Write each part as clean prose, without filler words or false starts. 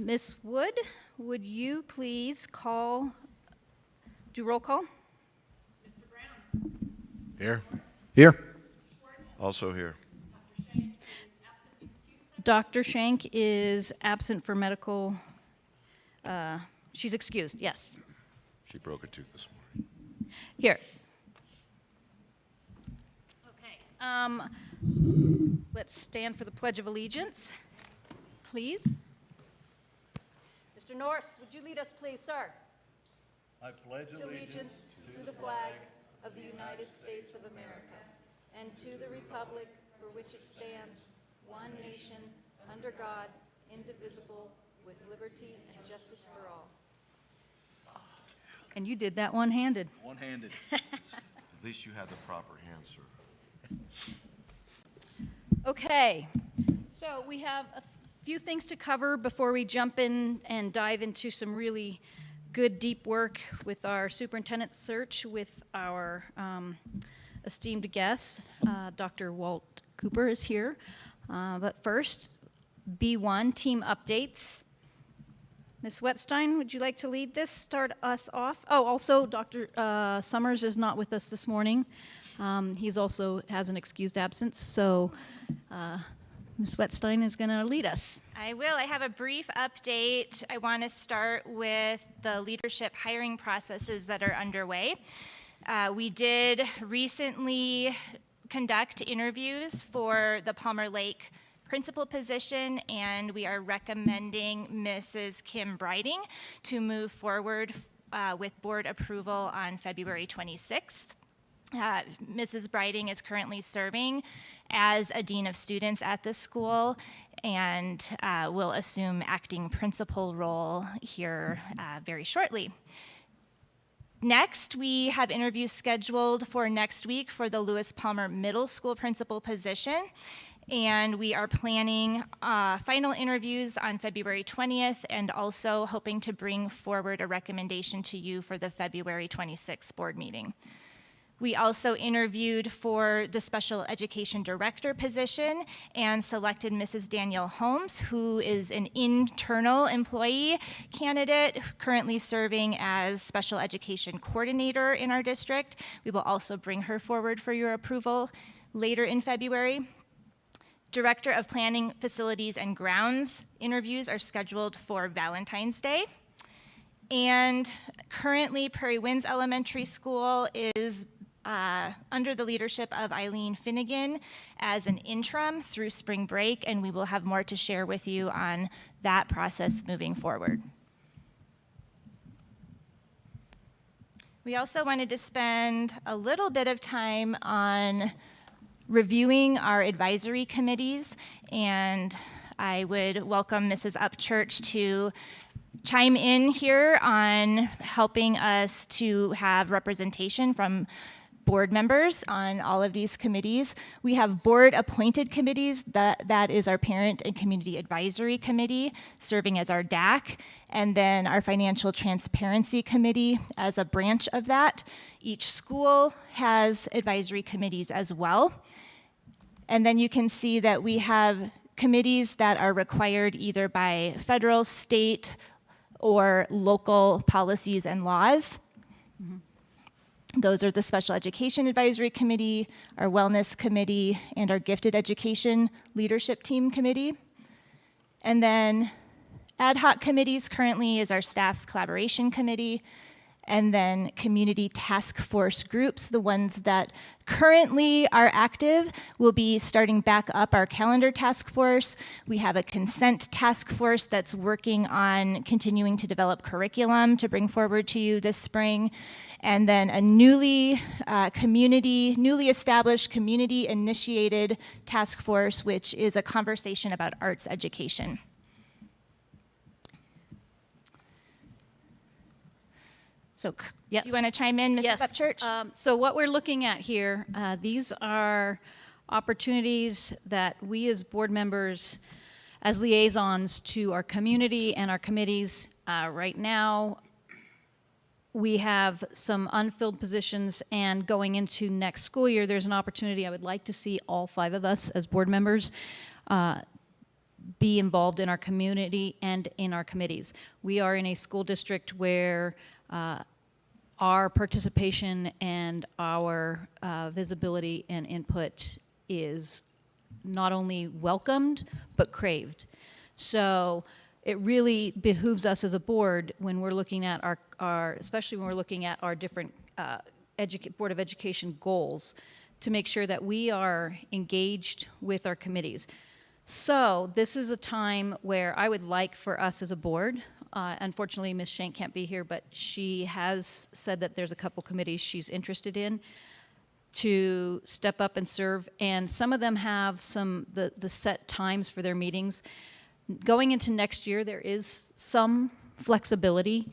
Miss Wood, would you please do roll call? Mr. Brown. Here. Here. Also here. Dr. Shank is absent for medical. She's excused, yes. She broke a tooth this morning. Here. Okay. Let's stand for the Pledge of Allegiance, please. Mr. Norris, would you lead us, please, sir? I pledge Allegiance to the flag of the United States of America and to the republic for which it stands, one nation, under God, indivisible, with liberty and justice for all. And you did that one-handed. One-handed. At least you had the proper hand, sir. Okay, so we have a few things to cover before we jump in and dive into some really good deep work with our superintendent search with our esteemed guest. Dr. Walt Cooper is here. But first, B1, team updates. Ms. Wetstein, would you like to lead this, start us off? Oh, also, Dr. Summers is not with us this morning. He's also has an excused absence, so Ms. Wetstein is going to lead us. I will. I have a brief update. I want to start with the leadership hiring processes that are underway. We did recently conduct interviews for the Palmer Lake principal position, and we are recommending Mrs. Kim Briding to move forward with board approval on February 26th. Mrs. Briding is currently serving as a dean of students at the school and will assume acting principal role here very shortly. Next, we have interviews scheduled for next week for the Lewis Palmer Middle School principal position, and we are planning final interviews on February 20th and also hoping to bring forward a recommendation to you for the February 26th board meeting. We also interviewed for the special education director position and selected Mrs. Danielle Holmes, who is an internal employee candidate currently serving as special education coordinator in our district. We will also bring her forward for your approval later in February. Director of Planning, Facilities, and Grounds interviews are scheduled for Valentine's Day. And currently, Prairie Winds Elementary School is under the leadership of Eileen Finnegan as an interim through spring break, and we will have more to share with you on that process moving forward. We also wanted to spend a little bit of time on reviewing our advisory committees, and I would welcome Mrs. Upchurch to chime in here on helping us to have representation from board members on all of these committees. We have board-appointed committees. That is our Parent and Community Advisory Committee, serving as our DAC, and then our Financial Transparency Committee as a branch of that. Each school has advisory committees as well. And then you can see that we have committees that are required either by federal, state, or local policies and laws. Mm-hmm. Those are the Special Education Advisory Committee, our Wellness Committee, and our Gifted Education Leadership Team Committee. And then ad hoc committees currently is our Staff Collaboration Committee, and then community task force groups, the ones that currently are active. Will be starting back up our calendar task force. We have a consent task force that's working on continuing to develop curriculum to bring forward to you this spring. And then a newly established community-initiated task force, which is a conversation about arts education. So yes. You want to chime in, Mrs. Yes. Upchurch? So what we're looking at here, these are opportunities that we as board members, as liaisons to our community and our committees, right now, we have some unfilled positions, and going into next school year, there's an opportunity I would like to see all 5 of us as board members be involved in our community and in our committees. We are in a school district where our participation and our visibility and input is not only welcomed, but craved. So it really behooves us as a board when we're looking at our especially when we're looking at our different Board of Education goals, to make sure that we are engaged with our committees. So this is a time where I would like for us as a board, unfortunately Ms. Shank can't be here, but she has said that there's a couple committees she's interested in, to step up and serve, and some of them have the set times for their meetings. Going into next year, there is some flexibility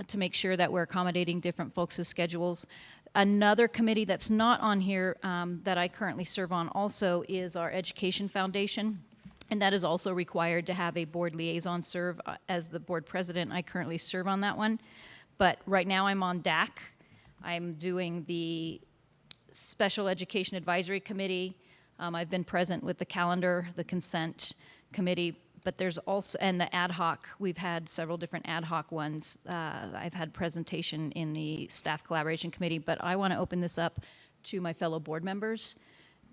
to make sure that we're accommodating different folks' schedules. Another committee that's not on here that I currently serve on also is our Education Foundation, and that is also required to have a board liaison serve. As the board president, I currently serve on that one, but right now I'm on DAC. I'm doing the Special Education Advisory Committee. I've been present with the calendar, the consent committee, but there's also, and the ad hoc, we've had several different ad hoc ones. I've had presentation in the Staff Collaboration Committee, but I want to open this up to my fellow board members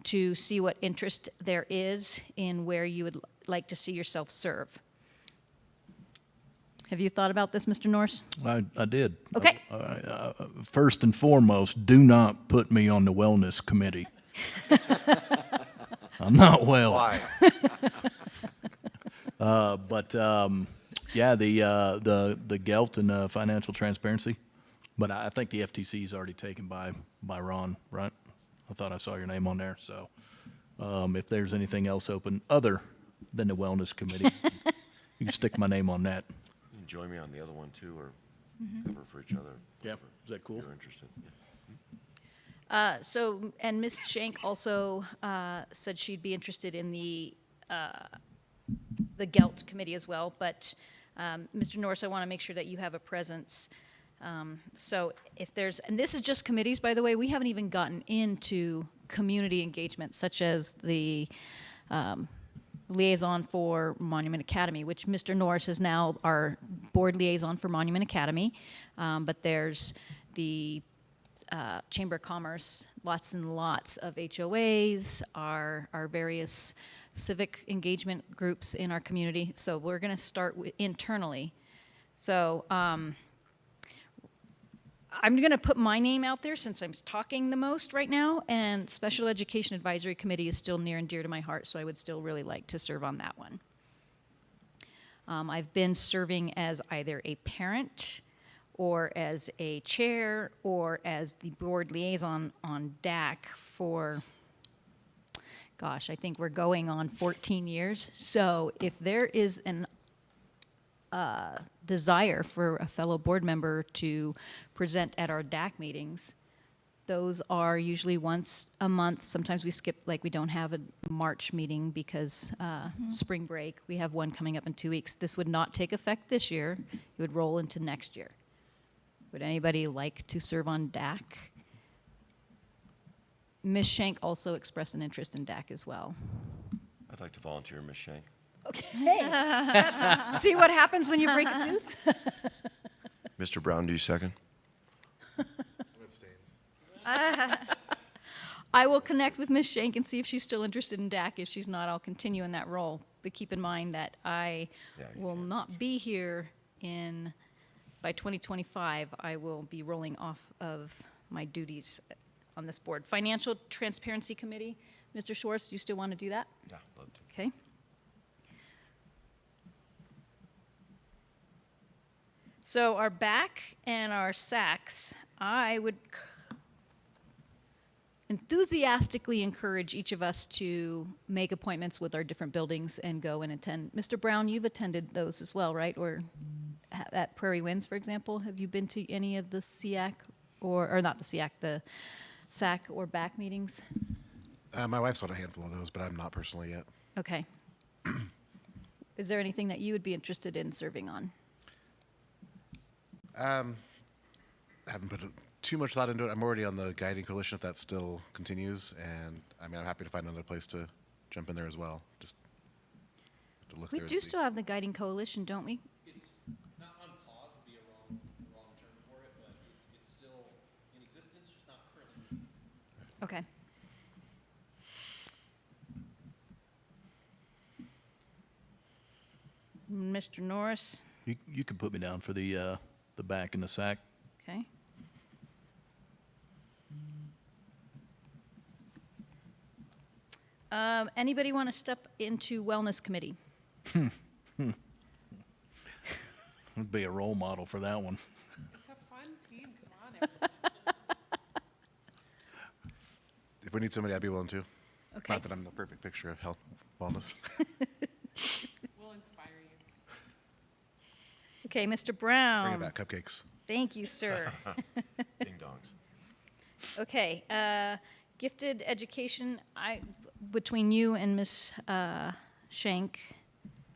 to see what interest there is in where you would like to see yourself serve. Have you thought about this, Mr. Norris? I did. Okay. First and foremost, do not put me on the wellness committee. I'm not well. Why? Yeah, the GELT and financial transparency, but I think the FTC is already taken by Ron, right? I thought I saw your name on there. So if there's anything else open other than the wellness committee, you can stick my name on that. You can join me on the other one too, or cover for each other. Yeah, is that cool? If you're interested. Yeah. So, and Ms. Shank also said she'd be interested in the GELT committee as well, but Mr. Norris, I want to make sure that you have a presence. So if there's, and this is just committees, by the way, we haven't even gotten into community engagement, such as the liaison for Monument Academy, which Mr. Norris is now our board liaison for Monument Academy, but there's the Chamber of Commerce, lots and lots of HOAs, our various civic engagement groups in our community. So we're going to start internally. So I'm going to put my name out there since I'm talking the most right now, and Special Education Advisory Committee is still near and dear to my heart, so I would still really like to serve on that one. I've been serving as either a parent or as a chair or as the board liaison on DAC for, gosh, I think we're going on 14 years. So if there is an desire for a fellow board member to present at our DAC meetings, those are usually once a month. Sometimes we skip, like we don't have a March meeting because spring break. We have one coming up in 2 weeks. This would not take effect this year. It would roll into next year. Would anybody like to serve on DAC? Ms. Shank also expressed an interest in DAC as well. I'd like to volunteer, Ms. Shank. Okay. See what happens when you break a tooth? Mr. Brown, do you second? I will connect with Ms. Shank and see if she's still interested in DAC. If she's not, I'll continue in that role. But keep in mind that I will not be here by 2025. I will be rolling off of my duties on this board. Financial Transparency Committee, Mr. Schwartz, do you still want to do that? Yeah, love to. Okay. So our BAC and our SACs, I would enthusiastically encourage each of us to make appointments with our different buildings and go and attend. Mr. Brown, you've attended those as well, right? Or at Prairie Winds, for example. Have you been to any of the SEAC, or not the SEAC, the SAC or BAC meetings? My wife's on a handful of those, but I'm not personally yet. Okay. Is there anything that you would be interested in serving on? Haven't put too much thought into it. I'm already on the guiding coalition if that still continues, and I mean, I'm happy to find another place to jump in there as well. Just have to to look We there and do see. still have the Guiding Coalition, don't we? It's not on pause would be a wrong term for it, but it's still in existence, just not currently. Okay. Mr. Norris, You could put me down for the back and the sack. okay. Anybody want to step into Wellness Committee? Would be a role model for that one. It's a fun team, come on, everyone. If we need somebody, I'd be willing to. Okay. Not that I'm the perfect picture of health, wellness. We'll inspire you. Okay, Mr. Brown. Bring it back, cupcakes. Thank you, sir. Ding dongs. Okay, gifted education, between you and Ms. Shank,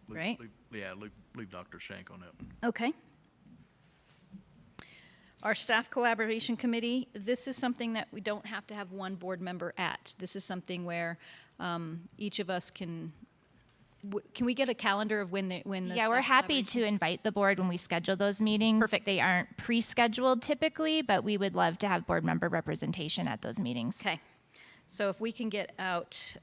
right? Leave Dr. Shank on that one. Okay. Our staff collaboration committee, this is something that we don't have to have one board member at. This is something where each of us can we get a calendar of when the Yeah, we're staff happy collaboration- to invite the board when we schedule those meetings. Perfect. They aren't pre-scheduled typically, but we would love to have board member representation at those meetings. Okay, so if we can get out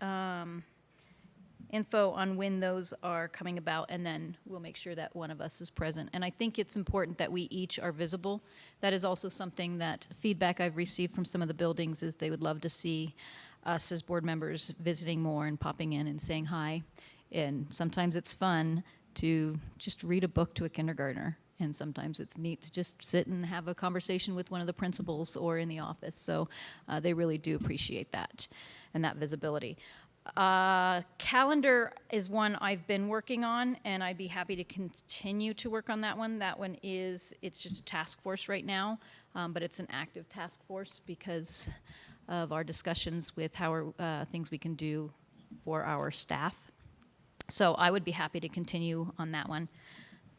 info on when those are coming about, and then we'll make sure that one of us is present. And I think it's important that we each are visible. That is also something that feedback I've received from some of the buildings is they would love to see us as board members visiting more and popping in and saying hi. And sometimes it's fun to just read a book to a kindergartner. And sometimes it's neat to just sit and have a conversation with one of the principals or in the office. So they really do appreciate that and that visibility. Calendar is one I've been working on, and I'd be happy to continue to work on that one. That one it's just a task force right now, but it's an active task force because of our discussions with things we can do for our staff. So I would be happy to continue on that one.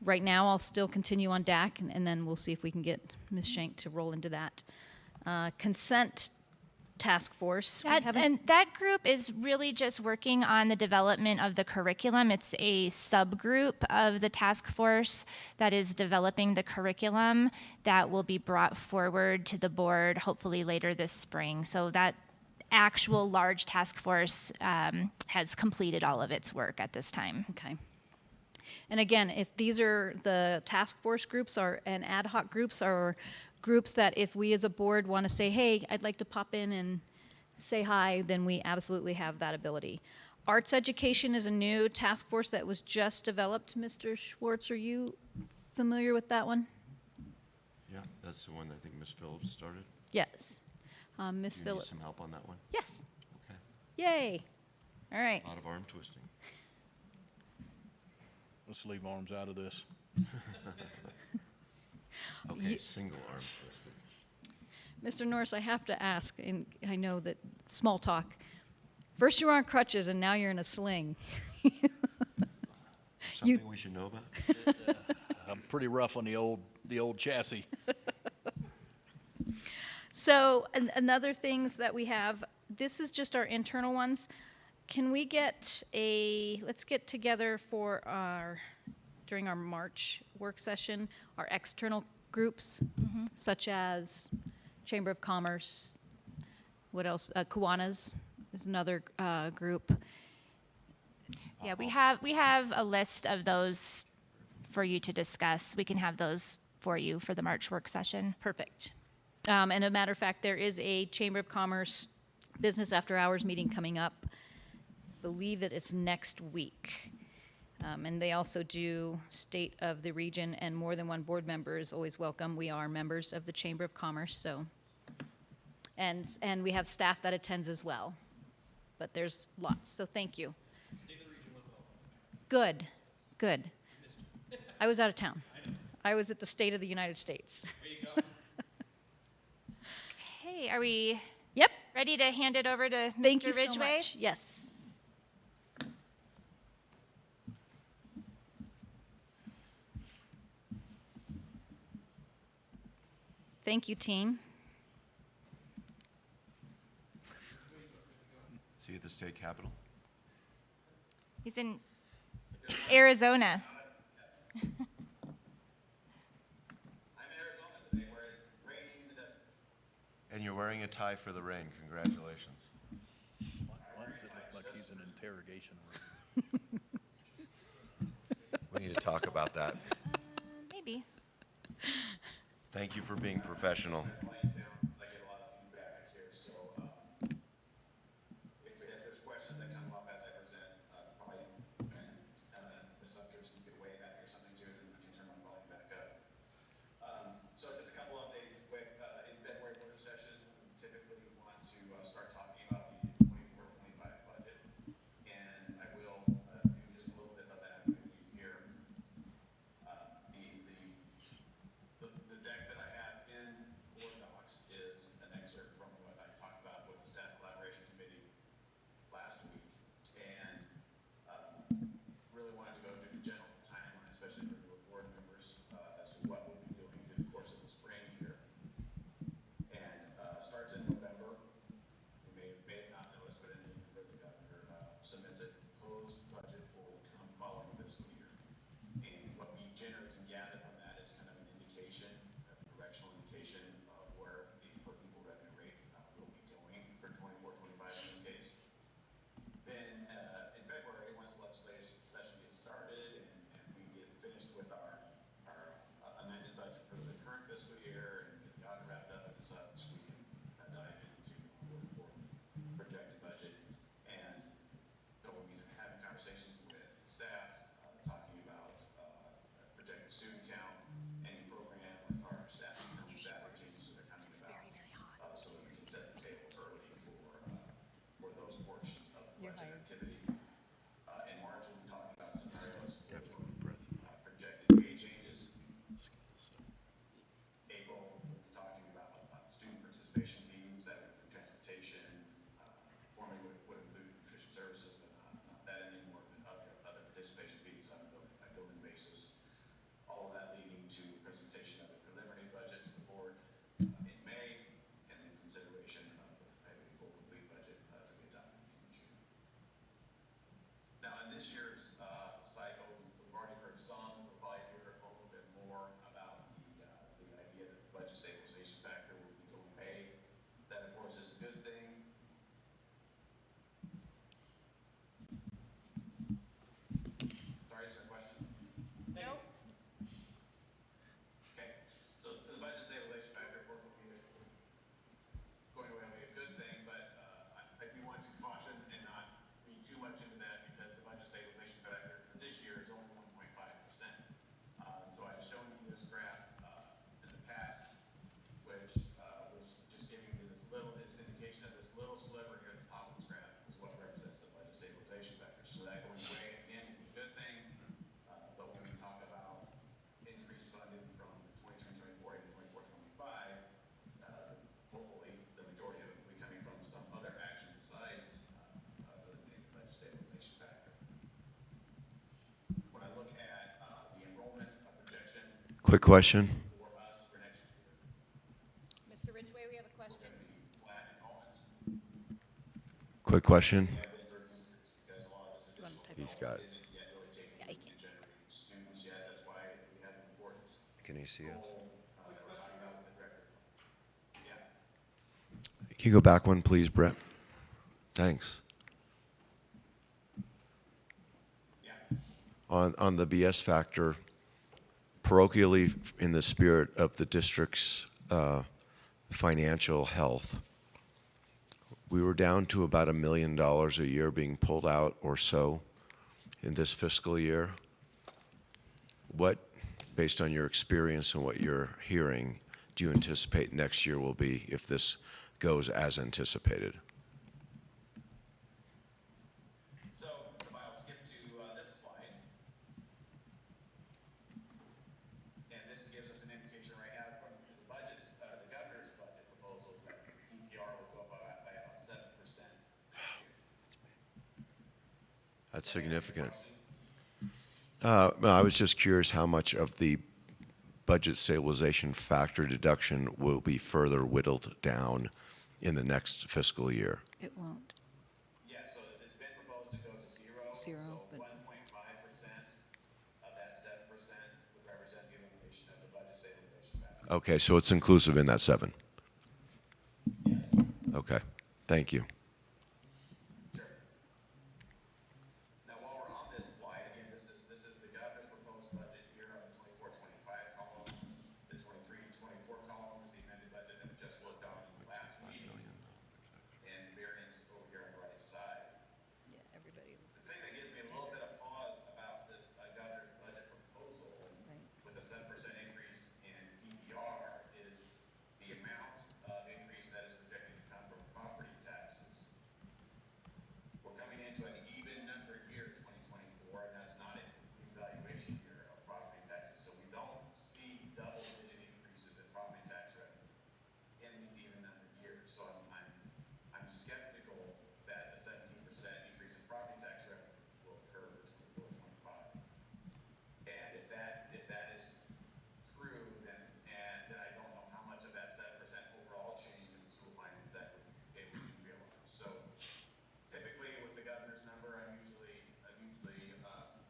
Right now, I'll still continue on DAC, and then we'll see if we can get Ms. Shank to roll into that. Consent task force. We haven't- And that group is really just working on the development of the curriculum. It's a subgroup of the task force that is developing the curriculum that will be brought forward to the board hopefully later this spring. So that actual large task force has completed all of its work at this time. Okay. And again, if these are the task force groups and ad hoc groups are groups that if we as a board want to say, hey, I'd like to pop in and say hi, then we absolutely have that ability. Arts education is a new task force that was just developed. Mr. Schwartz, are you familiar with that one? Yeah, that's the one I think Ms. Phillips started. Yes. Ms. You need Phillips. some help on that one? Yes. Okay. Yay. All right. A lot of arm twisting. Let's leave arms out of this. Okay, single arm twisted. Mr. Norris, I have to ask, and I know that small talk. First you were on crutches, and now you're in a sling. Something we should know about? I'm pretty rough on the old chassis. So another things that we have, this is just our internal ones. Can we let's get together for during our March work session, our external groups, such as Chamber of Commerce, what else? Kiwanis is another group. Yeah, we have a list of those for you to discuss. We can have those for you for the March work session. Perfect. And a matter of fact, there is a Chamber of Commerce Business After Hours meeting coming up. Believe that it's next week. And they also do State of the Region, and more than one board member is always welcome. We are members of the Chamber of Commerce, so. And we have staff that attends as well. But there's lots, so thank you. Good, good. I was out of town. I was at the State of the United States. Okay, are we Yep. ready to hand it over to Thank Mr. you so Ridgway? much. Yes. Thank you, team. See you at the state capitol? He's in. Arizona. I'm in Arizona today where it's raining in the desert. And you're wearing a tie for the rain. Congratulations. Why does it look like he's an interrogation room? We need to talk about that. Maybe. Thank you for being professional. I get a lot of feedback here, so if there's questions that come up as I present, probably assumptions, you could wave at me or something too, and we can turn my volume back up. So just a couple updates quick. In February board sessions, we typically want to start talking about the 24-25 budget, and I will do just a little bit of that with you here. The deck that I have in board docs is an excerpt from what I talked about with the staff collaboration committee last week, and really wanted to go through the general timeline, especially for newer board members, as to what we'll be doing through the course of the spring here. And starts in November. You may not notice, but in November, the governor submits a proposed budget for the following fiscal year. And what we generally can gather from that is kind of an indication, a directional indication of where the per pupil revenue rate will be going for 24-25 in this case. Then in February, once the legislation session gets started and we get finished with our amended budget for the current fiscal year and get the audit wrapped up and such, we can dive into more important projected budget. And so we'll be having conversations with staff, talking about projected student count, any program with our staff changes that are coming about, so that we can set the table early for those portions of the budget activity. In March, we'll be talking about scenarios for projected pay changes. April, we'll be talking about student participation fees that would include transportation, formerly would include nutrition services, but not that anymore, but other participation fees on a building basis. All of that leading to presentation of the preliminary budget to the board in May, and then consideration of a full complete budget to be adopted in June. Now, in this year's cycle, we've already heard some, we'll probably hear a little bit more about the idea that the budget stabilization factor will be going away. That, of course, is a good thing. Sorry, is there a question? Nope. Okay, so the budget stabilization factor, of course, will be going away will be a good thing, but I do want to caution and not read too much into that because the budget stabilization factor for this year is only 1.5%. So I've shown you this graph in the past, which was just giving you this indication of this little sliver here at the top of this graph is what represents the budget stabilization factor. So that going away again is a good thing, but when we talk about increased funding from 23-24 into 24-25, hopefully the majority of it will be coming from some other action besides eliminating the budget stabilization factor. When I look at the enrollment projection Quick question. for us for next year, Mr. Ridgway, we have a question. we're going to be flat enrollment. Quick question. We have been for a few years because a lot of this additional He's got it. isn't yet really taking root and generating students yet. That's why we have an important Can you see us? goal that we're talking about with the director. Yeah. Can you go back one, please, Brett? Thanks. On the BS factor, parochially, in the spirit of the district's financial health, we were down to about $1 million a year being pulled out or so in this fiscal year. What, based on your experience and what you're hearing, do you anticipate next year will be if this goes as anticipated? So if I'll skip to this slide. And this gives us an indication right now from the budgets, the governor's budget proposal that PPR will go up by about 7%. That's significant. I was just curious how much of the budget stabilization factor deduction will be further whittled down in the next fiscal year. It won't. Yeah, so it's been proposed to go to zero. Zero, So but- 1.5% Okay, so it's inclusive in that 7? Okay, thank you. Now, while we're on this slide, again, this is the governor's proposed budget here on the 24-25 column. The 23-24 column is the amended budget that we just worked on in the last meeting. And variance over here on the right side. Yeah, everybody. The thing that gives me a little bit of pause about this governor's budget proposal with a 7% increase in PPR is the amount of increase that is projected to come from property taxes. We're coming into an even number year, 2024, and that's not a revaluation year of property taxes. So we don't see double-digit increases in property tax revenue in these even number years. So I'm skeptical that the 17% increase in property tax revenue will occur in 24-25. And if that is true, then I don't know how much of that 7% overall change in the school finance that would be able to be realized. So typically with the governor's number, I'm usually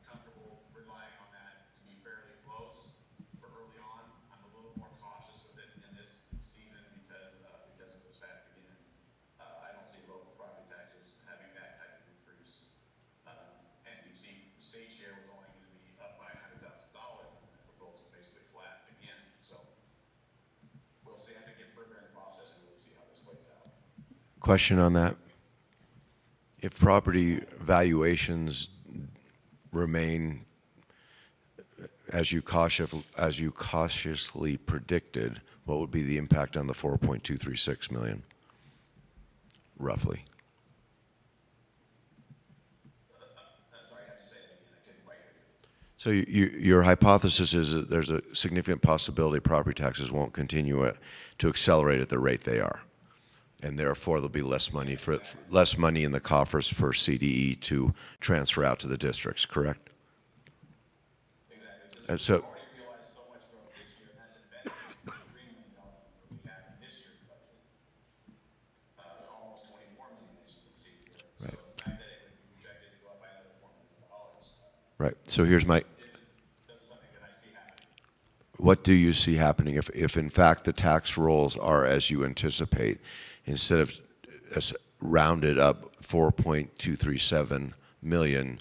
comfortable relying on that to be fairly close for early on. I'm a little more cautious with it in this season because of this fact again. I don't see local property taxes having that type of increase. And you see the state share was only going to be up by $100,000 and that proposal basically flat again. So we'll see. I have to get further in the process and really see how this plays out. Question on that. If property valuations remain as you cautiously predicted, what would be the impact on the 4.236 million, roughly? I'm sorry, I have to say that again. I couldn't quite hear you. So your hypothesis is that there's a significant possibility property taxes won't continue to accelerate at the rate they are, and therefore there'll be less money in the coffers for CDE to transfer out to the districts. Correct? Exactly. So We've already realized so much growth this year, and that's embedded in the $3 million number we have in this year's budget. Almost $24 million, as you can see here. Right. So the fact that it would be projected to go up by another $4 million, right. So here's my. this is something that I see happening. What do you see happening if in fact the tax rolls are as you anticipate, instead of rounded up 4.237 million,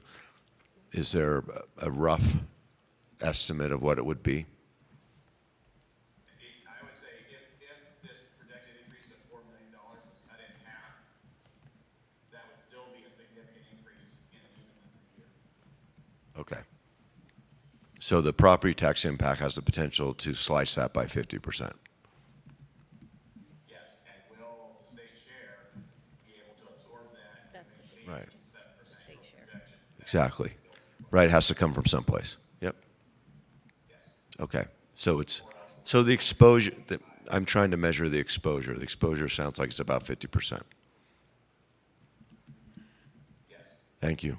is there a rough estimate of what it would be? I would say if this projected increase of $4 million was cut in half, that would still be a significant increase in an even number year. Okay. So the property tax impact has the potential to slice that by 50%. Yes, and will the state share be able to absorb that? That's the and Right. maintain the 7% state growth share. projection? Exactly. Right. It has to come from someplace. Yep. Yes. Okay. So the exposure. I'm trying to measure the exposure. The exposure sounds like it's about 50%. Yes. Thank you.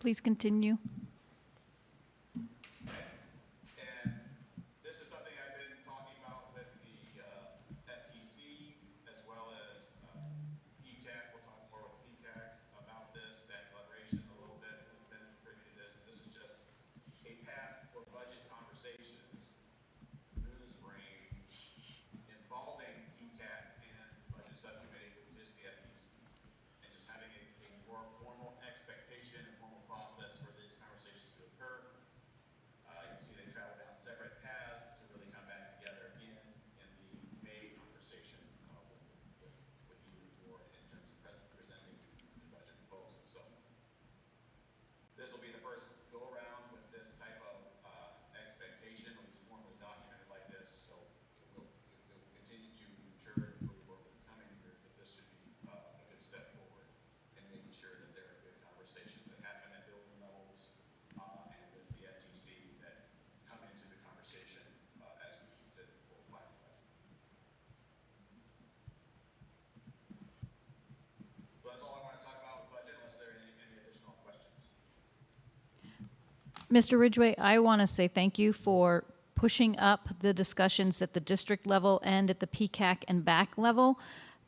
Please continue. And this is something I've been talking about with the FTC as well as PCAC. We'll talk more with PCAC about this, that declaration a little bit. We've been privy to this. This is just a path for budget conversations through the spring involving PCAC and the budget subcommittee, which is the FTC. And just having a more formal expectation and formal process for these conversations to occur. You see they travel down separate paths to really come back together in the May conversation with you and the board in terms of presenting the budget proposal. So this will be the first go around with this type of expectation, at least formally documented like this. So it will continue to mature and improve over the coming years, but this should be a good step forward in making sure that there are good conversations that happen at building levels and with the FTC that come into the conversation as we consider the full final budget. So that's all I want to talk about with budget, unless there are any additional questions. Mr. Ridgway, I want to say thank you for pushing up the discussions at the district level and at the PCAC and back level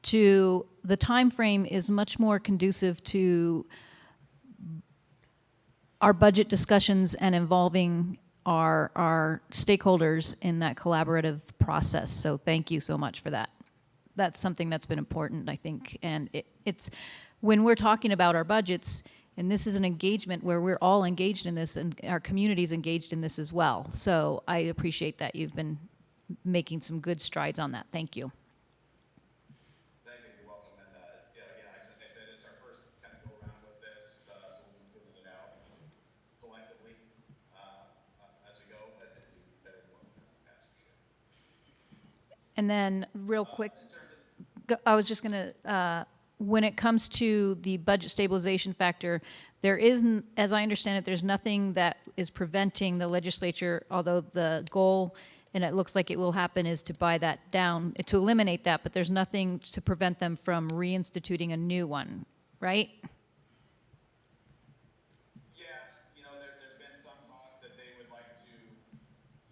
to the time frame is much more conducive to our budget discussions and involving our stakeholders in that collaborative process. So thank you so much for that. That's something that's been important, I think. And it's when we're talking about our budgets, and this is an engagement where we're all engaged in this and our community's engaged in this as well. So I appreciate that you've been making some good strides on that. Thank you. Thank you. You're welcome. And yeah, again, like I said, it's our first kind of go around with this, so we'll be figuring it out collectively as we go. But it'll be better than what we've done in the past for sure. And then real quick, I was just going to, when it comes to the budget stabilization factor, there isn't, as I understand it, there's nothing that is preventing the legislature, although the goal, and it looks like it will happen, is to buy that down, to eliminate that, but there's nothing to prevent them from reinstituting a new one, right? Yeah, you know, there's been some talk that they would like to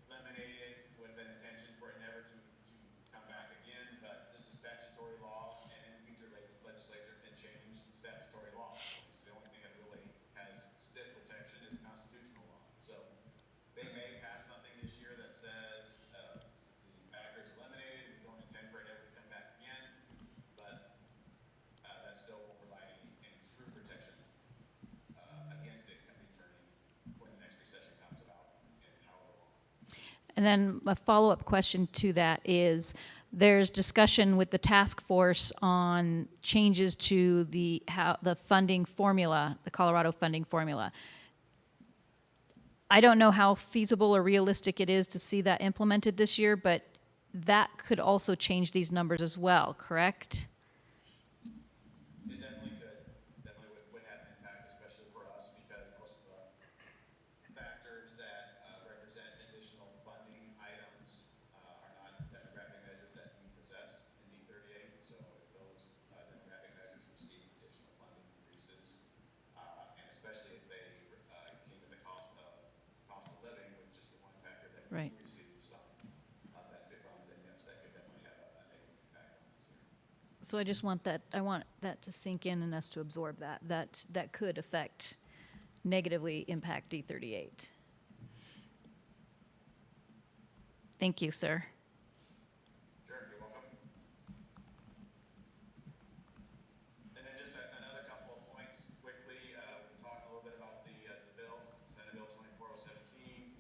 eliminate it with an intention for it never to come back again, but this is statutory law, and in the future, legislature can change statutory law. It's the only thing that really has stiff protection is constitutional law. So they may pass something this year that says the factor is eliminated, we don't intend for it ever to come back again, but that still won't provide any true protection against it returning when the next recession comes about and however long. And then a follow-up question to that is, there's discussion with the task force on changes to the funding formula, the Colorado funding formula. I don't know how feasible or realistic it is to see that implemented this year, but that could also change these numbers as well, correct? It definitely could. Definitely would have an impact, especially for us, because most of the factors that represent additional funding items are not demographic measures that we possess in D38. So if those demographic measures receive additional funding increases, and especially if they came with the cost of living, which is the one factor that Right. we receive some benefit from, then yes, that could definitely have a negative impact on us here. So I want that to sink in and us to absorb that could negatively impact D38. Thank you, sir. Sure, you're welcome. And then just another couple of points quickly. We talked a little bit about the bills, Senate Bill 24017,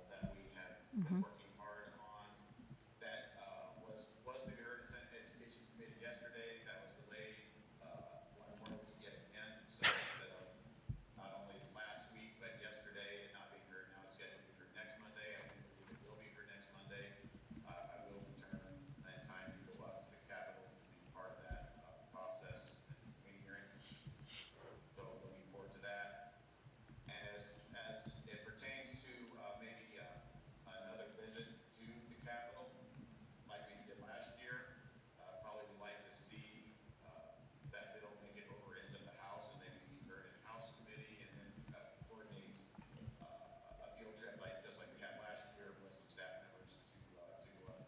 that we have been working hard on. That was to be heard in Senate Education Committee yesterday. That was delayed one more week yet again. So instead of not only last week but yesterday and not being heard, now it's scheduled to be heard next Monday. I do believe it will be heard next Monday. I will return in time to go up to the Capitol to be part of that process and committee hearing. So looking forward to that. And as it pertains to maybe another visit to the Capitol, like we did last year, probably would like to see that bill make it over into the House and maybe be heard in House committee, and then coordinate a field trip just like we had last year with some staff members to go around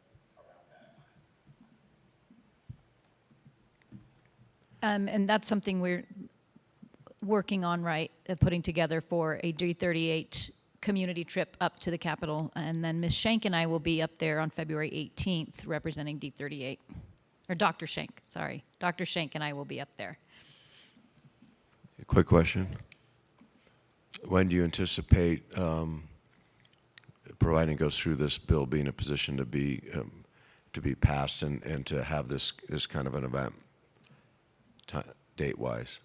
that time. And that's something we're working on, right, putting together for a D38 community trip up to the Capitol. And then Ms. Shank and I will be up there on February 18th representing D38. Or Dr. Shank, sorry. Dr. Shank and I will be up there. Quick question. When do you anticipate, providing goes through this bill, being in a position to be passed and to have this kind of an event, date-wise?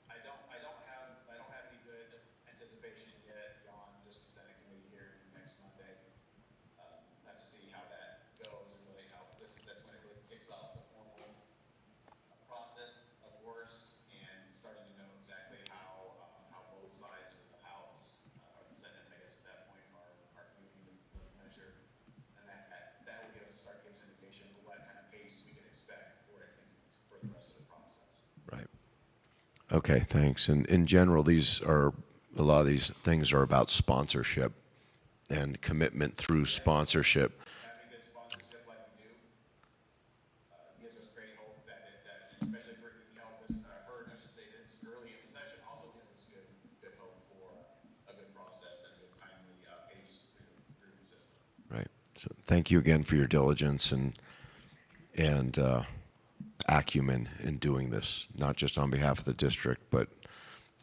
I don't have any good anticipation yet beyond just the Senate committee hearing next Monday. Have to see how that goes and really how that's when it really kicks off the formal process, of course, and starting to know exactly how both sides of the House or the Senate, I guess at that point, are moving the measure, and that will start giving us an indication of what kind of pace we can expect for it for the rest of the process. Right. Okay, thanks. And in general, a lot of these things are about sponsorship and commitment through sponsorship. Having good sponsorship like we do gives us great hope that especially if we held this So thank you again for your diligence and acumen in doing this, not just on behalf of the district, but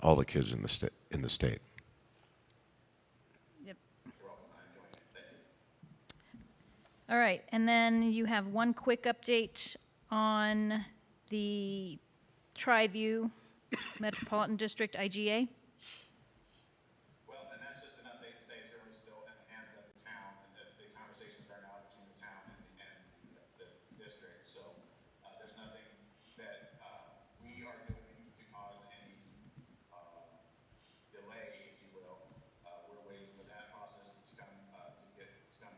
all the kids in the state. Yep. All right, and then you have one quick update on the Tri-View Metropolitan District IGA. Well, and that's just an update to say it's really still in the hands of the town, and that the conversations are now between the town and the district. So there's nothing that we are doing to cause any delay, if you will. We're waiting for that process to come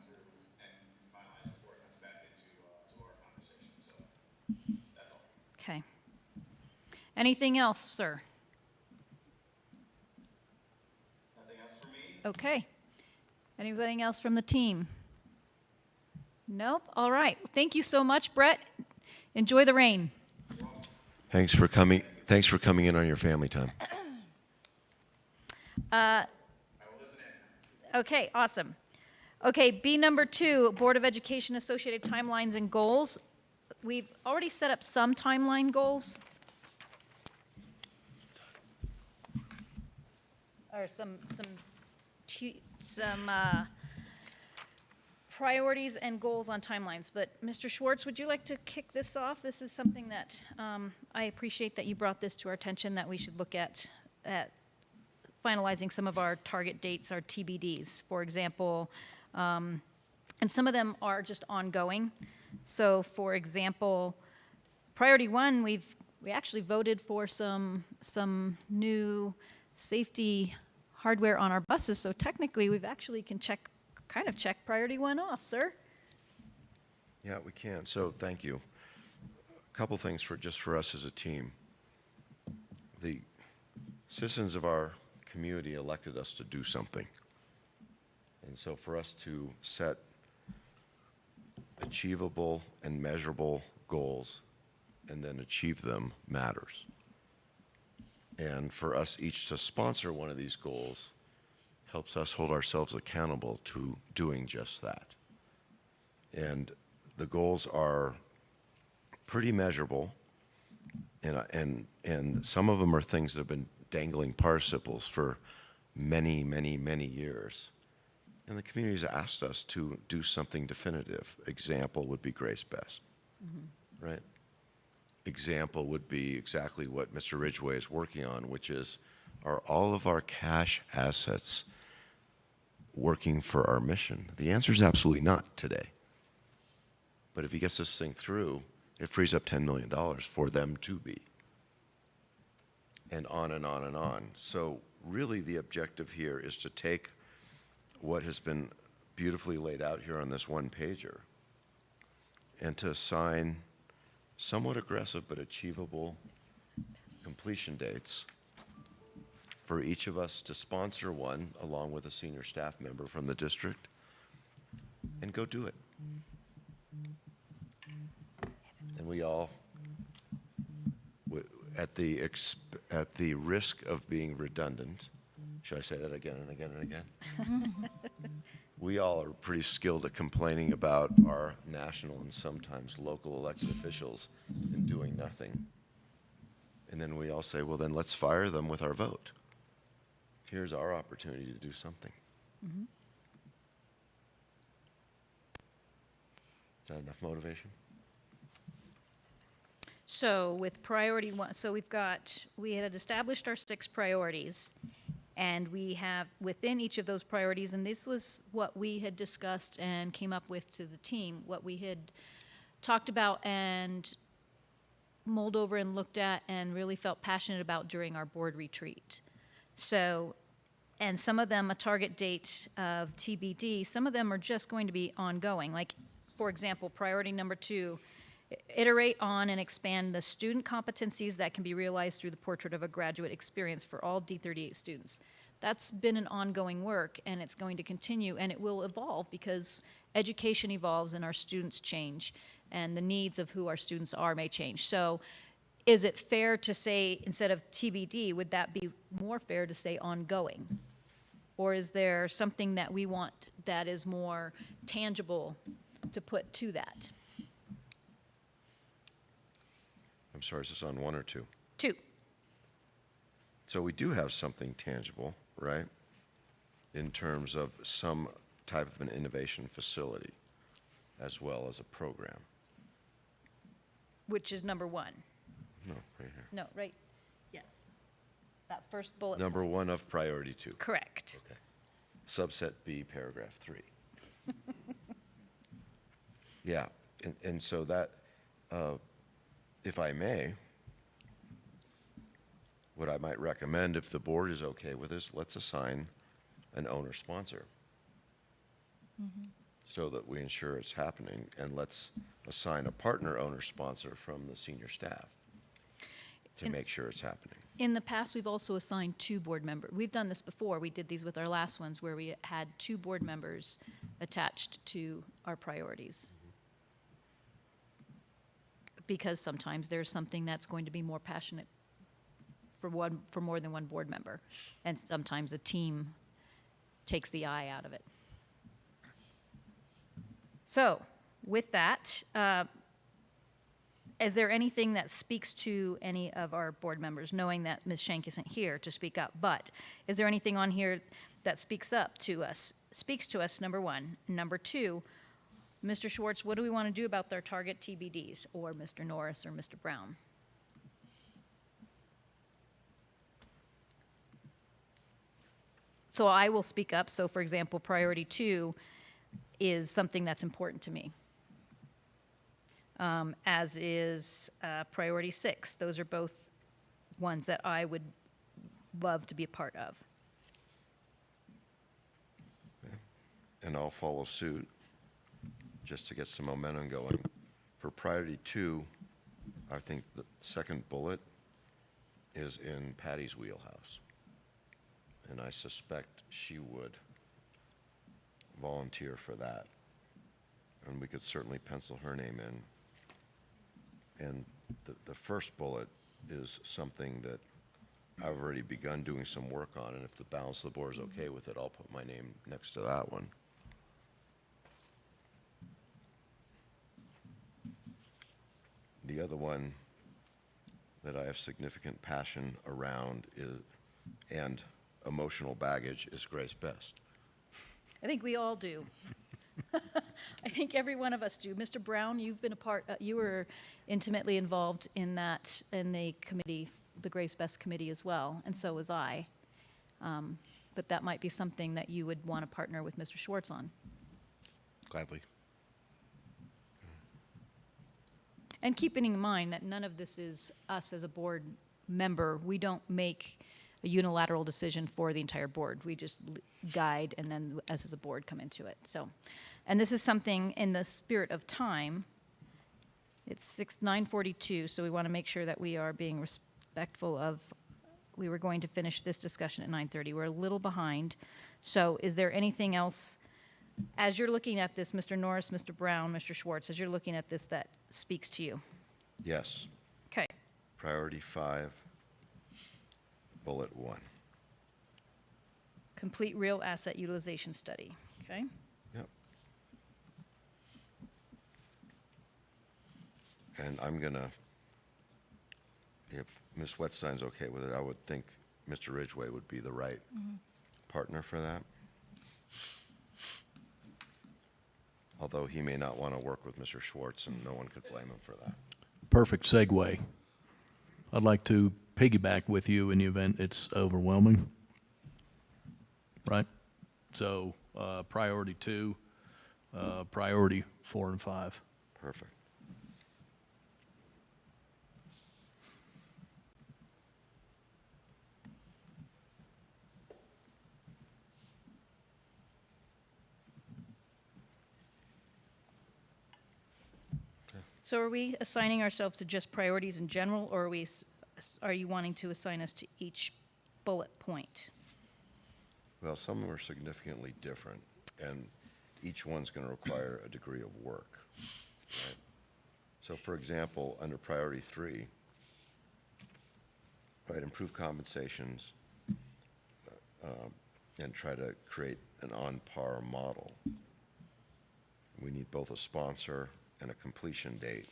through and be finalized before it comes back into to our conversation. So that's all. Okay. Anything else, sir? Nothing else for me. Okay. Anything else from the team? Nope. All right. Thank you so much, Brett. Enjoy the rain. Thanks for coming. Thanks for coming in on your family time. Okay, awesome. Okay, B number 2, Board of Education Associated Timelines and Goals. We've already set up some timeline goals. Or some priorities and goals on timelines. But Mr. Schwartz, would you like to kick this off? This is something that I appreciate that you brought this to our attention, that we should look at finalizing some of our target dates, our TBDs, for example. And some of them are just ongoing. So, for example, priority 1, we actually voted for some new safety hardware on our buses. So technically, we've actually can kind of check priority 1 off, sir. Yeah, we can. So thank you. A couple things for us as a team. The citizens of our community elected us to do something. And so for us to set achievable and measurable goals and then achieve them matters. And for us each to sponsor one of these goals helps us hold ourselves accountable to doing just that. And the goals are pretty measurable, and some of them are things that have been dangling participles for many, many, many years. And the community has asked us to do something definitive. Example would be Grace Best, right? Example would be exactly what Mr. Ridgway is working on, which is, are all of our cash assets working for our mission? The answer is absolutely not today. But if he gets this thing through, it frees up $10 million for them to be. And on and on and on. So really the objective here is to take what has been beautifully laid out here on this one pager and to assign somewhat aggressive but achievable completion dates for each of us to sponsor one along with a senior staff member from the district and go do it. And we all, at the risk of being redundant, should I say that again and again and again? We all are pretty skilled at complaining about our national and sometimes local elected officials and doing nothing. And then we all say, well, then let's fire them with our vote. Here's our opportunity to do something. Mm-hmm. Is that enough motivation? So with priority 1, so we had established our 6 priorities, and we have within each of those priorities, and this was what we had discussed and came up with to the team, what we had talked about and mulled over and looked at and really felt passionate about during our board retreat. So, and some of them a target date of TBD, some of them are just going to be ongoing. Like, for example, priority number 2, iterate on and expand the student competencies that can be realized through the portrait of a graduate experience for all D38 students. That's been an ongoing work, and it's going to continue, and it will evolve because education evolves and our students change, and the needs of who our students are may change. So is it fair to say, instead of TBD, would that be more fair to say ongoing? Or is there something that we want that is more tangible to put to that? I'm sorry, is this on 1 or 2? 2. So we do have something tangible, right? In terms of some type of an innovation facility as well as a program. Which is number 1. No, right here. No, right? Yes. That first bullet. Number point. 1 of priority 2. Correct. Okay. Subset B, paragraph 3. Yeah, and so that, if I may, what I might recommend, if the board is okay with this, let's assign an owner-sponsor so that we ensure it's happening, and let's assign a partner owner-sponsor from the senior staff to make sure it's happening. In the past, we've also assigned 2 board members. We've done this before. We did these with our last ones where we had 2 board members attached to our priorities. Because sometimes there's something that's going to be more passionate for more than one board member. And sometimes a team takes the eye out of it. So, with that, is there anything that speaks to any of our board members, knowing that Ms. Shank isn't here to speak up? But is there anything on here that speaks to us, number 1? Number 2, Mr. Schwartz, what do we want to do about their target TBDs, or Mr. Norris or Mr. Brown? So I will speak up. So, for example, priority 2 is something that's important to me, as is priority 6. Those are both ones that I would love to be a part of. And I'll follow suit just to get some momentum going. For priority 2, I think the second bullet is in Patty's wheelhouse. And I suspect she would volunteer for that. And we could certainly pencil her name in. And the first bullet is something that I've already begun doing some work on, and if the balance of the board is okay with it, I'll put my name next to that one. The other one that I have significant passion around and emotional baggage is Grace Best. I think we all do. I think every one of us do. Mr. Brown, you've been you were intimately involved in that, in the committee, the Grace Best Committee as well, and so was I. But that might be something that you would want to partner with Mr. Schwartz on. Gladly. And keeping in mind that none of this is us as a board member. We don't make a unilateral decision for the entire board. We just guide, and then us as a board come into it. So, and this is something in the spirit of time. It's 9:42, so we want to make sure that we are being respectful of. We were going to finish this discussion at 9:30. We're a little behind. So, is there anything else, as you're looking at this, Mr. Norris, Mr. Brown, Mr. Schwartz, as you're looking at this, that speaks to you? Yes. Okay. Priority 5, bullet 1. Complete real asset utilization study. Okay. Yep. And I'm gonna, if Ms. Wetstein's okay with it, I would think Mr. Ridgway would be the right partner for that. Although he may not want to work with Mr. Schwartz, and no one could blame him for that. Perfect segue. I'd like to piggyback with you in the event it's overwhelming, right? So priority 2, priority 4 and 5. Perfect. So are we assigning ourselves to just priorities in general, or are you wanting to assign us to each bullet point? Well, some of them are significantly different, and each one's going to require a degree of work. Right? So, for example, under priority 3, right, improve compensations, and try to create an on-par model. We need both a sponsor and a completion date.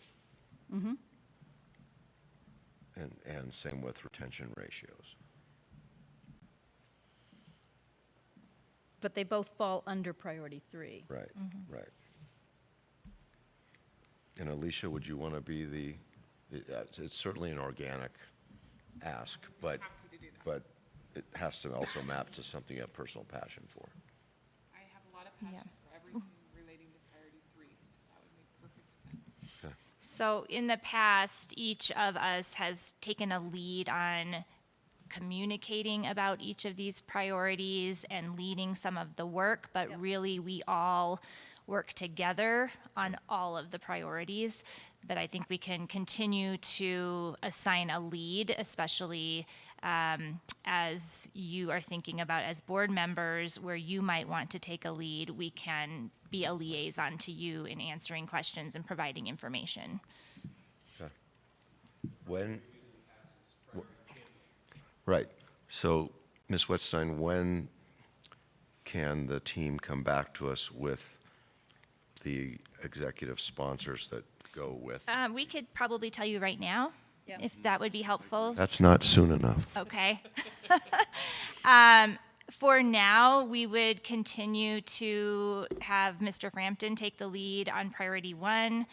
And same with retention ratios. But they both fall under priority 3. Right, right. And Alicia, would you want to be it's certainly an organic ask, but, Happy to do that. but it has to also map to something you have personal passion for. I have a lot of passion for everything relating to priority 3, so that would make perfect sense. So in the past, each of us has taken a lead on communicating about each of these priorities and leading some of the work, but really we all work together on all of the priorities. But I think we can continue to assign a lead, especially as you are thinking about as board members where you might want to take a lead, we can be a liaison to you in answering questions and providing information. Okay. When? Right. So, Ms. Wetstein, when can the team come back to us with the executive sponsors that go with? We could probably tell you right now, Yeah. if that would be helpful. That's not soon enough. Okay. For now, we would continue to have Mr. Frampton take the lead on priority 1.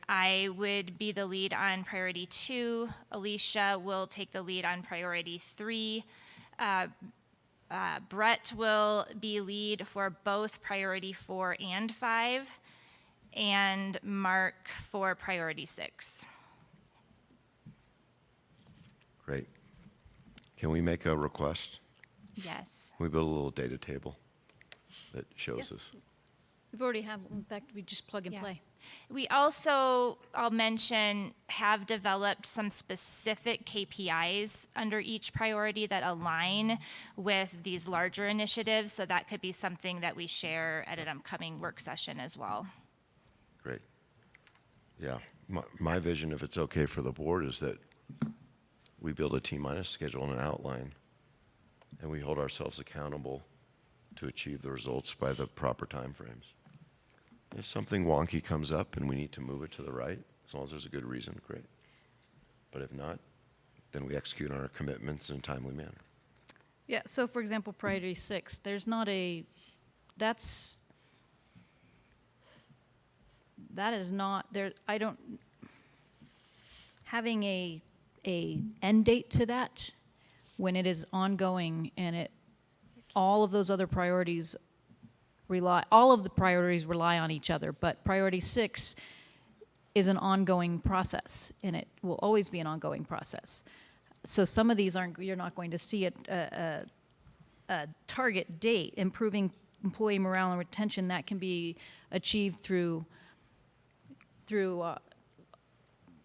I would be the lead on priority 2. Alicia will take the lead on priority 3. Brett will be lead for both priority 4 and 5, and Mark for priority 6. Great. Can we make a request? Yes. Can we build a little data table that shows Yeah. us? We've already have, in fact, we just plug and Yeah. play. We also, I'll mention, have developed some specific KPIs under each priority that align with these larger initiatives. So that could be something that we share at an upcoming work session as well. Great. Yeah. My vision, if it's okay for the board, is that we build a T-minus schedule and an outline, and we hold ourselves accountable to achieve the results by the proper timeframes. If something wonky comes up and we need to move it to the right, as long as there's a good reason, great. But if not, then we execute on our commitments in a timely manner. Yeah, so for example, priority 6, there's not a, that is not, there, I don't, having a end date to that when it is ongoing and all of those other priorities all of the priorities rely on each other, but priority 6 is an ongoing process, and it will always be an ongoing process. So some of these you're not going to see a target date. Improving employee morale and retention, that can be achieved through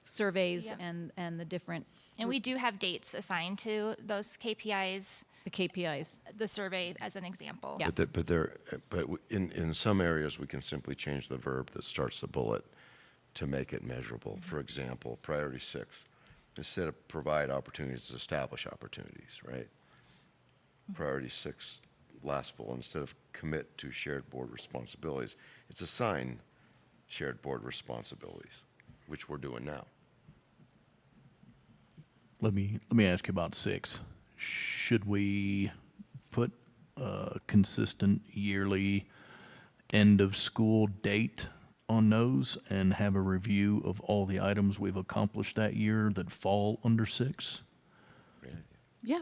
surveys Yep. and the different And we do have dates assigned to those KPIs, the KPIs. the survey as an example. Yeah. But in some areas, we can simply change the verb that starts the bullet to make it measurable. For example, priority 6, instead of provide opportunities, establish opportunities, right? Priority 6, last bullet, instead of commit to shared board responsibilities, it's assign shared board responsibilities, which we're doing now. Let me ask you about 6. Should we put a consistent yearly end of school date on those and have a review of all the items we've accomplished that year that fall under 6? Great idea. Yeah.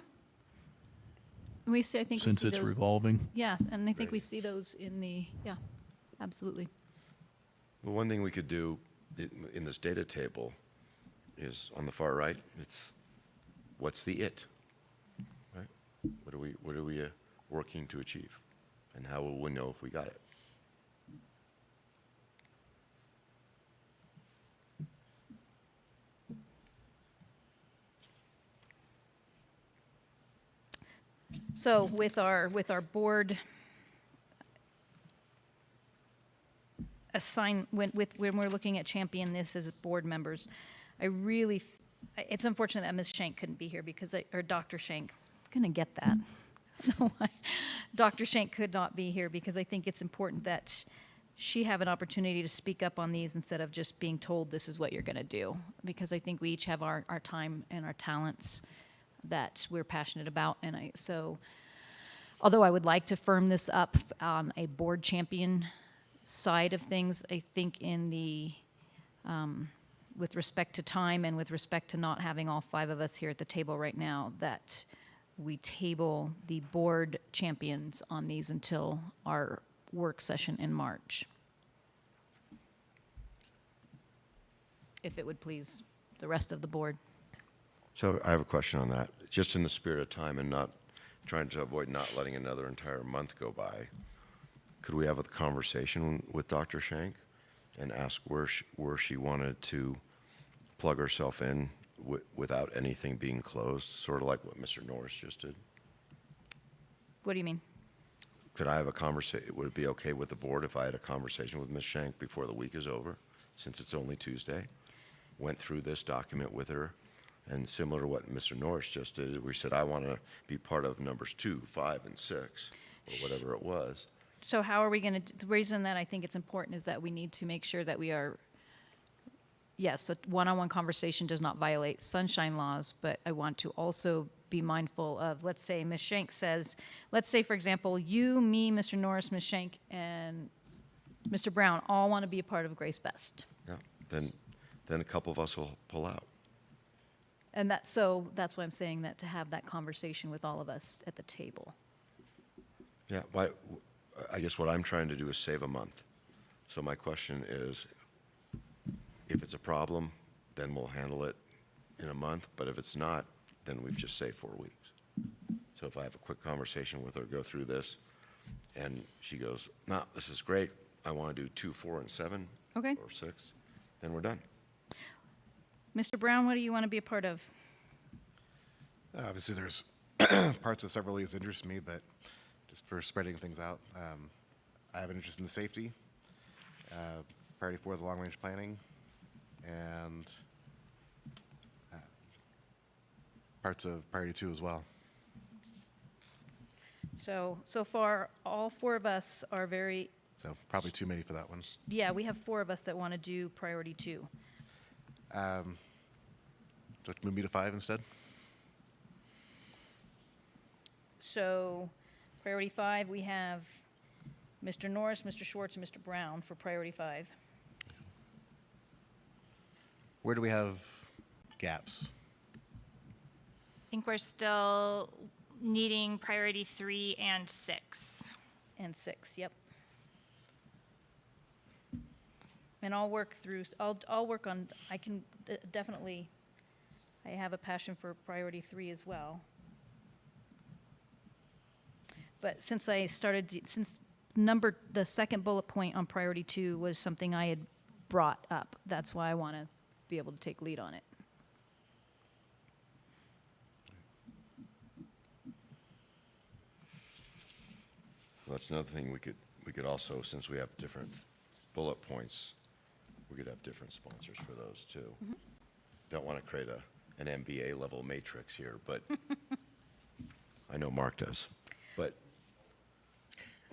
We see, I think we Since see it's those. revolving? Yeah, and I think we Great. see those yeah, absolutely. Well, one thing we could do in this data table is on the far right, it's what's the it, right? What are we working to achieve? And how will we know if we got it? So with our board when we're looking at champion this as board members, it's unfortunate that Ms. Shank couldn't be here because or Dr. Shank, gonna get that. No, Dr. Shank could not be here because I think it's important that she have an opportunity to speak up on these instead of just being told this is what you're going to do. Because I think we each have our time and our talents that we're passionate about. And so although I would like to firm this up on a board champion side of things, I think in the with respect to time and with respect to not having all 5 of us here at the table right now, that we table the board champions on these until our work session in March. If it would please the rest of the board. So I have a question on that. Just in the spirit of time and not trying to avoid not letting another entire month go by, could we have a conversation with Dr. Shank and ask where she wanted to plug herself in without anything being closed, sort of like what Mr. Norris just did? What do you mean? Could I have a conversation? Would it be okay with the board if I had a conversation with Ms. Shank before the week is over, since it's only Tuesday? Went through this document with her, and similar to what Mr. Norris just did, we said, I want to be part of numbers 2, 5, and 6, or whatever it was. So how are we going to, the reason that I think it's important is that we need to make sure that we are, yes, a one-on-one conversation does not violate sunshine laws, but I want to also be mindful of, let's say Ms. Shank says, let's say, for example, you, me, Mr. Norris, Ms. Shank, and Mr. Brown all want to be a part of Grace Best. Yeah, then a couple of us will pull out. And that's why I'm saying that, to have that conversation with all of us at the table. Yeah, I guess what I'm trying to do is save a month. So my question is, if it's a problem, then we'll handle it in a month. But if it's not, then we've just saved 4 weeks. So if I have a quick conversation with her, go through this, and she goes, no, this is great. I want to do 2, 4, and 7, Okay. or 6, then we're done. Mr. Brown, what do you want to be a part of? Obviously, there's parts of several of these interest me, but just for spreading things out, I have an interest in the safety, priority 4, the long-range planning, and parts of priority 2 as well. So far, all 4 of us are very, So probably too many for that one. yeah, we have 4 of us that want to do priority 2. Do you like to move me to 5 instead? So priority 5, we have Mr. Norris, Mr. Schwartz, and Mr. Brown for priority 5. Where do we have gaps? I think we're still needing priority 3 and 6. And 6, yep. And I'll work through, I'll work on, I can definitely, I have a passion for priority 3 as well. But since I started, since the second bullet point on priority 2 was something I had brought up, that's why I want to be able to take lead on it. Well, that's another thing we could also, since we have different bullet points, we could have different sponsors for those too. Mm-hmm. Don't want to create an MBA level matrix here, but I know Mark does. But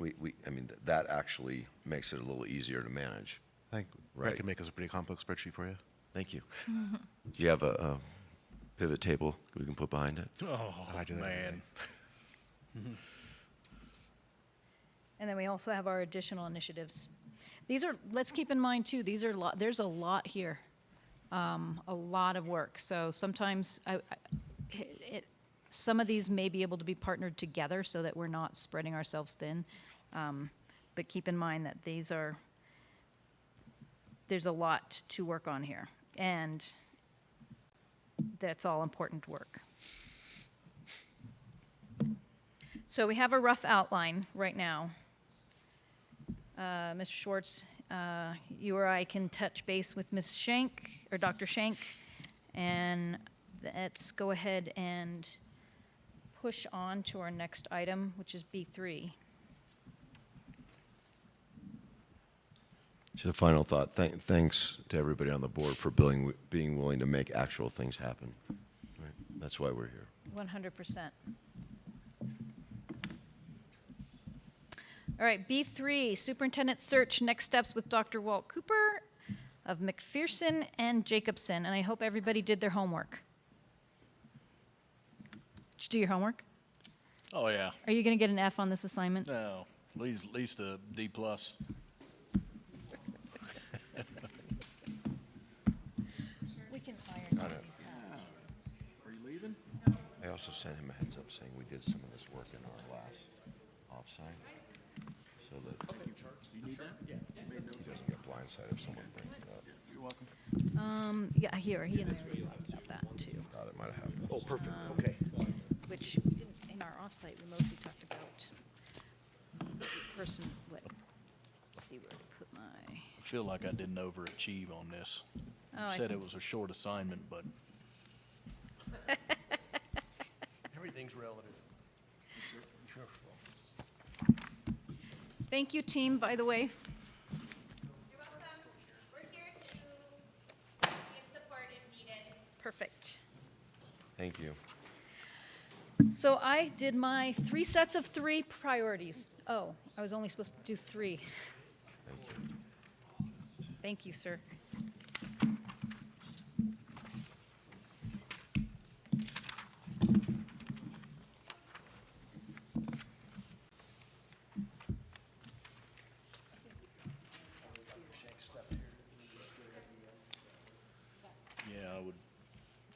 I mean, that actually makes it a little easier to manage. I think Right. Brett can make us a pretty complex spreadsheet for you. Thank you. Do you have a pivot table we can put behind it? Oh, I do that every man. And then we also have our additional initiatives. These are, let's keep in mind too, these are there's a lot here, a lot of work. So sometimes some of these may be able to be partnered together so that we're not spreading ourselves thin. But keep in mind that there's a lot to work on here, and that's all important work. So we have a rough outline right now. Mr. Schwartz, you or I can touch base with Ms. Shank, or Dr. Shank, and let's go ahead and push on to our next item, which is B3. So final thought, thanks to everybody on the board for being willing to make actual things happen. Right? That's why we're here. 100%. All right, B3, superintendent search, next steps with Dr. Walt Cooper of McPherson and Jacobson. And I hope everybody did their homework. Did you do your homework? Oh, yeah. Are you going to get an F on this assignment? No, at least a D+. We can iron some of these out. Are you leaving? I also sent him a heads up saying we did some of this work in our last offsite, so that You need that? Yeah. he doesn't get blindsided if someone brings it up. You're welcome. Yeah, here, he and I already talked about that too. Thought it might have happened. Oh, perfect, okay. Which, in our offsite, we mostly talked about the person, let's see where to put my, I feel like I didn't overachieve on this. Oh, I Said think- it was a short assignment, but Everything's relative. thank you, team, by the way. You're welcome. We're here to give support if needed. Perfect. Thank you. So I did my 3 sets of 3 priorities. Oh, I was only supposed to do 3. Thank you, sir. yeah,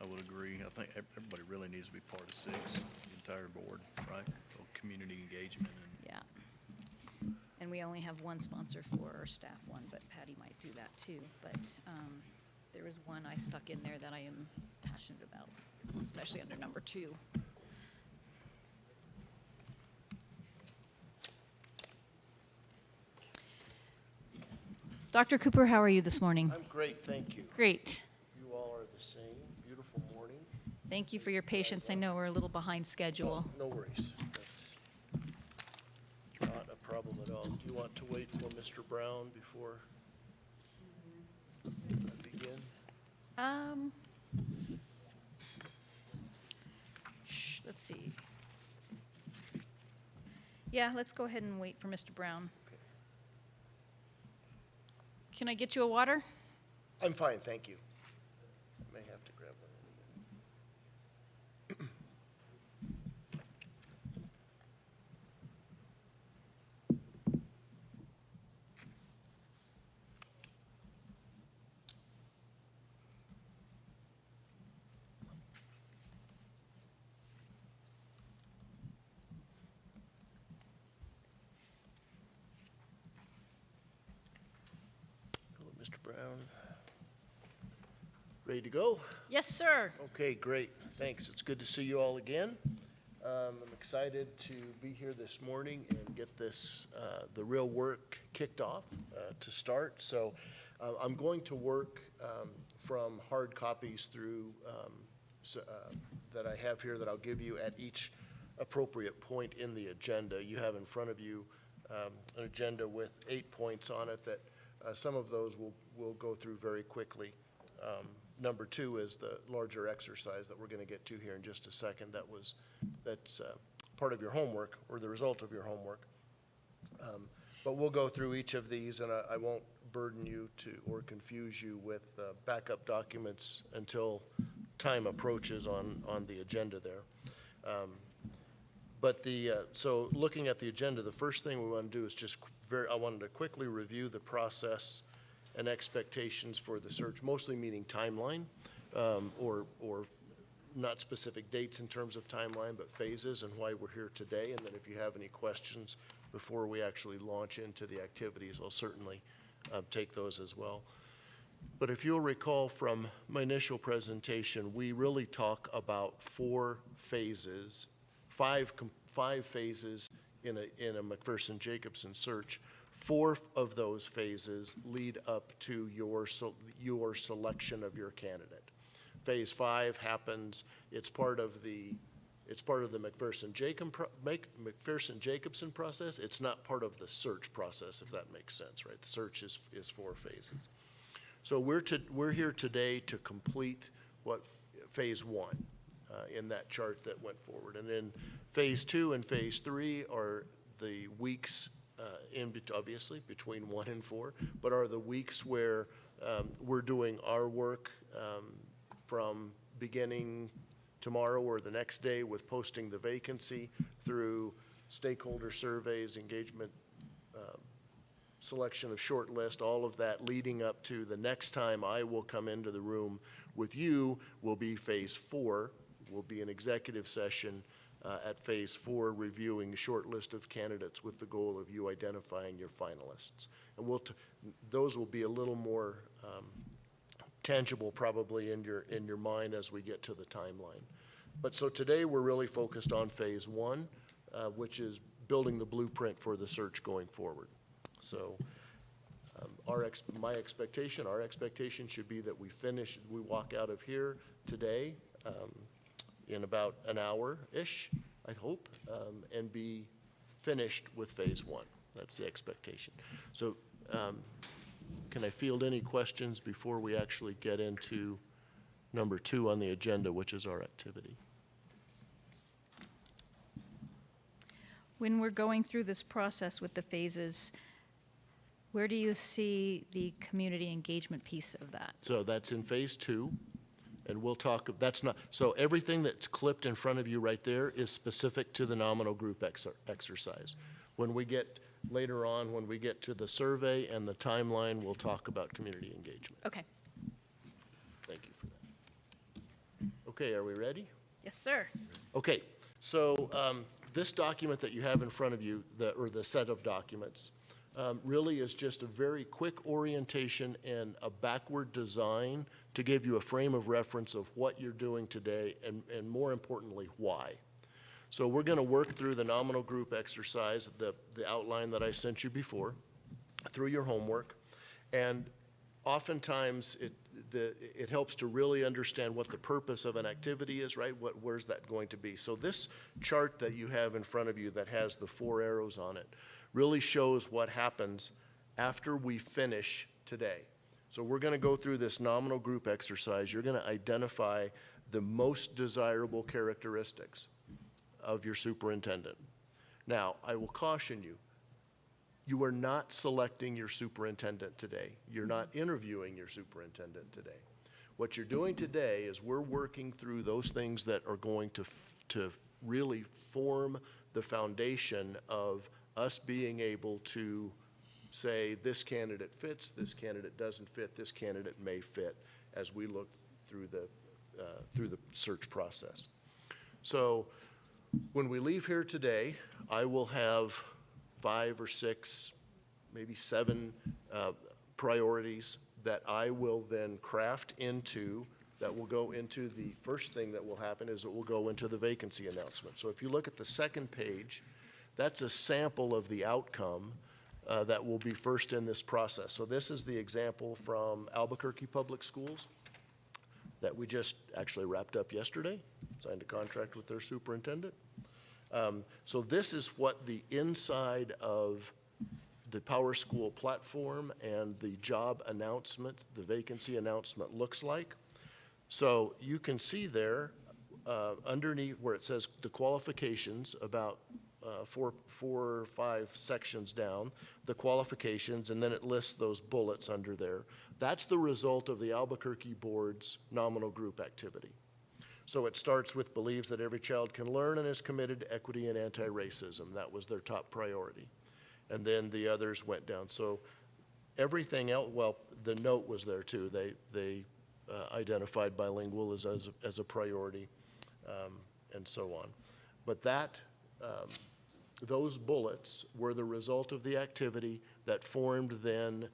I would agree. I think everybody really needs to be part of 6, the entire board, right? So community engagement and Yeah. And we only have one sponsor for our staff one, but Patty might do that too. But there is one I stuck in there that I am passionate about, especially under number 2. Dr. Cooper, how are you this morning? I'm great, thank you. Great. You all are the same. Beautiful morning. Thank you for your patience. I know we're a little behind schedule. No worries. That's not a problem at all. Do you want to wait for Mr. Brown before I begin? Let's see. Yeah, let's go ahead and wait for Mr. Brown. Okay. Can I get you a water? I'm fine, thank you. May have to grab one. Hello, Mr. Brown. Ready to go? Yes, sir. Okay, great. Thanks. It's good to see you all again. I'm excited to be here this morning and get this, the real work kicked off to start. So I'm going to work from hard copies through that I have here that I'll give you at each appropriate point in the agenda. You have in front of you an agenda with 8 points on it that some of those we'll go through very quickly. Number 2 is the larger exercise that we're going to get to here in just a second. That's part of your homework or the result of your homework. But we'll go through each of these, and I won't burden you or confuse you with backup documents until time approaches on the agenda there. So looking at the agenda, the first thing we want to do is I wanted to quickly review the process and expectations for the search, mostly meaning timeline, or not specific dates in terms of timeline, but phases and why we're here today. And then if you have any questions before we actually launch into the activities, I'll certainly take those as well. But if you'll recall from my initial presentation, we really talk about 4 phases, five phases in a McPherson-Jacobson search. 4 of those phases lead up to your selection of your candidate. Phase 5 happens, it's part of the McPherson-Jacobson process. It's not part of the search process, if that makes sense, right? The search is 4 phases. So we're here today to complete phase 1 in that chart that went forward. And then phase 2 and phase 3 are the weeks obviously, between 1 and 4, but are the weeks where we're doing our work from beginning tomorrow or the next day with posting the vacancy through stakeholder surveys, engagement, selection of short list, all of that leading up to the next time I will come into the room with you will be phase 4, will be an executive session at phase 4, reviewing a short list of candidates with the goal of you identifying your finalists. And those will be a little more tangible probably in your mind as we get to the timeline. But so today we're really focused on phase 1, which is building the blueprint for the search going forward. So our expectation should be that we walk out of here today in about an hour-ish, I hope, and be finished with phase 1. That's the expectation. So can I field any questions before we actually get into number 2 on the agenda, which is our activity? When we're going through this process with the phases, where do you see the community engagement piece of that? So that's in phase 2, and we'll talk, so everything that's clipped in front of you right there is specific to the nominal group exercise. When we get, later on, when we get to the survey and the timeline, we'll talk about community engagement. Okay. Thank you for that. Okay, are we ready? Yes, sir. Okay, so this document that you have in front of you, or the set of documents, really is just a very quick orientation and a backward design to give you a frame of reference of what you're doing today and more importantly, why. So we're going to work through the nominal group exercise, the outline that I sent you before, through your homework. And oftentimes it helps to really understand what the purpose of an activity is, right? Where's that going to be? So this chart that you have in front of you that has the 4 arrows on it really shows what happens after we finish today. So we're going to go through this nominal group exercise. You're going to identify the most desirable characteristics of your superintendent. Now, I will caution you, you are not selecting your superintendent today. You're not interviewing your superintendent today. What you're doing today is we're working through those things that are going to really form the foundation of us being able to say this candidate fits, this candidate doesn't fit, this candidate may fit as we look through the search process. So when we leave here today, I will have 5 or 6, maybe 7 priorities that I will then craft into, that will go into the first thing that will happen is it will go into the vacancy announcement. So if you look at the second page, that's a sample of the outcome that will be first in this process. So this is the example from Albuquerque Public Schools that we just actually wrapped up yesterday, signed a contract with their superintendent. So this is what the inside of the Power School platform and the job announcement, the vacancy announcement looks like. So you can see there underneath where it says the qualifications, about 4 or 5 sections down, the qualifications, and then it lists those bullets under there. That's the result of the Albuquerque Board's nominal group activity. So it starts with believes that every child can learn and is committed to equity and anti-racism. That was their top priority. And then the others went down. So everything else, well, the note was there too. They identified bilingual as a priority, and so on. But those bullets were the result of the activity that formed then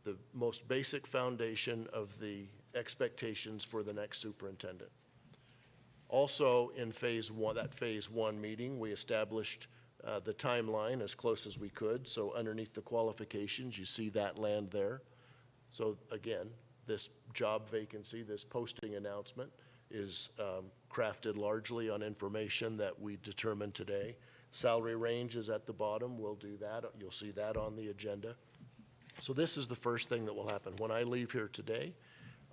the most basic foundation of the expectations for the next superintendent. Also in phase 1, that phase 1 meeting, we established the timeline as close as we could. So underneath the qualifications, you see that land there. So again, this job vacancy, this posting announcement is crafted largely on information that we determined today. Salary range is at the bottom. We'll do that. You'll see that on the agenda. So this is the first thing that will happen. When I leave here today,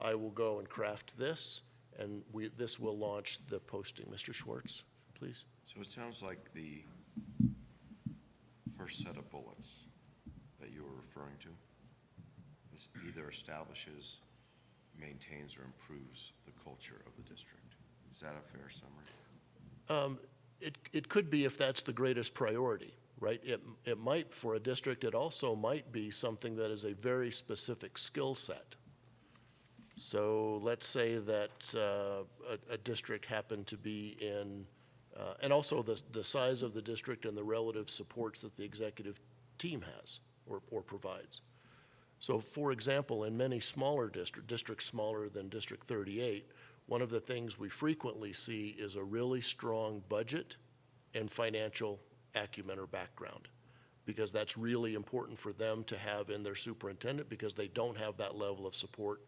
I will go and craft this, and this will launch the posting. Mr. Schwartz, please. So it sounds like the first set of bullets that you were referring to, this either establishes, maintains, or improves the culture of the district. Is that a fair summary? It could be if that's the greatest priority, right? It might, for a district, it also might be something that is a very specific skill set. So let's say that a district happened to be in, and also the size of the district and the relative supports that the executive team has or provides. So for example, in many smaller districts smaller than District 38, one of the things we frequently see is a really strong budget and financial acumen or background, because that's really important for them to have in their superintendent, because they don't have that level of support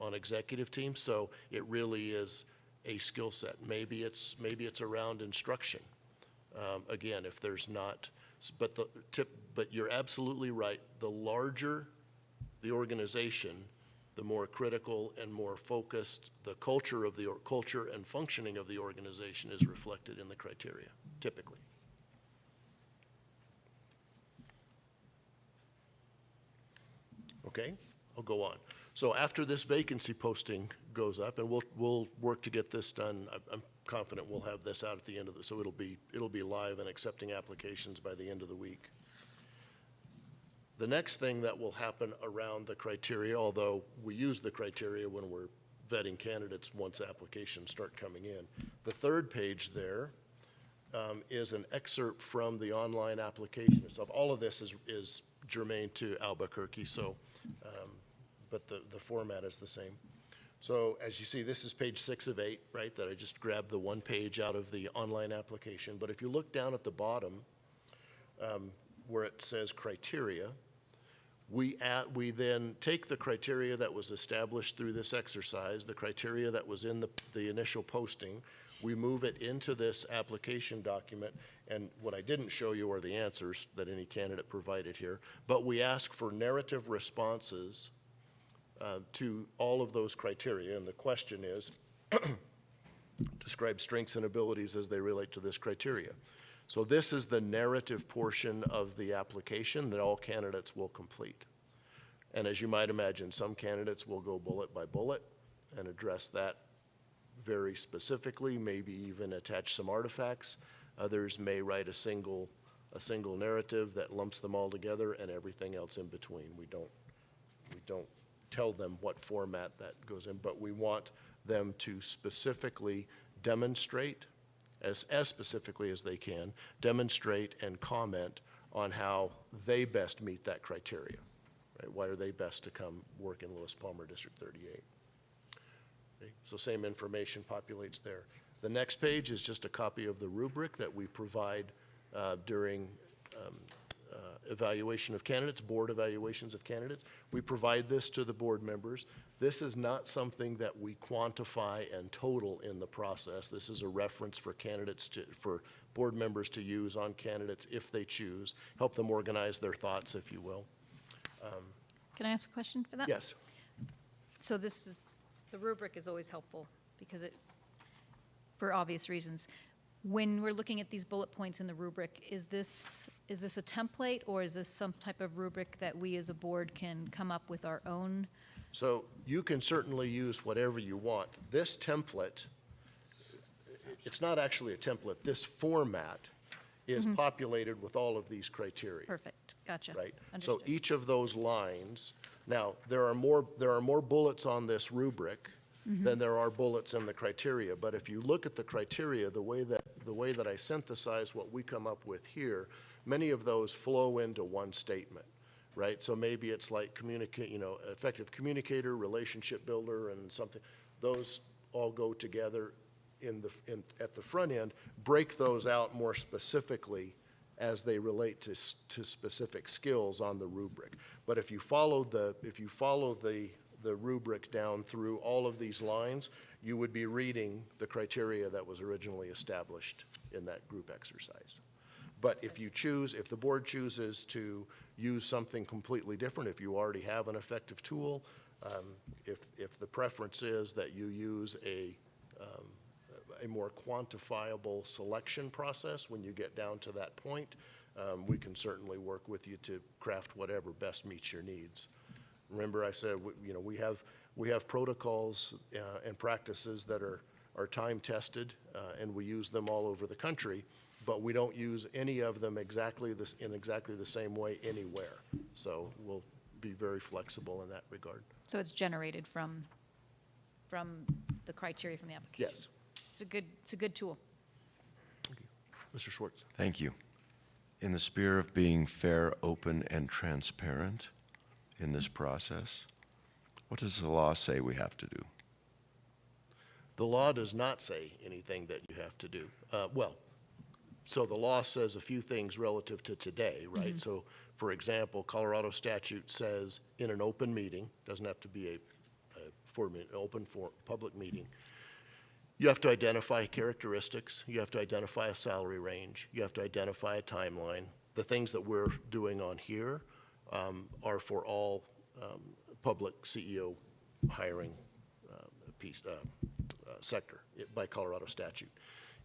on executive teams. So it really is a skill set. Maybe it's around instruction. Again, if there's not, but you're absolutely right. The larger the organization, the more critical and more focused the culture and functioning of the organization is reflected in the criteria, typically. Okay, I'll go on. So after this vacancy posting goes up, and we'll work to get this done, I'm confident we'll have this out at the end of the, so it'll be live and accepting applications by the end of the week. The next thing that will happen around the criteria, although we use the criteria when we're vetting candidates once applications start coming in, the third page there is an excerpt from the online application itself. All of this is germane to Albuquerque, so, but the format is the same. So as you see, this is page 6 of 8, right, that I just grabbed the one page out of the online application. But if you look down at the bottom where it says criteria, we then take the criteria that was established through this exercise, the criteria that was in the initial posting, we move it into this application document, and what I didn't show you are the answers that any candidate provided here, but we ask for narrative responses to all of those criteria, and the question is, describe strengths and abilities as they relate to this criteria. So this is the narrative portion of the application that all candidates will complete. And as you might imagine, some candidates will go bullet by bullet and address that very specifically, maybe even attach some artifacts. Others may write a single narrative that lumps them all together and everything else in between. We don't tell them what format that goes in, but we want them to specifically demonstrate, as specifically as they can, demonstrate and comment on how they best meet that criteria, right? Why are they best to come work in Lewis Palmer District 38? Okay, so same information populates there. The next page is just a copy of the rubric that we provide during evaluation of candidates, board evaluations of candidates. We provide this to the board members. This is not something that we quantify and total in the process. This is a reference for candidates for board members to use on candidates if they choose, help them organize their thoughts, if you will. Can I ask a question for that? Yes. So the rubric is always helpful because for obvious reasons. When we're looking at these bullet points in the rubric, is this a template, or is this some type of rubric that we as a board can come up with our own? So you can certainly use whatever you want. This template, it's not actually a template. This format is populated with all of these criteria. Perfect, gotcha. Right? Understood. So each of those lines, now there are more bullets on this rubric than there are bullets in the criteria. But if you look at the criteria, the way that I synthesize what we come up with here, many of those flow into one statement, right? So maybe it's like effective communicator, relationship builder, and something. Those all go together at the front end. Break those out more specifically as they relate to specific skills on the rubric. But if you follow the rubric down through all of these lines, you would be reading the criteria that was originally established in that group exercise. But if the board chooses to use something completely different, if you already have an effective tool, if the preference is that you use a more quantifiable selection process when you get down to that point, we can certainly work with you to craft whatever best meets your needs. Remember, I said, we have protocols and practices that are time-tested, and we use them all over the country, but we don't use any of them in exactly the same way anywhere. So we'll be very flexible in that regard. So it's generated from the criteria from the application? Yes. It's a good tool. Mr. Schwartz. Thank you. In the spirit of being fair, open, and transparent in this process, what does the law say we have to do? The law does not say anything that you have to do. So the law says a few things relative to today, right? So, for example, Colorado statute says in an open meeting, doesn't have to be an open public meeting, you have to identify characteristics, you have to identify a salary range, you have to identify a timeline. The things that we're doing on here are for all public CEO hiring sector by Colorado statute.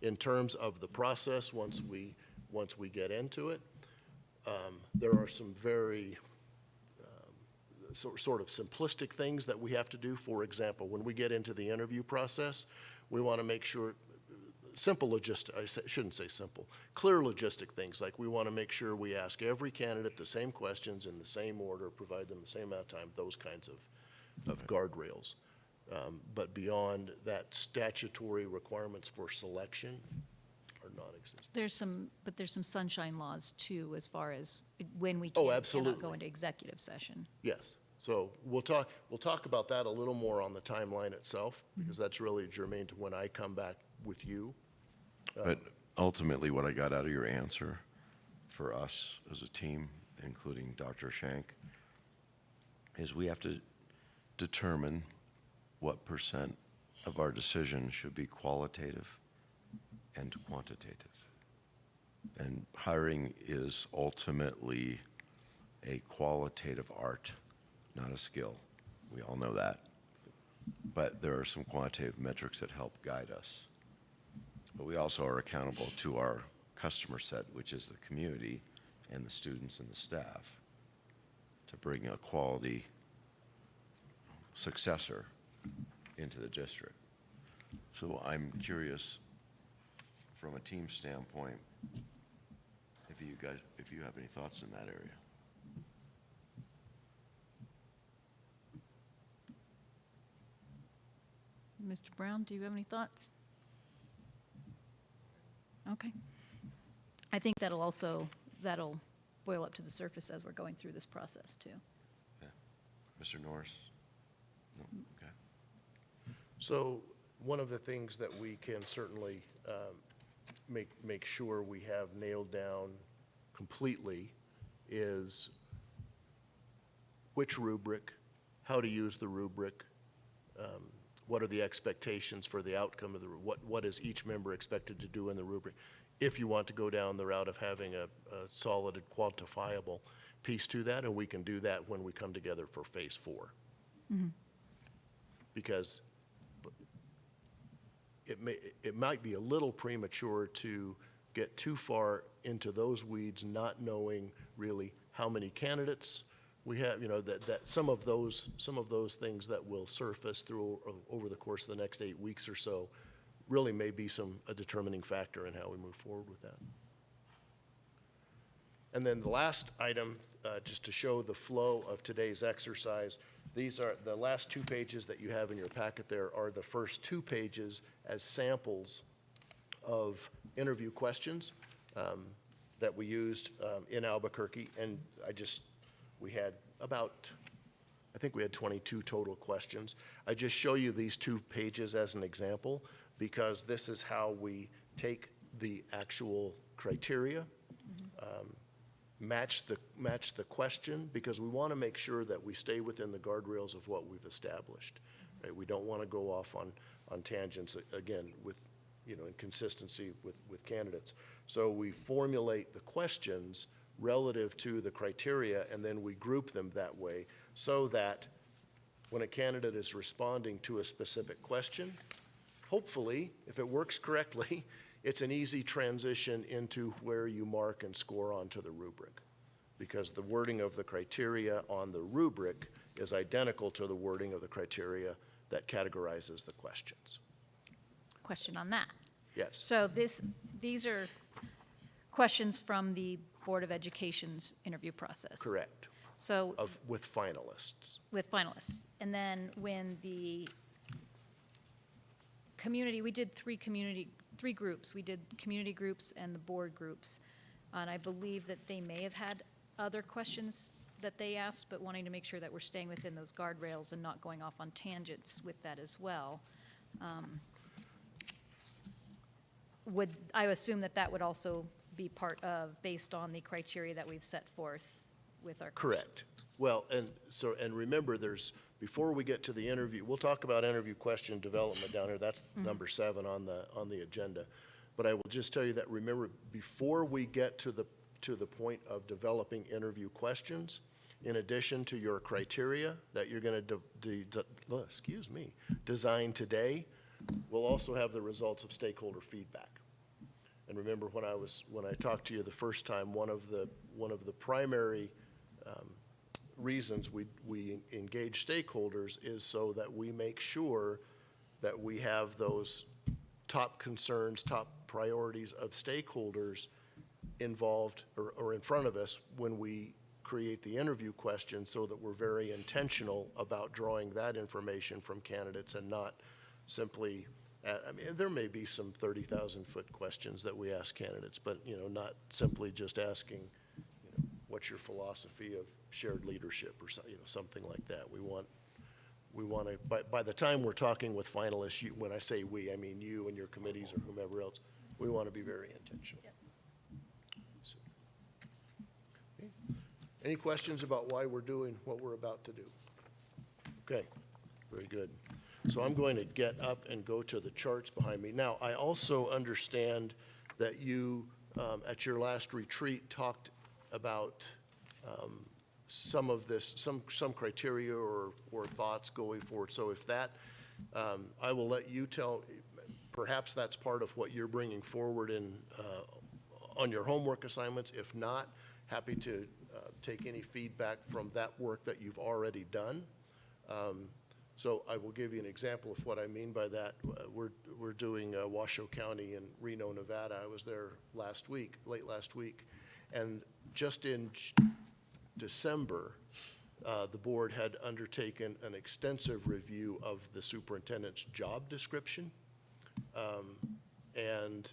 In terms of the process, once we get into it, there are some very sort of simplistic things that we have to do. For example, when we get into the interview process, we want to make sure, simple logistic, I shouldn't say simple, clear logistic things, like we want to make sure we ask every candidate the same questions in the same order, provide them the same amount of time, those kinds of guardrails. But beyond that, statutory requirements for selection are non-existent. There's some sunshine laws too, as far as when we Oh, can and absolutely. cannot go into executive session. Yes. So we'll talk about that a little more on the timeline itself, because that's really germane to when I come back with you. But ultimately, what I got out of your answer for us as a team, including Dr. Shank, is we have to determine what percent of our decision should be qualitative and quantitative. And hiring is ultimately a qualitative art, not a skill. We all know that. But there are some quantitative metrics that help guide us. But we also are accountable to our customer set, which is the community and the students and the staff, to bring a quality successor into the district. So I'm curious, from a team standpoint, if you have any thoughts in that area. Mr. Brown, do you have any thoughts? Okay. I think that'll boil up to the surface as we're going through this process too. Yeah. Mr. Norris? No? Okay. So one of the things that we can certainly make sure we have nailed down completely is which rubric, how to use the rubric, what are the expectations for the outcome of the, what is each member expected to do in the rubric, if you want to go down the route of having a solid and quantifiable piece to that, and we can do that when we come together for phase 4. Because it might be a little premature to get too far into those weeds, not knowing really how many candidates we have, that some of those things that will surface through over the course of the next 8 weeks or so really may be a determining factor in how we move forward with that. And then the last item, just to show the flow of today's exercise, these are the last 2 pages that you have in your packet. There are the first 2 pages as samples of interview questions that we used in Albuquerque. And we had I think we had 22 total questions. I just show you these 2 pages as an example, because this is how we take the actual criteria, match the question, because we want to make sure that we stay within the guardrails of what we've established. Right? We don't want to go off on tangents, again, with inconsistency with candidates. So we formulate the questions relative to the criteria, and then we group them that way so that when a candidate is responding to a specific question, hopefully, if it works correctly, it's an easy transition into where you mark and score onto the rubric, because the wording of the criteria on the rubric is identical to the wording of the criteria that categorizes the questions. Question on that. Yes, So these are questions from the Board of Education's interview process. correct, So with finalists. with finalists. And then when the community, we did three groups. We did community groups and the board groups. And I believe that they may have had other questions that they asked, but wanting to make sure that we're staying within those guardrails and not going off on tangents with that as well. I assume that that would also be part of, based on the criteria that we've set forth with our. Correct. Well, and remember, before we get to the interview, we'll talk about interview question development down here. That's number 7 on the agenda. But I will just tell you that, remember, before we get to the point of developing interview questions, in addition to your criteria that you're going to design today, we'll also have the results of stakeholder feedback. And remember, when I talked to you the first time, one of the primary reasons we engage stakeholders is so that we make sure that we have those top concerns, top priorities of stakeholders involved or in front of us when we create the interview question, so that we're very intentional about drawing that information from candidates and not simply, I mean, there may be some 30,000-foot questions that we ask candidates, but, not simply just asking, what's your philosophy of shared leadership or something like that. We want to, by the time we're talking with finalists, when I say we, I mean you and your committees or whomever else, we want to be very intentional. Yep. So, okay. Any questions about why we're doing what we're about to do? Okay, very good. So I'm going to get up and go to the charts behind me. Now, I also understand that you, at your last retreat, talked about some of this, some criteria or thoughts going forward. So if that, I will let you tell, perhaps that's part of what you're bringing forward on your homework assignments. If not, happy to take any feedback from that work that you've already done. So I will give you an example of what I mean by that. We're doing Washoe County in Reno, Nevada. I was there late last week. And just in December, the board had undertaken an extensive review of the superintendent's job description and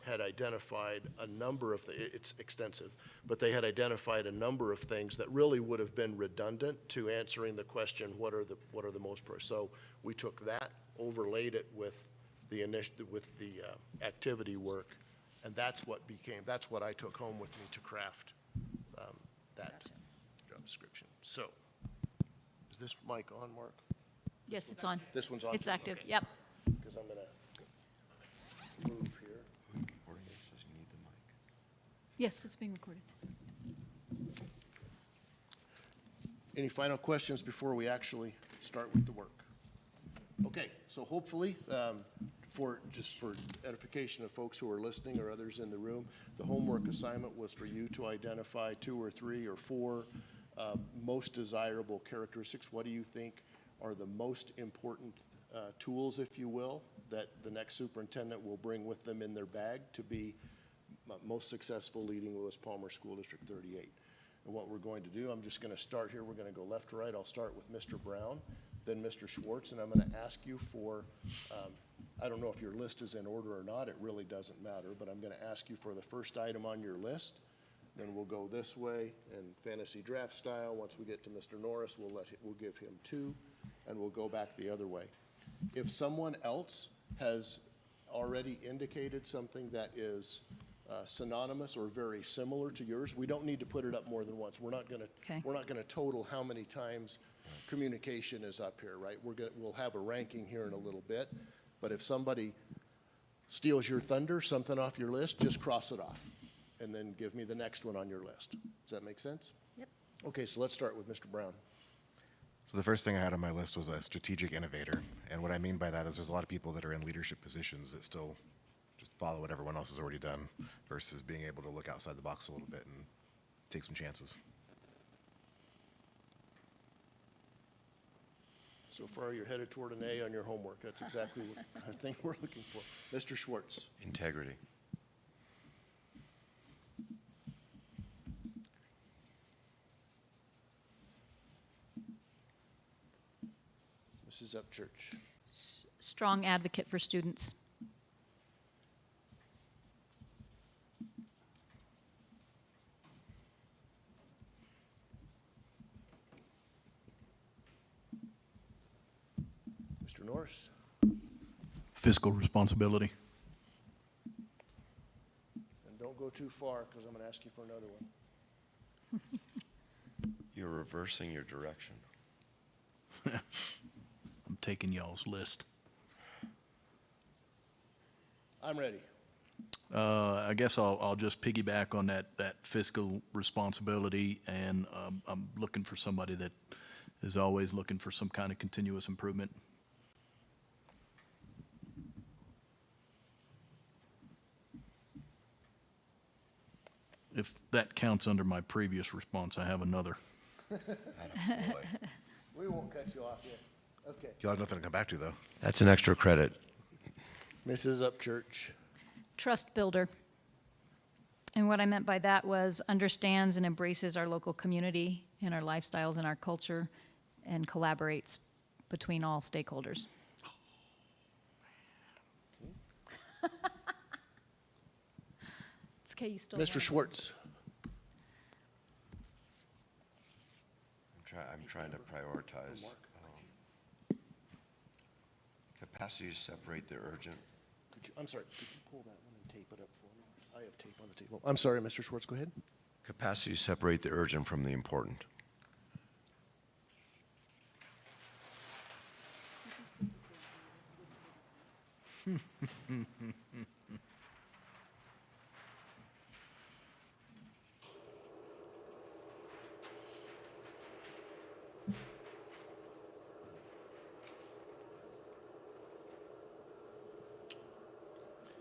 had identified a number of, it's extensive, but they had identified a number of things that really would have been redundant to answering the question, what are the most, so we took that, overlaid it with the activity work, and that's what I took home with me to craft that job description. So, is this mic on, Mark? Yes, it's on. This one's on? It's active, Okay. yep. Because I'm going to move here. Yes, it's being recorded. Any final questions before we actually start with the work? Okay, so hopefully, for edification of folks who are listening or others in the room, the homework assignment was for you to identify 2 or 3 or 4 most desirable characteristics. What do you think are the most important tools, if you will, that the next superintendent will bring with them in their bag to be most successful leading Lewis Palmer School District 38? And what we're going to do, I'm just going to start here. We're going to go left to right. I'll start with Mr. Brown, then Mr. Schwartz, and I'm going to ask you for, I don't know if your list is in order or not. It really doesn't matter, but I'm going to ask you for the first item on your list. Then we'll go this way in fantasy draft style. Once we get to Mr. Norris, we'll give him 2, and we'll go back the other way. If someone else has already indicated something that is synonymous or very similar to yours, we don't need to put it up more than once. We're not going to total how many times communication is up here, right? We'll have a ranking here in a little bit, but if somebody steals your thunder, something off your list, just cross it off, and then give me the next one on your list. Does that make sense? Yep. Okay, so let's start with Mr. Brown. So the first thing I had on my list was a strategic innovator. And what I mean by that is there's a lot of people that are in leadership positions that still just follow what everyone else has already done versus being able to look outside the box a little bit and take some chances. So far, you're headed toward an A on your homework. That's exactly what I think we're looking for. Mr. Schwartz. Integrity. Mrs. Upchurch. Strong advocate for students. Mr. Norris. Fiscal responsibility. And don't go too far, because I'm going to ask you for another one. You're reversing your direction. I'm taking y'all's list. I'm ready. I guess I'll just piggyback on that fiscal responsibility, and I'm looking for somebody that is always looking for some kind of continuous improvement. If that counts under my previous response, I have another. Attaboy. We won't cut you off yet. Okay. You'll have nothing to come back to, though. That's an extra credit. Mrs. Upchurch. Trust builder. And what I meant by that was understands and embraces our local community and our lifestyles and our culture and collaborates between all stakeholders. It's okay, you still Mr. have it. Schwartz. I'm trying to prioritize. Capacity to separate the urgent. I'm sorry, could you pull that one and tape it up for me? I have tape on the table. I'm sorry, Mr. Schwartz, go ahead. Capacity to separate the urgent from the important.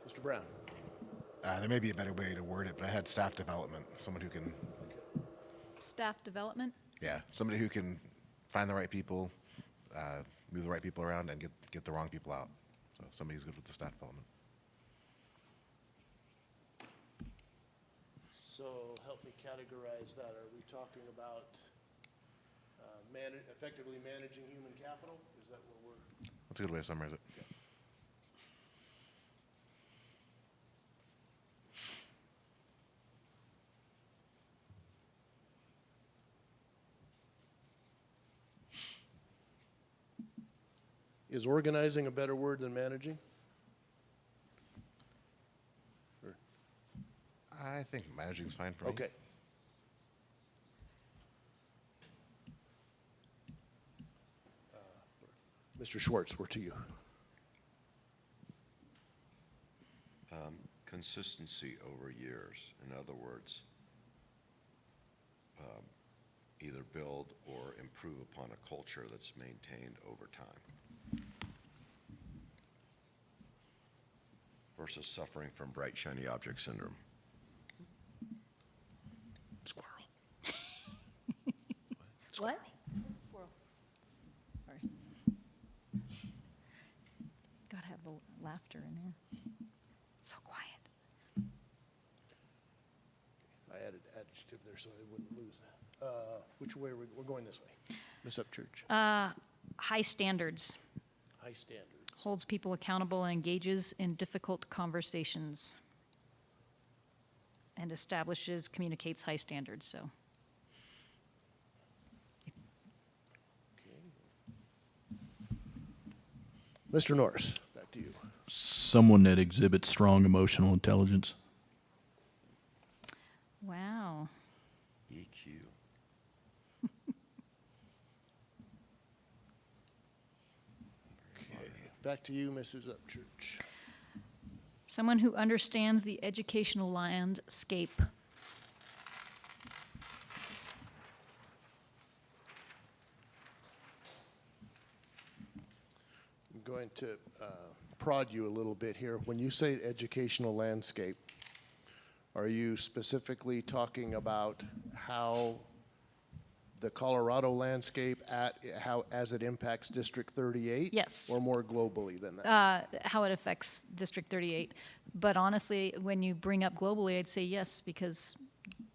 Mr. Brown. There may be a better way to word it, but I had staff development, someone who can, Staff development. yeah, somebody who can find the right people, move the right people around, and get the wrong people out. So somebody who's good with the staff development. So help me categorize that. Are we talking about effectively managing human capital? Is that what we're? That's a good way to summarize it. Is organizing a better word than managing? Or- I think managing's fine for me. Okay. Mr. Schwartz, we're to you. Consistency over years. In other words, either build or improve upon a culture that's maintained over time versus suffering from bright, shiny object syndrome. Squirrel. What? Squirrel. Sorry. Gotta have the laughter in there. So quiet. I added adjective there so I wouldn't lose that. Which way are we're going this way? Ms. Upchurch. High standards. High standards. Holds people accountable and engages in difficult conversations. And establishes, communicates high standards, so. Mr. Norris, back to you. Someone that exhibits strong emotional intelligence. Wow. EQ. Okay. Back to you, Mrs. Upchurch. Someone who understands the educational landscape. I'm going to prod you a little bit here. When you say educational landscape, are you specifically talking about how the Colorado landscape as it impacts District 38? Yes. Or more globally than that? How it affects District 38. But honestly, when you bring up globally, I'd say yes, because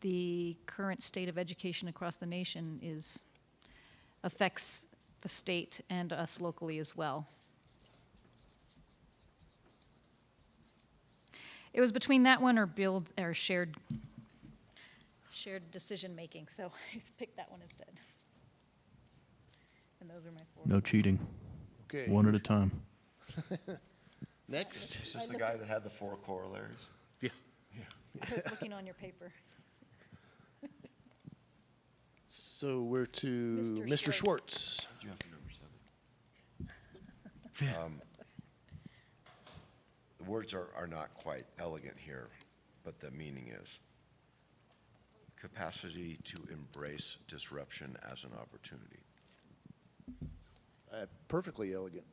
the current state of education across the nation affects the state and us locally as well. It was between that one or shared decision making, so I picked that one instead. And those are my 4. No cheating. Okay. One at a time. Next. Is this the guy that had the 4 corollaries? Yeah. I was looking on your paper. So we're to Mr. Mr. Schwartz. Do you have number 7? The words are not quite elegant here, but the meaning is capacity to embrace disruption as an opportunity. Perfectly elegant.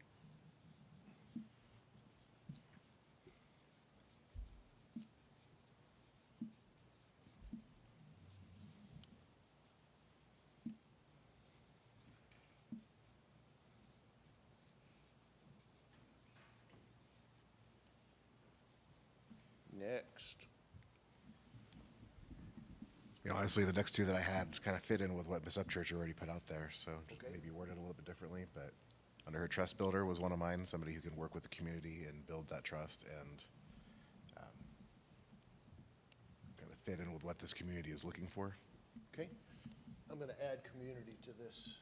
Next. You know, honestly, the next 2 that I had kind of fit in with what Ms. Upchurch already put out there, so just Okay. maybe worded a little bit differently, but under her trust builder was one of mine, somebody who can work with the community and build that trust and kind of fit in with what this community is looking for. Okay. I'm going to add community to this,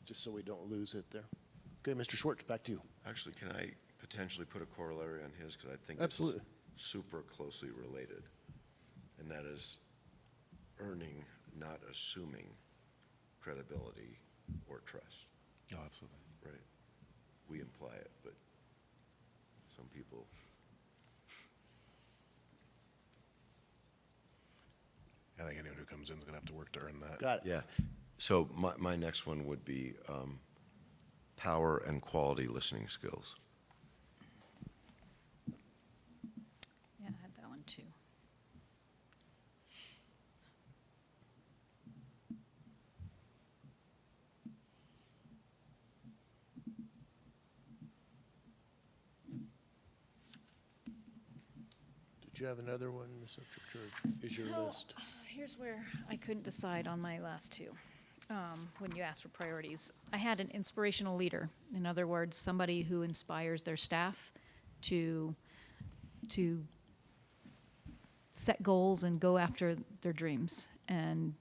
just so we don't lose it there. Okay, Mr. Schwartz, back to you. Actually, can I potentially put a corollary on his? Because I think Absolutely. it's super closely related. And that is earning, not assuming credibility or trust, Oh, absolutely. right? We imply it, but some people. I think anyone who comes in is going to have to work to earn that. Got it. Yeah. So my next one would be power and quality listening skills. Yeah, I had that one too. Did you have another one, Ms. Upchurch, or is your So, list? Here's where I couldn't decide on my last 2. When you asked for priorities, I had an inspirational leader. In other words, somebody who inspires their staff to set goals and go after their dreams. And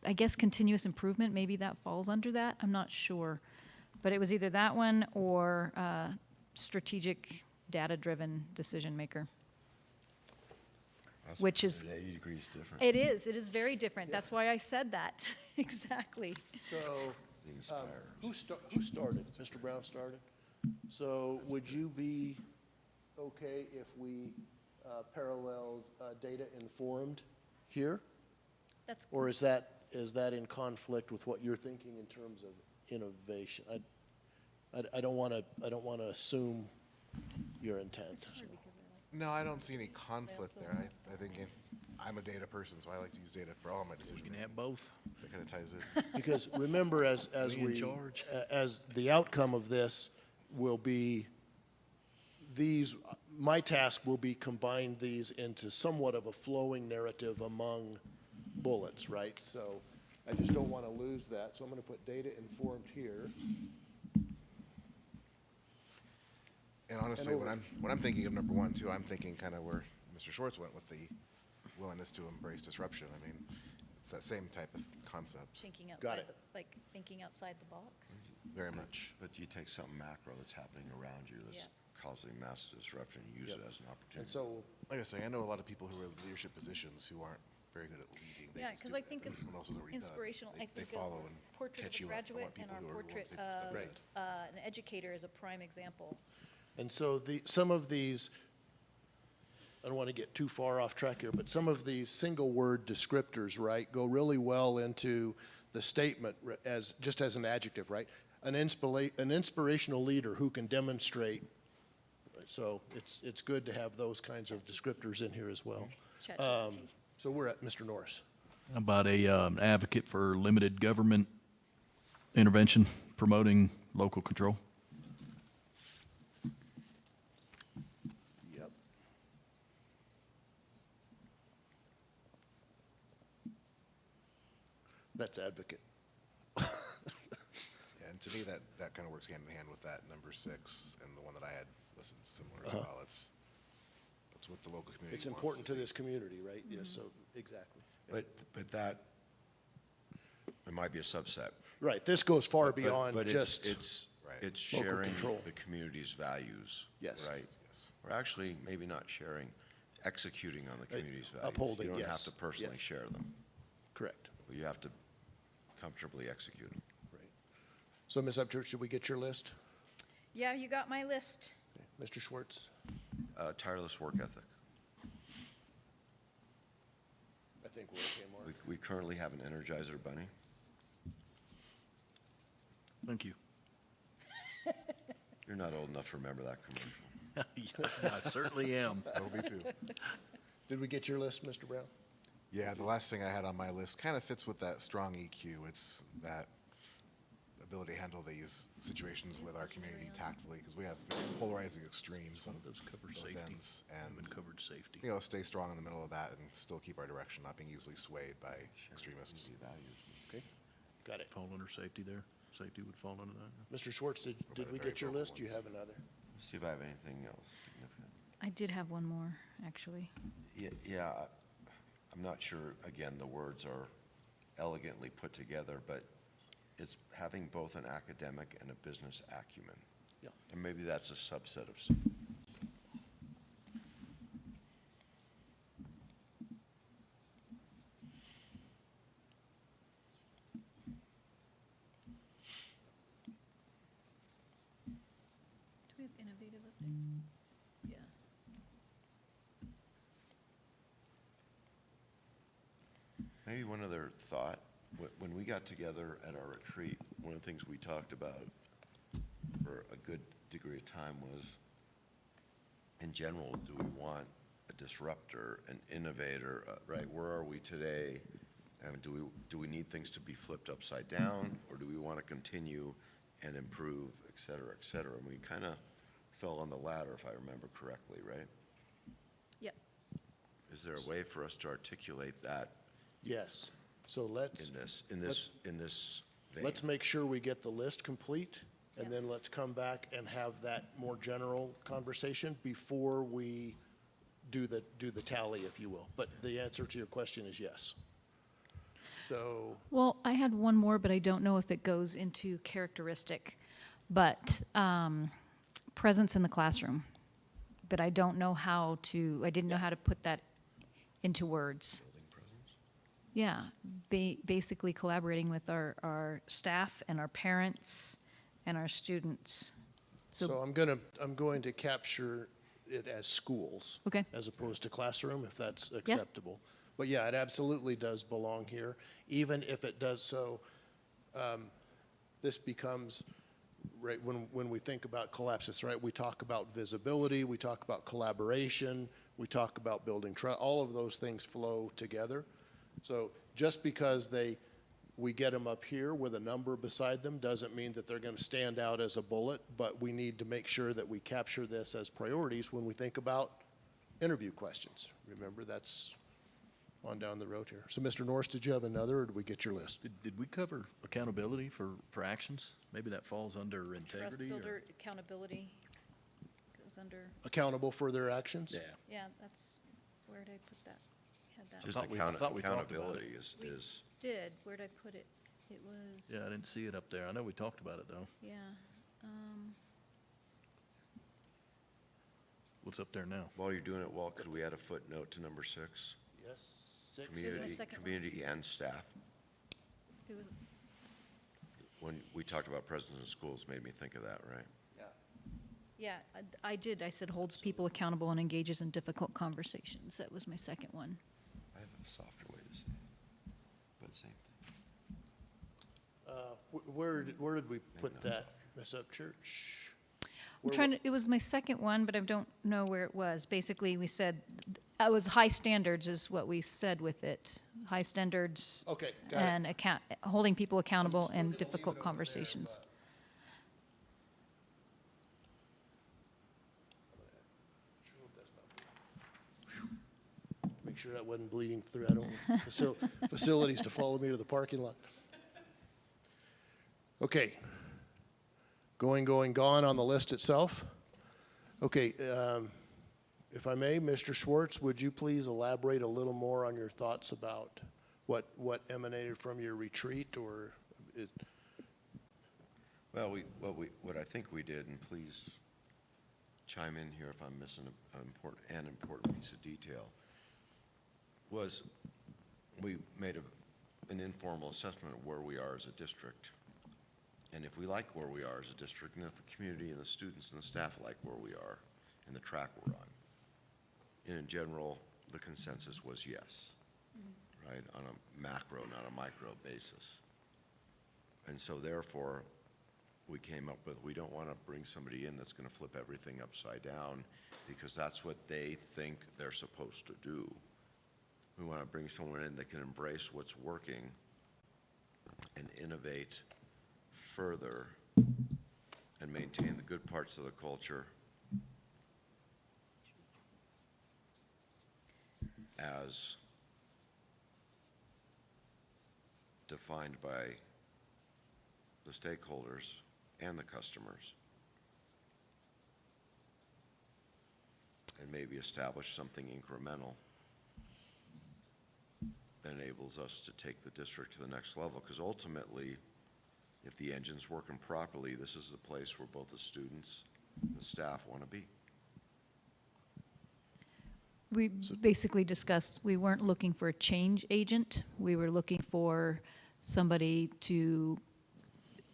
I guess continuous improvement, maybe that falls under that. I'm not sure. But it was either that one or strategic, data-driven decision maker. Which is- 80 degrees different. It is very different. That's why I said that. Exactly. So, The inspire. who started? Mr. Brown started? So would you be okay if we paralleled data informed here? That's Or is that in conflict with what you're thinking in terms of innovation? I don't want to assume your intent. so. No, I don't see any conflict there. I think I'm a data person, so I like to use data for all my decision You can making. have both. That kind of ties in. Because remember, as We in charge. as the outcome of this will be my task will be combine these into somewhat of a flowing narrative among bullets, right? So I just don't want to lose that. So I'm going to put data informed here. And honestly, when I'm thinking of number 1 too, I'm thinking kind of where Mr. Schwartz went with the willingness to embrace disruption. I mean, it's that same type of concept, thinking Got outside it. thinking outside the box. very much. But you take something macro that's happening around you that's causing mass disruption, you use Yep. it as an opportunity. And so, Like I say, I know a lot of people who are in leadership positions who aren't very good at leading. They Yeah, just because do I it. think of Everyone else has already done it. inspirational, I They think follow of and portrait catch of a you up. I graduate want and people our who are willing to portrait take the step of ahead. an educator is a prime example. and so some of these, I don't want to get too far off track here, but some of these single word descriptors, right, go really well into the statement just as an adjective, right? an inspirational leader who can demonstrate. So it's good to have those kinds of descriptors in here as well. ChatGPT. So we're at Mr. Norris. How about an advocate for limited government intervention, promoting local control? Yep. That's advocate. Yeah, and to me, that kind of works hand in hand with that number 6 and the one that I had listed similar as well. It's what the local community It's wants important to see. this community, right? Yes, so, exactly. But that, it might be a subset. Right, this goes far But- beyond but just. Right. It's local sharing control. the community's values. Yes. Right? Or actually, maybe not sharing, executing on the community's values. upholding, You don't have yes, to personally yes. share them, Correct. but you have to comfortably execute them. Right. So, Ms. Upchurch, did we get your list? Yeah, you got my list. Mr. Schwartz? Tireless work ethic. I think we're okay, Mark. We currently have an Energizer bunny. Thank you. You're not old enough to remember that commercial. I certainly am. That'll be 2. Did we get your list, Mr. Brown? Yeah, the last thing I had on my list kind of fits with that strong EQ. It's that ability to handle these situations with our community tactfully, because we have polarizing extremes Some on of those cover both safety. ends, Haven't and covered safety. stay strong in the middle of that and still keep our direction, not being easily swayed by extremists. Okay, got it. Fall under safety there? Safety would fall under that? Mr. Schwartz, did we very get your vocal list? Do you have another? Let's see if I have anything else significant. I did have one more, actually. Yeah, I'm not sure, again, the words are elegantly put together, but it's having both an academic and a business acumen. Yeah. And maybe that's a subset of some. Do we have innovative update? Yeah. Maybe one other thought, when we got together at our retreat, one of the things we talked about for a good degree of time was, in general, do we want a disruptor, an innovator, right? Where are we today? And do we need things to be flipped upside down, or do we want to continue and improve, et cetera, and we kind of fell on the latter, if I remember correctly, right? Yep. Is there a way for us to articulate that Yes. So let's, in this vein? let's make sure we get the list complete, and Yep. then let's come back and have that more general conversation before we do the tally, if you will. But the answer to your question is yes. So, Well, I had one more, but I don't know if it goes into characteristic, but presence in the classroom. But I don't know how to, I didn't know how to put that into words. Yeah, basically collaborating with our staff and our parents and our students. so I'm going to capture it as schools. Okay. As opposed to classroom, if that's acceptable. But yeah, it absolutely does belong here, even if it does so, this becomes, right, when we think about collapses, right, we talk about visibility, we talk about collaboration, we talk about building trust, all of those things flow together. So just because we get them up here with a number beside them doesn't mean that they're going to stand out as a bullet, but we need to make sure that we capture this as priorities when we think about interview questions. Remember, that's on down the road here. So, Mr. Norris, did you have another, or did we get your list? Did we cover accountability for actions? Maybe that falls under Trust integrity? builder, accountability goes under, Accountable for their actions? Yeah. yeah, that's, where did I put that? Had that. Just thought we talked about it. accountability We is, did, where'd I put it? It was, Yeah, I didn't see it up there. I know we talked about it, though. yeah, What's up there now? while you're doing it, Walt, could we add a footnote to number 6? Yes, 6. Community, second one. community and staff. it was, When we talked about presence in schools, made me think of that, right? yeah, I did, I said holds people accountable and engages in difficult conversations. That was my second one. I have a softer way to say it, but same thing. Where did we put that, Ms. Upchurch? I'm trying to, it was my second one, but I don't know where it was. Basically, we said, it was high standards is what we said with it. High standards. Okay, got it. And holding people accountable We're and gonna difficult leave it over there, conversations. Make sure that wasn't bleeding through. I don't want facilities to follow me to the parking lot. Okay. Going, gone on the list itself. Okay, if I may, Mr. Schwartz, would you please elaborate a little more on your thoughts about what emanated from your retreat, or it, Well, what I think we did, and please chime in here if I'm missing an important piece of detail, was we made an informal assessment of where we are as a district. And if we like where we are as a district, and if the community and the students and the staff like where we are and the track we're on, and in general, the consensus was yes, right, on a macro, not a micro basis. And so therefore, we came up with, we don't want to bring somebody in that's going to flip everything upside down because that's what they think they're supposed to do. We want to bring someone in that can embrace what's working and innovate further and maintain the good parts of the culture as defined by the stakeholders and the customers, and maybe establish something incremental that enables us to take the district to the next level, because ultimately, if the engine's working properly, this is the place where both the students and the staff want to be. We basically discussed, we weren't looking for a change agent. We were looking for somebody to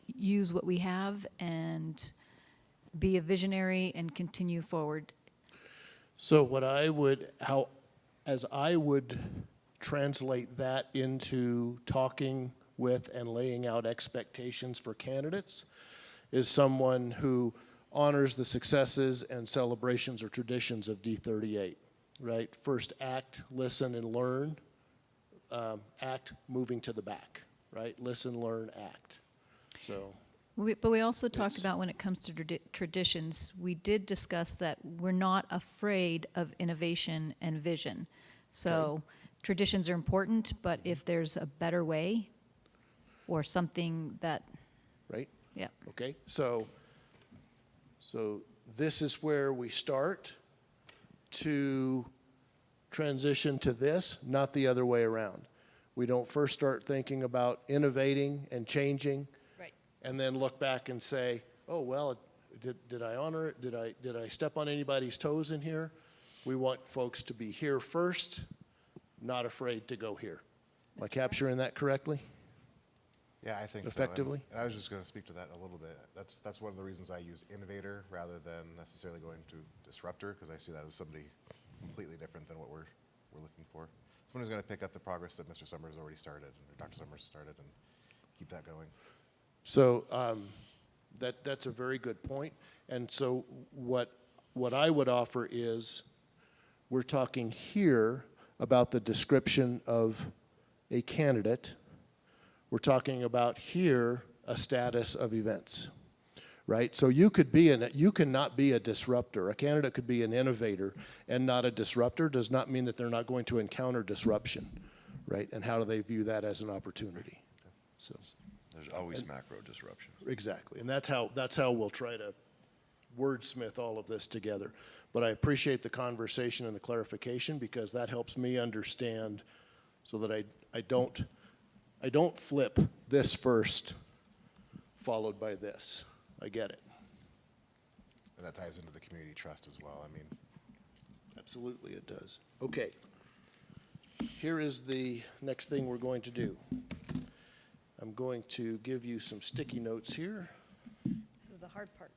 use what we have and be a visionary and continue forward. so what I would, as I would translate that into talking with and laying out expectations for candidates, is someone who honors the successes and celebrations or traditions of D38, right? First act, listen, and learn. Act, moving to the back, right? Listen, learn, act. So, But we also talked It's- about when it comes to traditions, we did discuss that we're not afraid of innovation and vision. So traditions are important, but if there's a better way or something that, right? yeah. Okay, so this is where we start to transition to this, not the other way around. We don't first start thinking about innovating and changing, Right. and then look back and say, oh, well, did I honor it? Did I step on anybody's toes in here? We want folks to be here first, not afraid to go here. Am I capturing that correctly? Yeah, I think so. Effectively? And I was just going to speak to that a little bit. That's one of the reasons I used innovator rather than necessarily going to disruptor, because I see that as somebody completely different than what we're looking for. Someone who's going to pick up the progress that Mr. Summers already started, or Dr. Summers started, and keep that going. So that's a very good point. And so what I would offer is, we're talking here about the description of a candidate. We're talking about here a status of events, right? So you cannot be a disruptor. A candidate could be an innovator and not a disruptor. Does not mean that they're not going to encounter disruption, right? And how do they view that as an opportunity? So There's always macro disruption. exactly, and that's how we'll try to wordsmith all of this together. But I appreciate the conversation and the clarification, because that helps me understand, so that I don't flip this first, followed by this. I get it. And that ties into the community trust as well. I mean, Absolutely it does. Okay. Here is the next thing we're going to do. I'm going to give you some sticky notes here. This is the hard part.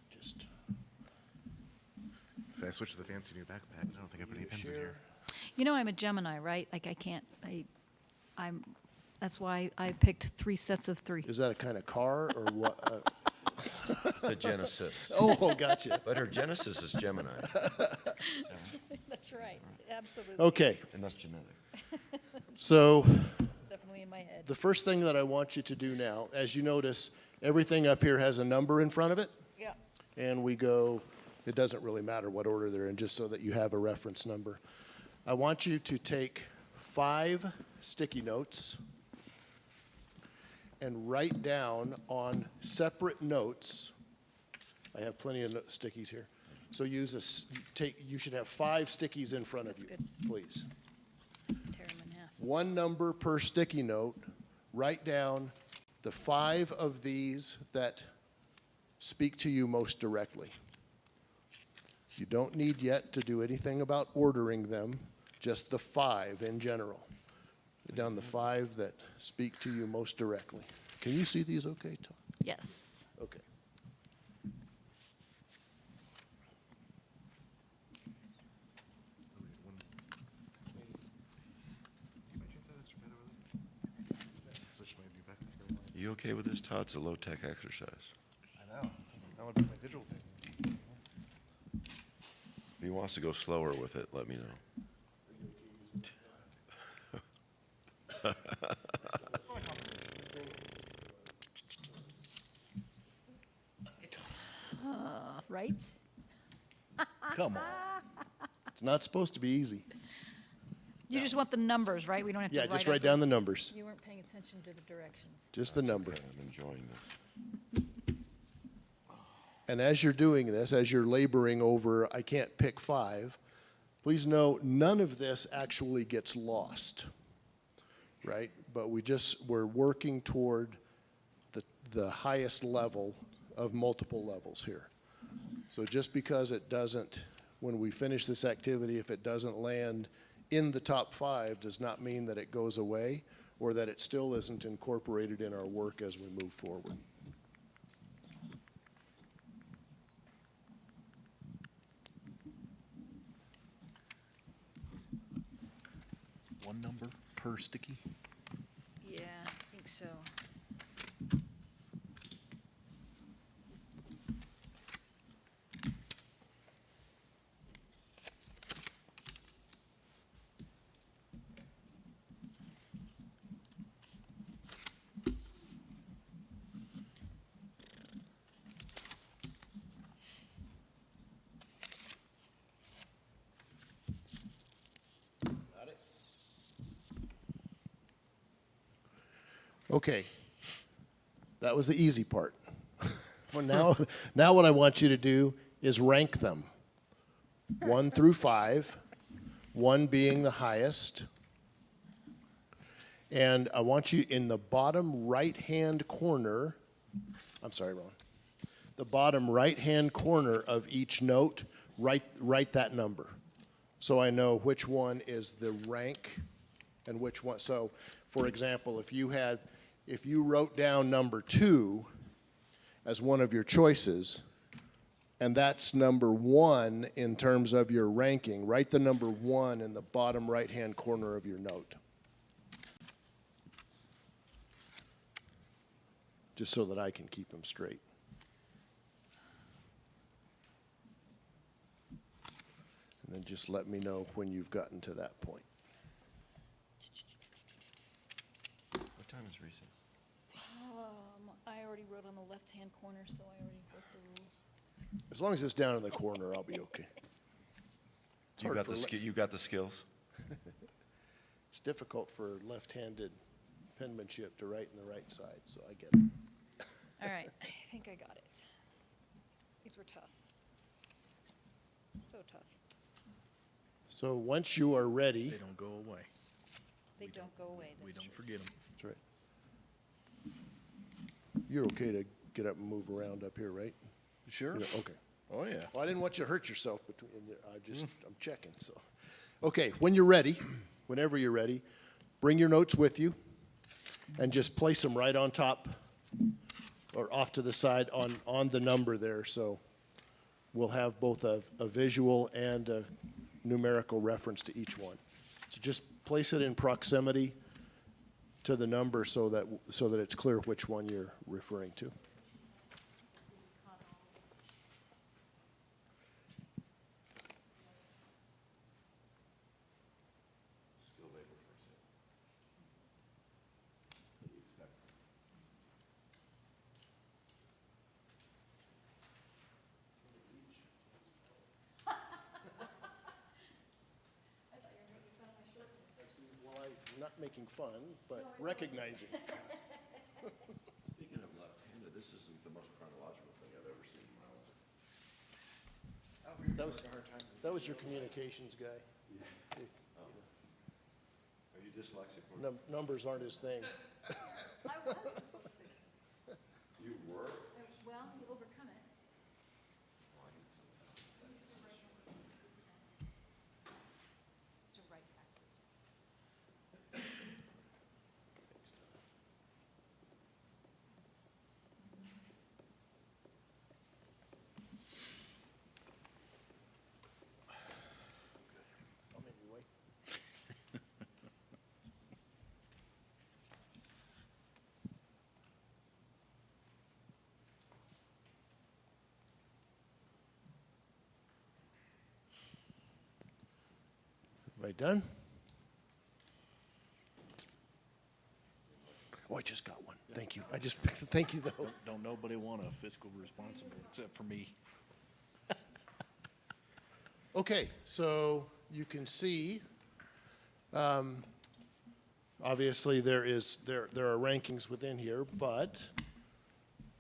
Just say I switched to the fancy new backpack. I don't think I put any pens in here. You know, I'm a Gemini, right? Like I That's why I picked 3 sets of 3. Is that a kind of car or what? It's a Genesis. Oh, gotcha. But her Genesis is Gemini, That's right, absolutely. Okay, and that's genetic. so It's definitely in my head. the first thing that I want you to do now, as you notice, everything up here has a number in front of it. Yeah. And we go, it doesn't really matter what order they're in, just so that you have a reference number. I want you to take 5 sticky notes and write down on separate notes. I have plenty of stickies here. So you should have 5 stickies in front of you, That's please. Tear them in half. 1 number per sticky note. Write down the 5 of these that speak to you most directly. You don't need yet to do anything about ordering them, just the 5 in general. Write down the 5 that speak to you most directly. Can you see these okay, Tom? Yes. Okay. You okay with this, Todd? It's a low-tech exercise. I know. That would be my digital thing. If he wants to go slower with it, let me know. Right? Come on. It's not supposed to be easy. You just want the numbers, right? We don't have to Yeah, write just out write down the numbers. You weren't paying attention to the directions. Just the number. Okay, I'm enjoying this. And as you're doing this, as you're laboring over, I can't pick 5, please know none of this actually gets lost, right? But we're working toward the highest level of multiple levels here. So just because it doesn't, when we finish this activity, if it doesn't land in the top 5 does not mean that it goes away or that it still isn't incorporated in our work as we move forward. One number per sticky? Yeah, I think so. Okay, that was the easy part. Well, now what I want you to do is rank them, 1 through 5, 1 being the highest. And I want you in the bottom right-hand corner, I'm sorry, Ron, the bottom right-hand corner of each note, write that number. So I know which one is the rank and which one. So, for example, if you wrote down number 2 as one of your choices, and that's number 1 in terms of your ranking, write the number 1 in the bottom right-hand corner of your note. Just so that I can keep them straight. And then just let me know when you've gotten to that point. What time is recess? I already wrote on the left-hand corner, so I already wrote the rules. As long as it's down in the corner, I'll be okay. It's You hard got for the you got the skills? It's difficult for left-handed penmanship to write in the right side, so I get it. All right, I think I got it. These were tough. So tough. So once you are ready, They don't go away. They don't go away. We that's don't true. forget them. that's right. You're okay to get up and move around up here, right? Sure. Yeah, okay. Oh, yeah. Well, I didn't want you to hurt yourself between there. I'm checking, so. Okay, when you're ready, whenever you're ready, bring your notes with you and just place them right on top or off to the side on the number there. So we'll have both a visual and a numerical reference to each one. So just place it in proximity to the number so that it's clear which one you're referring to. Well, I'm not making fun, but recognizing. Speaking of left-handed, this isn't the most chronological thing I've ever seen in my life. That was your communications guy. Are you dyslexic? Numbers aren't his thing. I was dyslexic. You were? Well, you overcome it. To write backwards. I'll make you wait. Everybody done? Oh, I just got one. Thank you. I just picked, thank you though. Don't nobody want a fiscal responsible except for me. Okay, so you can see, obviously there are rankings within here, but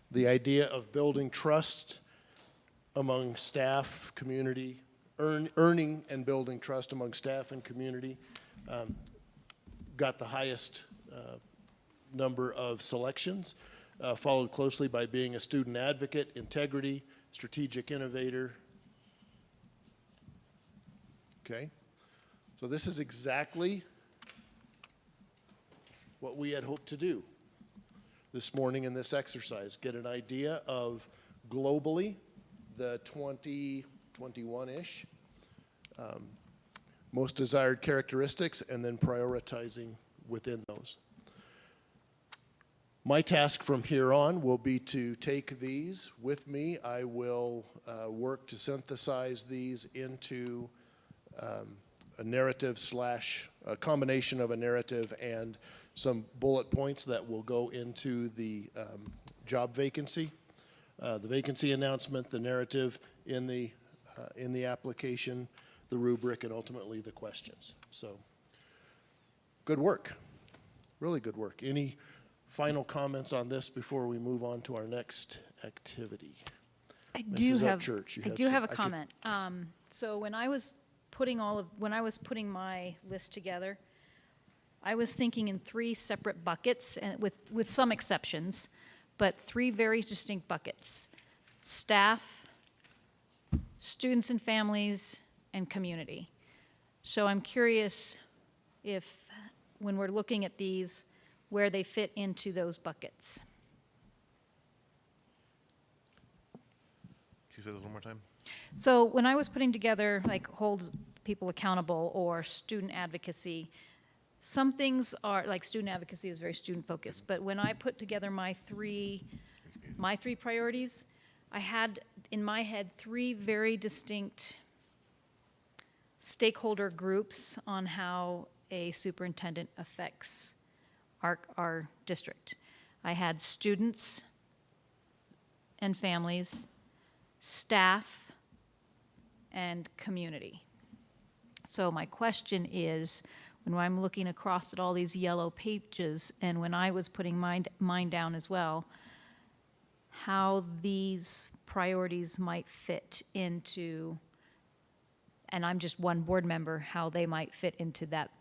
the idea of building trust among staff, community, earning and building trust among staff and community, got the highest number of selections, followed closely by being a student advocate, integrity, strategic innovator. Okay, so this is exactly what we had hoped to do this morning in this exercise, get an idea of globally the 2021-ish, most desired characteristics, and then prioritizing within those. My task from here on will be to take these with me. I will work to synthesize these into a narrative slash a combination of a narrative and some bullet points that will go into the job vacancy, the vacancy announcement, the narrative in the application, the rubric, and ultimately the questions. So, good work, really good work. Any final comments on this before we move on to our next activity? I Mrs. Upchurch, you I had do some- have a I could- comment. So when I was putting my list together, I was thinking in three separate buckets, and with some exceptions, but three very distinct buckets: staff, students and families, and community. So I'm curious if, when we're looking at these, where they fit into those buckets. Can you say that a little more time? So when I was putting together, like, holds people accountable or student advocacy, some things are, like, student advocacy is very student-focused, but when I put together my three priorities, I had in my head three very distinct stakeholder groups on how a superintendent affects our district. I had students and families, staff, and community. So my question is, when I'm looking across at all these yellow pages, and when I was putting mine down as well, how these priorities might fit into, and I'm just one board member, how they might fit into that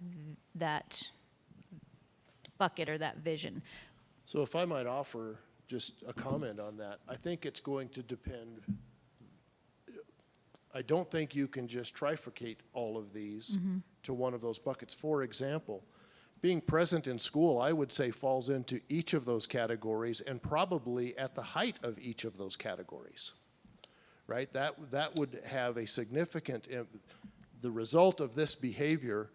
bucket or that vision. So if I might offer just a comment on that, I think it's going to depend. I don't think you can just trifurcate all of these to one of those buckets. For example, being present in school, I would say, falls into each of those categories and probably at the height of each of those categories, right? That would have a significant, the result of this behavior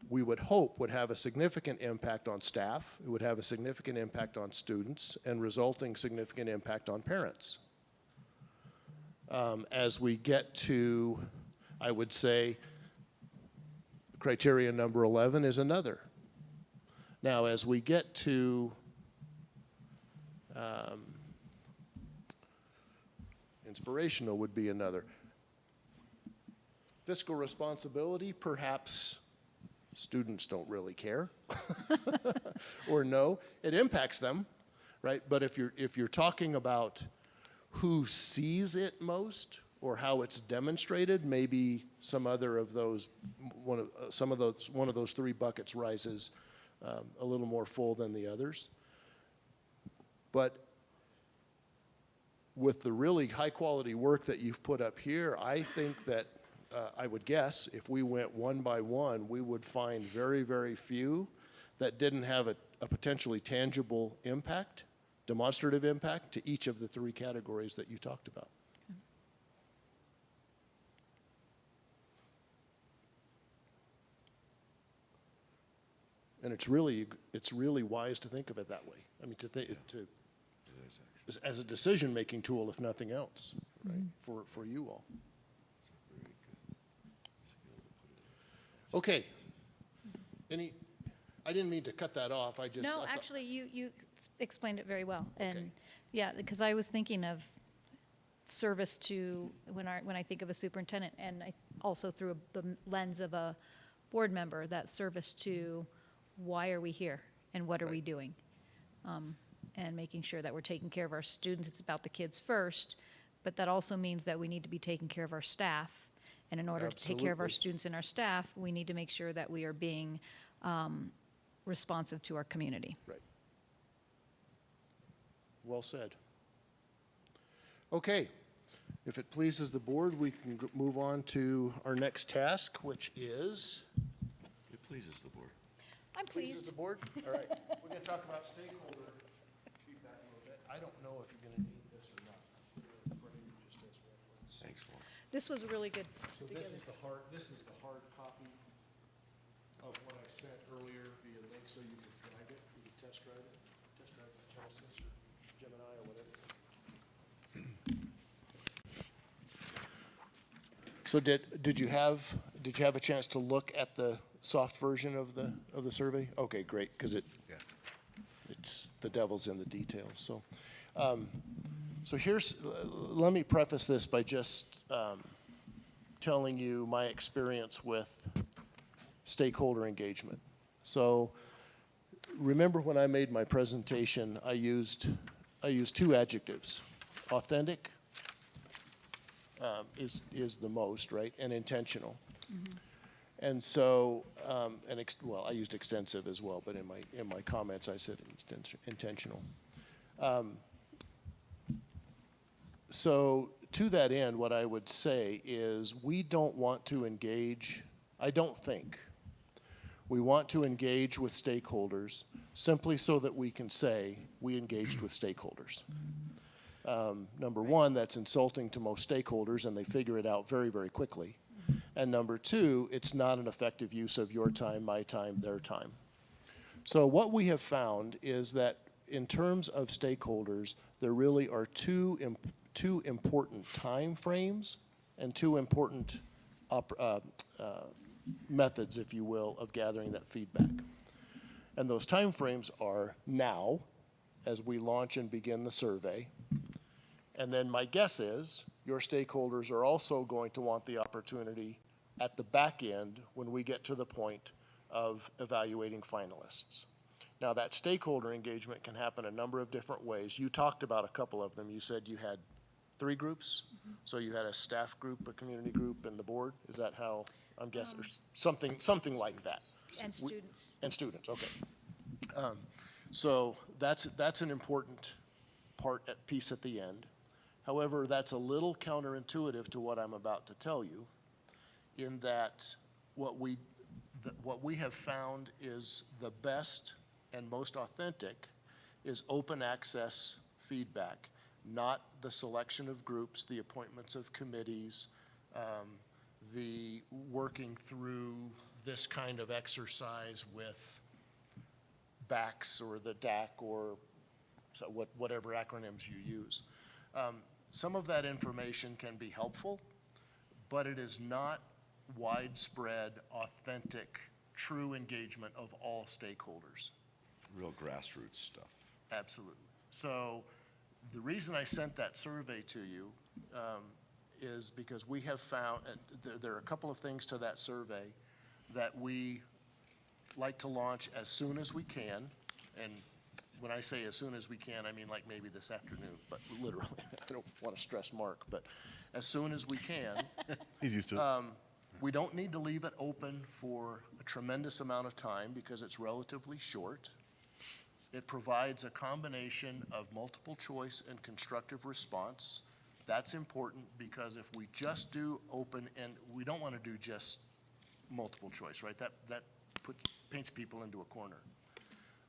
we would hope would have a significant impact on staff, it would have a significant impact on students, and resulting significant impact on parents. As we get to, I would say, criteria number 11 is another. Now, as we get to inspirational would be another. Fiscal responsibility, perhaps students don't really care or no. It impacts them, right? But if you're talking about who sees it most or how it's demonstrated, maybe some other of those, one of those three buckets rises a little more full than the others. But with the really high quality work that you've put up here, I think that I would guess if we went one by one, we would find very, very few that didn't have a potentially tangible impact, demonstrative impact to each of the three categories that you talked about. And it's really wise to think of it that way. I mean, as a decision-making tool, if nothing else, right, for you all. Okay. I didn't mean to cut that off. No, actually, you explained it very well. Okay. And yeah, because I was thinking of service to, when I think of a superintendent, and also through the lens of a board member, that service to why are we here and what are we doing? And making sure that we're taking care of our students. It's about the kids first, but that also means that we need to be taking care of our staff. And in order to take care of our Absolutely. students and our staff, we need to make sure that we are being responsive to our community. Right. Well said. Okay. If it pleases the board, we can move on to our next task, which is... It pleases the board. I'm Pleases pleased. the board? All right. We're going to talk about stakeholder feedback a little bit. I don't know if you're going to need this or not. Put it in front of you just as reference. Thanks, Lauren. This was really good. So this is the hard copy of what I sent earlier via link, so you can drive it, you can test drive the Genesis or Gemini or whatever. So did you have a chance to look at the soft version of the survey? Okay, great, because it's the devil's in the details. So let me preface this by just telling you my experience with stakeholder engagement. So remember when I made my presentation, I used two adjectives. Authentic is the most, right, and intentional. Mm-hmm. And so, I used extensive as well, but in my comments I said intentional. So to that end, what I would say is we don't want to engage, I don't think, we want to engage with stakeholders simply so that we can say we engaged with stakeholders. Number one, that's insulting to most stakeholders and they figure it out very, very quickly. And number two, it's not an effective use of your time, my time, their time. So what we have found is that in terms of stakeholders, there really are two important time frames and two important methods, if you will, of gathering that feedback. And those time frames are now, as we launch and begin the survey. And then my guess is your stakeholders are also going to want the opportunity at the back end when we get to the point of evaluating finalists. Now that stakeholder engagement can happen a number of different ways. You talked about a couple of them. You said you had 3 groups. Mm-hmm. So you had a staff group, a community group, and the board. Is that how I'm guessing? Or something like that. And students. And students, okay. So that's an important piece at the end. However, that's a little counterintuitive to what I'm about to tell you, in that what we have found is the best and most authentic is open access feedback, not the selection of groups, the appointments of committees, the working through this kind of exercise with BACS or the DAC or whatever acronyms you use. Some of that information can be helpful, but it is not widespread, authentic, true engagement of all stakeholders. Real grassroots stuff. Absolutely. So the reason I sent that survey to you is because we have found, there are a couple of things to that survey that we like to launch as soon as we can. And when I say as soon as we can, I mean like maybe this afternoon, but literally, I don't want to stress Mark, but as soon as we can. He's used to it. We don't need to leave it open for a tremendous amount of time because it's relatively short. It provides a combination of multiple choice and constructive response. That's important because if we just do open, and we don't want to do just multiple choice, right? That paints people into a corner.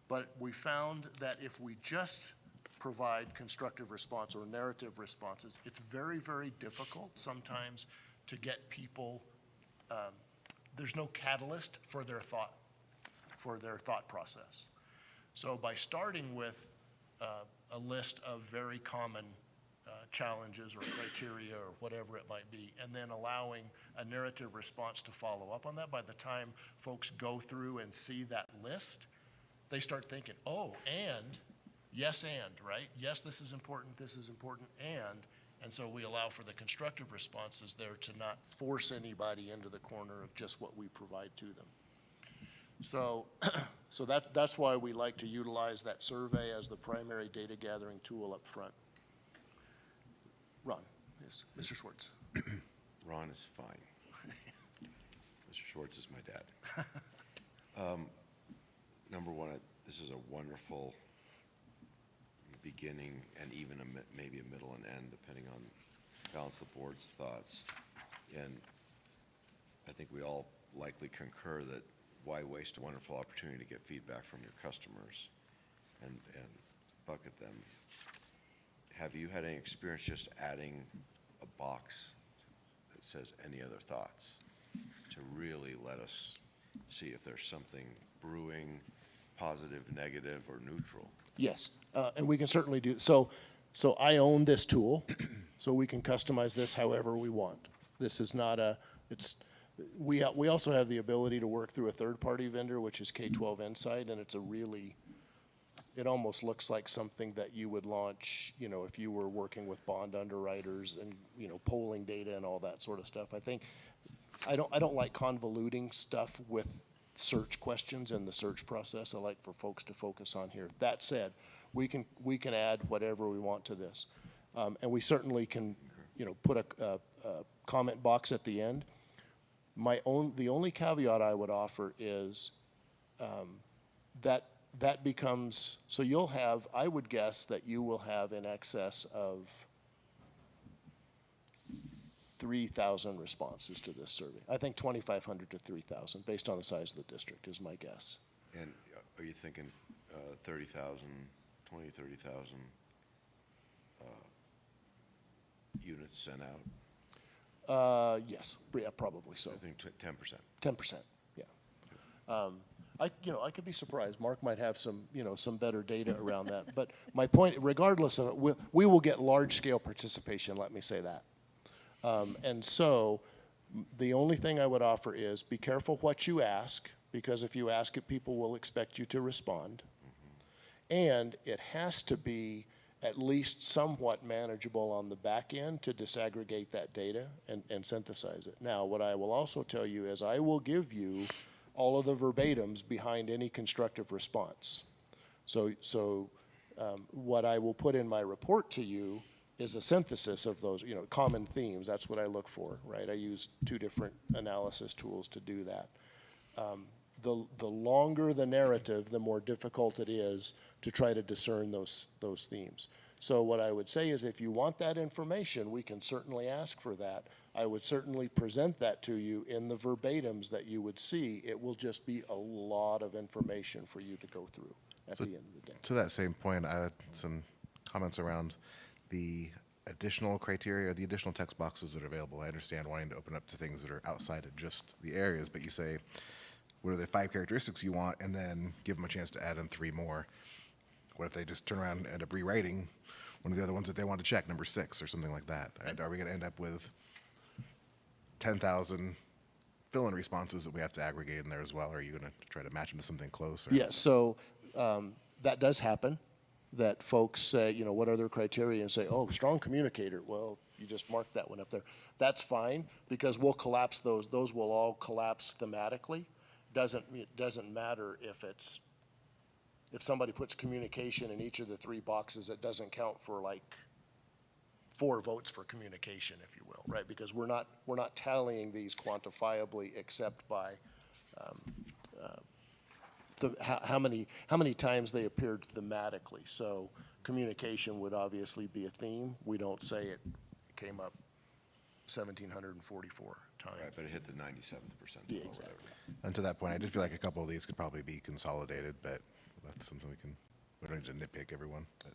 But we found that if we just provide constructive response or narrative responses, it's very, very difficult sometimes to get people, there's no catalyst for their thought process. So by starting with a list of very common challenges or criteria or whatever it might be, and then allowing a narrative response to follow up on that, by the time folks go through and see that list, they start thinking, oh, and, yes, and, right? Yes, this is important, and so we allow for the constructive responses there to not force anybody into the corner of just what we provide to them. So, that's why we like to utilize that survey as the primary data gathering tool up front. Ron, yes, Mr. Schwartz. Ron is fine. Mr. Schwartz is my dad. Number one, this is a wonderful beginning and even maybe a middle and end, depending on balance the board's thoughts. And I think we all likely concur that why waste a wonderful opportunity to get feedback from your customers and bucket them. Have you had any experience just adding a box that says any other thoughts to really let us see if there's something brewing, positive, negative, or neutral? Yes, and we can certainly do, so I own this tool, so we can customize this however we want. This is not we also have the ability to work through a third-party vendor, which is K-12 Insight, and it almost looks like something that you would launch, if you were working with bond underwriters and, polling data and all that sort of stuff. I don't like convoluting stuff with search questions and the search process. I like for folks to focus on here. That said, we can add whatever we want to this. And we certainly can, put a comment box at the end. The only caveat I would offer is that becomes, so you'll have, I would guess that you will have in excess of 3,000 responses to this survey. I think 2,500 to 3,000 based on the size of the district is my guess. And are you thinking 30,000, 20, 30,000 units sent out? Yes, yeah, probably so. I think 10%. 10%, yeah. I could be surprised. Mark might have some better data around that. But my point, regardless of it, we will get large-scale participation, let me say that. And so the only thing I would offer is be careful what you ask, because if you ask it, people will expect you to respond. And it has to be at least somewhat manageable on the back end to disaggregate that data and synthesize it. Now, what I will also tell you is I will give you all of the verbatims behind any constructive response. So what I will put in my report to you is a synthesis of those, common themes. That's what I look for, right? I use 2 different analysis tools to do that. The longer the narrative, the more difficult it is to try to discern those themes. So what I would say is if you want that information, we can certainly ask for that. I would certainly present that to you in the verbatims that you would see. It will just be a lot of information for you to go through at the end of the day. To that same point, I had some comments around the additional criteria, the additional text boxes that are available. I understand wanting to open up to things that are outside of just the areas, but you say what are the 5 characteristics you want, and then give them a chance to add in 3 more. What if they just turn around and end up rewriting one of the other ones that they want to check, number 6 or something like that? And are we going to end up with 10,000 fill-in responses that we have to aggregate in there as well? Or are you going to try to match them to something close? Or Yes, so that does happen, that folks say, you know, what are their criteria, and say, oh, strong communicator. Well, you just marked that one up there. That's fine, because we'll collapse those. Those will all collapse thematically. It doesn't matter if somebody puts communication in each of the 3 boxes, it doesn't count for like 4 votes for communication, if you will, right? Because we're not tallying these quantifiably except by how many times they appeared thematically. So communication would obviously be a theme. We don't say it came up 1,744 times. Right, but it hit the 97th percentile Yeah, or exactly. whatever. And to that point, I just feel like a couple of these could probably be consolidated, but that's something we don't need to nitpick everyone. But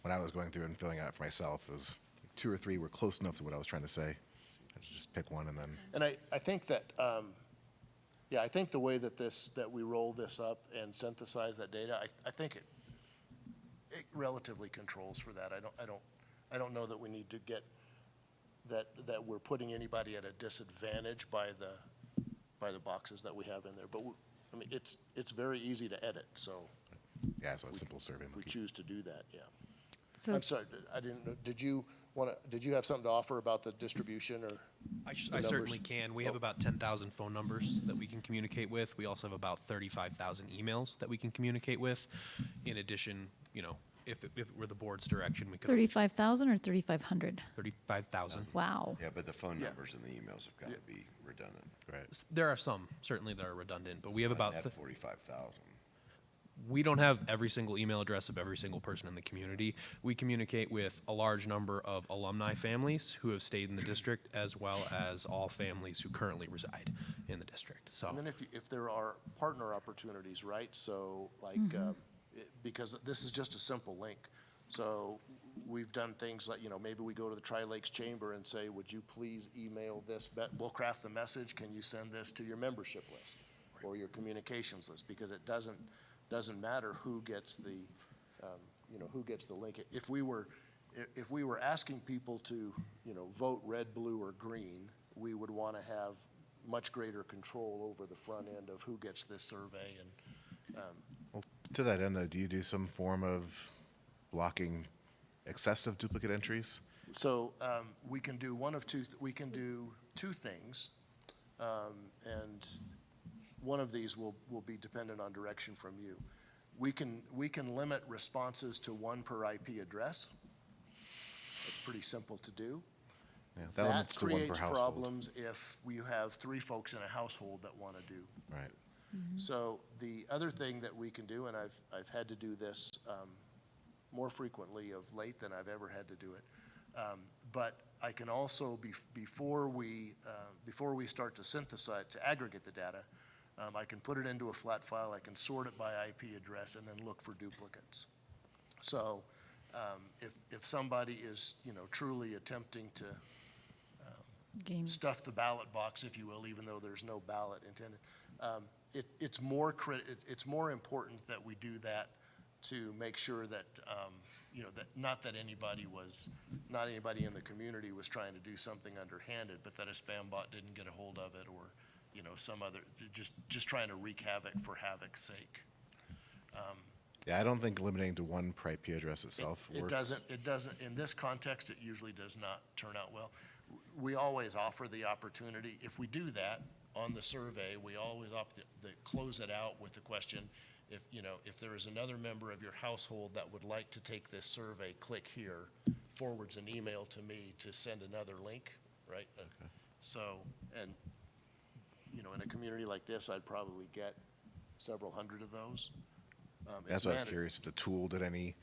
when I was going through and filling out for myself, it was 2 or 3 were close enough to what I was trying to say. I should just pick one and then. And I think that, I think the way that we roll this up and synthesize that data, I think it relatively controls for that. I don't know that we need to get, that we're putting anybody at a disadvantage by the boxes that we have in there. But I mean, it's very easy to edit, so Yeah, so a simple survey. if we choose to do that, yeah. So I'm sorry, I didn't know, did you have something to offer about the distribution, or? I numbers? certainly can. We have Oh. about 10,000 phone numbers that we can communicate with. We also have about 35,000 emails that we can communicate with. In addition, you know, if it were the board's direction, we could. 35,000 or 3,500? 35,000. Wow. Yeah, but the phone Yeah. numbers and the emails have got to be redundant. Right. There are some, certainly, that are redundant, but we have about. Net 45,000. We don't have every single email address of every single person in the community. We communicate with a large number of alumni families who have stayed in the district, as well as all families who currently reside in the district. So, And then if there are partner opportunities, right? So like, because this is just a simple link. So we've done things like, you know, maybe we go to the Tri-Lakes Chamber and say, would you please email this? We'll craft the message. Can you send this to your membership list or your communications list? Because it doesn't matter who gets the, who gets the link. If we were asking people to, you know, vote red, blue, or green, we would want to have much greater control over the front end of who gets this survey. And Well, to that end, though, do you do some form of blocking excessive duplicate entries? so we can do we can do 2 things, and one of these will be dependent on direction from you. We can limit responses to 1 per IP address. It's pretty simple to do. Yeah, That limits to 1 per creates household. problems if you have 3 folks in a household that want to do. Right. So the other thing that we can do, and I've had to do this more frequently of late than I've ever had to do it, but I can also, before we start to synthesize, to aggregate the data, I can put it into a flat file, I can sort it by IP address, and then look for duplicates. So if somebody is, you know, truly attempting to Games. stuff the ballot box, if you will, even though there's no ballot intended, it's more important that we do that to make sure that, you know, that not anybody in the community was trying to do something underhanded, but that a spam bot didn't get a hold of it, or, you know, some other, just trying to wreak havoc for havoc's sake. Yeah, I don't think limiting to 1 per IP address itself It works. doesn't, in this context, it usually does not turn out well. We always offer the opportunity, if we do that on the survey, we always close it out with the question, if there is another member of your household that would like to take this survey, click here, forwards an email to me to send another link, right? So, and, you know, in a community like this, I'd probably get several hundred of those. That's why I was curious if the tool did any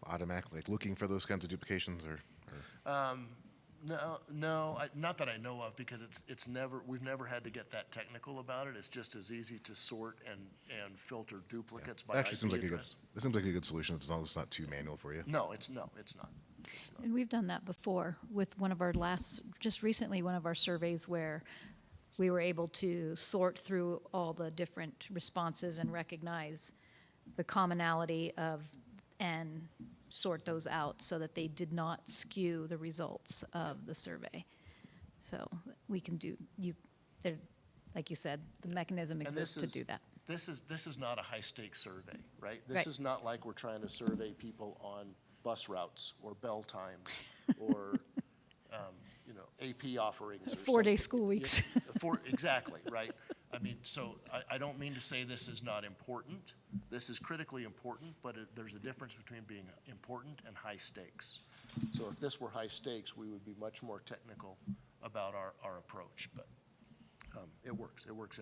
automatic, like looking for those kinds of duplications or No, not that I know of, because we've never had to get that technical about it. It's just as easy to sort and filter duplicates by It actually seems IP like address. it seems like a good solution as long as it's not too manual for you. No, it's not. It's not. And we've done that before with just recently, one of our surveys where we were able to sort through all the different responses and recognize the commonality of, and sort those out so that they did not skew the results of the survey. So we can do, like you said, the mechanism And exists to do that. This is not a high-stakes survey, right? This Right. is not like we're trying to survey people on bus routes or bell times or, AP offerings or something. 4-day school weeks. Exactly, right? I mean, so I don't mean to say this is not important. This is critically important, but there's a difference between being important and high stakes. So if this were high stakes, we would be much more technical about our approach, but it works. It works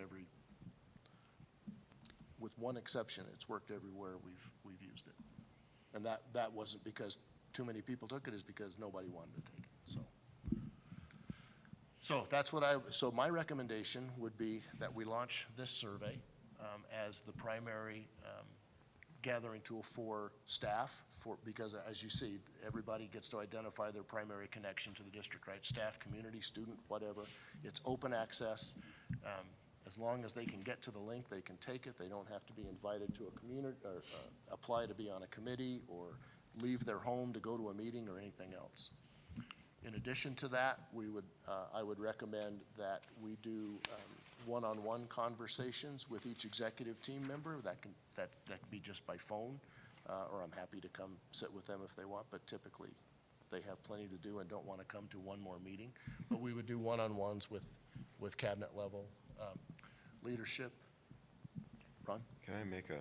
with one exception, it's worked everywhere we've used it. And that wasn't because too many people took it, it's because nobody wanted to take it, so. So that's so my recommendation would be that we launch this survey as the primary gathering tool for staff, because as you see, everybody gets to identify their primary connection to the district, right? Staff, community, student, whatever. It's open access. As long as they can get to the link, they can take it. They don't have to be invited to a community or apply to be on a committee or leave their home to go to a meeting or anything else. In addition to that, I would recommend that we do one-on-one conversations with each executive team member. That can be just by phone, or I'm happy to come sit with them if they want, but typically they have plenty to do and don't want to come to one more meeting. But we would do one-on-ones with cabinet level leadership. Ron? Can I make a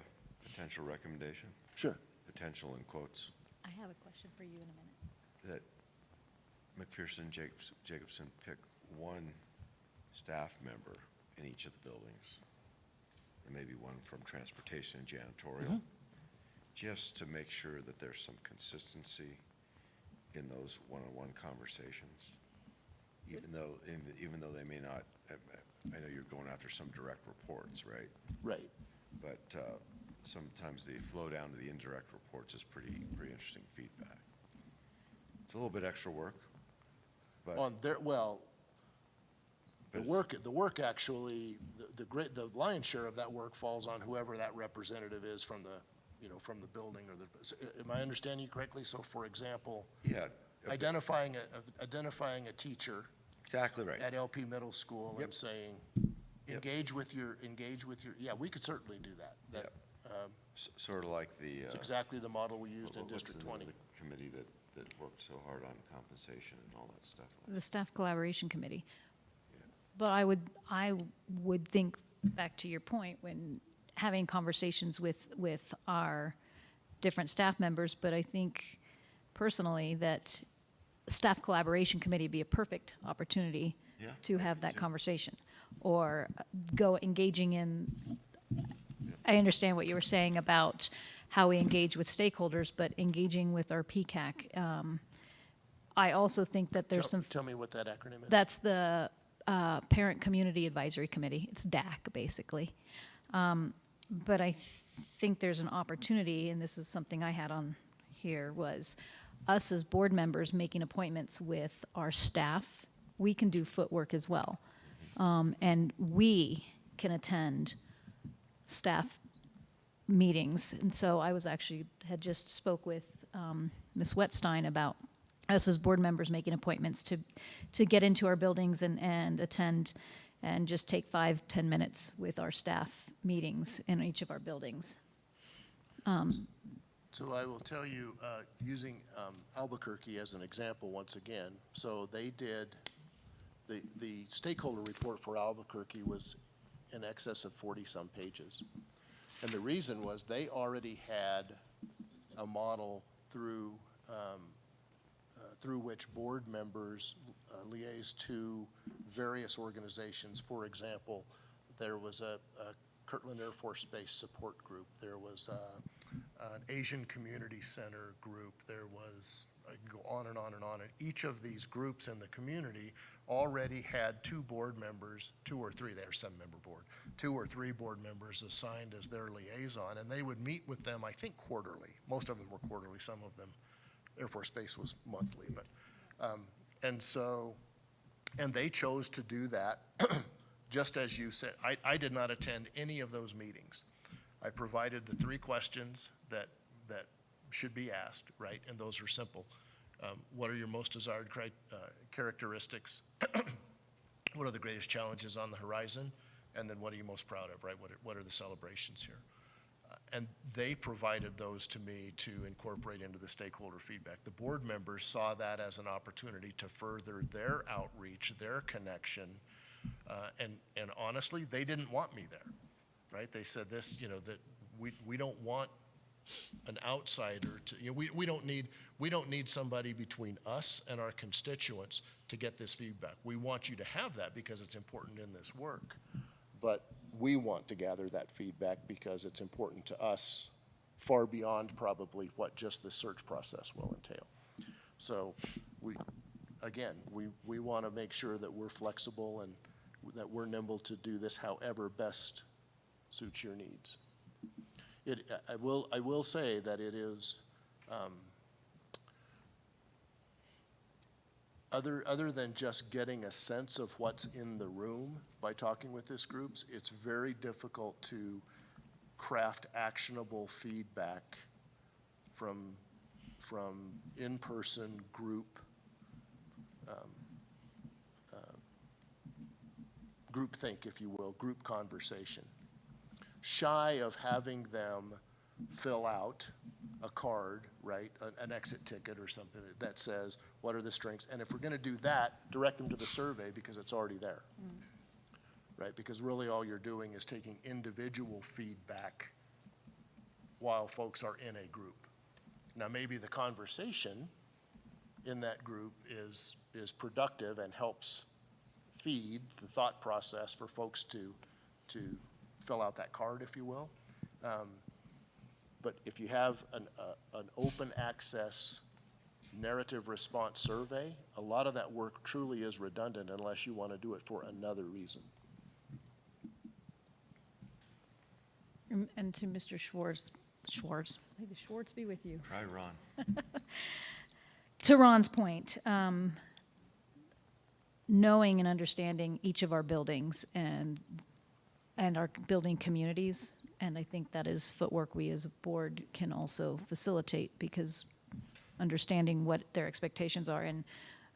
potential recommendation? Sure. Potential in quotes. I have a question for you in a minute. That McPherson Jacobson pick one staff member in each of the buildings, and maybe one from transportation and janitorial, just to make sure that there's some consistency in those one-on-one conversations, even though they may not. I know you're going after some direct reports, right? Right. But sometimes the flow down to the indirect reports is pretty interesting feedback. It's a little bit extra work, but On their, well, But the work actually, the lion's share of that work falls on whoever that representative is from the building or am I understanding you correctly? So for example, yeah, identifying a teacher exactly right. at LP Middle School Yep. and saying, Yep. engage with your, yeah, we could certainly do that. Yep. Sort of like the. It's exactly the model we used in what's District the name 20. of the committee that worked so hard on compensation and all that stuff. The Staff Collaboration Committee. But I would think, back to your point, when having conversations with our different staff members, but I think personally that Staff Collaboration Committee would be a perfect opportunity Yeah, to I have do that too. conversation. Or go engaging in, I understand what you were saying about how we engage with stakeholders, but engaging with our PCAC. I also think that there's some, Tell me what that acronym is. that's the Parent Community Advisory Committee. It's DAC, basically. But I think there's an opportunity, and this is something I had on here, was us as board members making appointments with our staff. We can do footwork as well. And we can attend staff meetings. And so I had just spoke with Ms. Wetstein about us as board members making appointments to get into our buildings and attend and just take 5-10 minutes with our staff meetings in each of our buildings. So I will tell you, using Albuquerque as an example once again, so they did, the stakeholder report for Albuquerque was in excess of 40-some pages. And the reason was they already had a model through which board members liaise to various organizations. For example, there was a Kirtland Air Force Base support group. There was an Asian Community Center group. There was, I can go on and on and on. And each of these groups in the community already had 2 board members, 2 or 3, they're 7-member board, 2 or 3 board members assigned as their liaison, and they would meet with them, I think, quarterly. Most of them were quarterly, some of them, Air Force Base was monthly, but, and they chose to do that just as you said, I did not attend any of those meetings. I provided the 3 questions that should be asked, right? And those are simple. What are your most desired characteristics? What are the greatest challenges on the horizon? And then what are you most proud of, right? What are the celebrations here? And they provided those to me to incorporate into the stakeholder feedback. The board members saw that as an opportunity to further their outreach, their connection. And honestly, they didn't want me there, right? They said this, that we don't want an outsider to, we don't need somebody between us and our constituents to get this feedback. We want you to have that because it's important in this work. But we want to gather that feedback because it's important to us far beyond probably what just the search process will entail. So we want to make sure that we're flexible and that we're nimble to do this however best suits your needs. I will say that it is, other than just getting a sense of what's in the room by talking with this groups, it's very difficult to craft actionable feedback from in-person group think, if you will, group conversation. Shy of having them fill out a card, right, an exit ticket or something that says, what are the strengths? And if we're going to do that, direct them to the survey because it's already there, right? Because really all you're doing is taking individual feedback while folks are in a group. Now, maybe the conversation in that group is productive and helps feed the thought process for folks to fill out that card, if you will. But if you have an open access narrative response survey, a lot of that work truly is redundant unless you want to do it for another reason. And to Mr. Schwartz, may the Schwartz be with you. Try Ron. To Ron's point, knowing and understanding each of our buildings and our building communities, and I think that is footwork we as a board can also facilitate, because understanding what their expectations are. And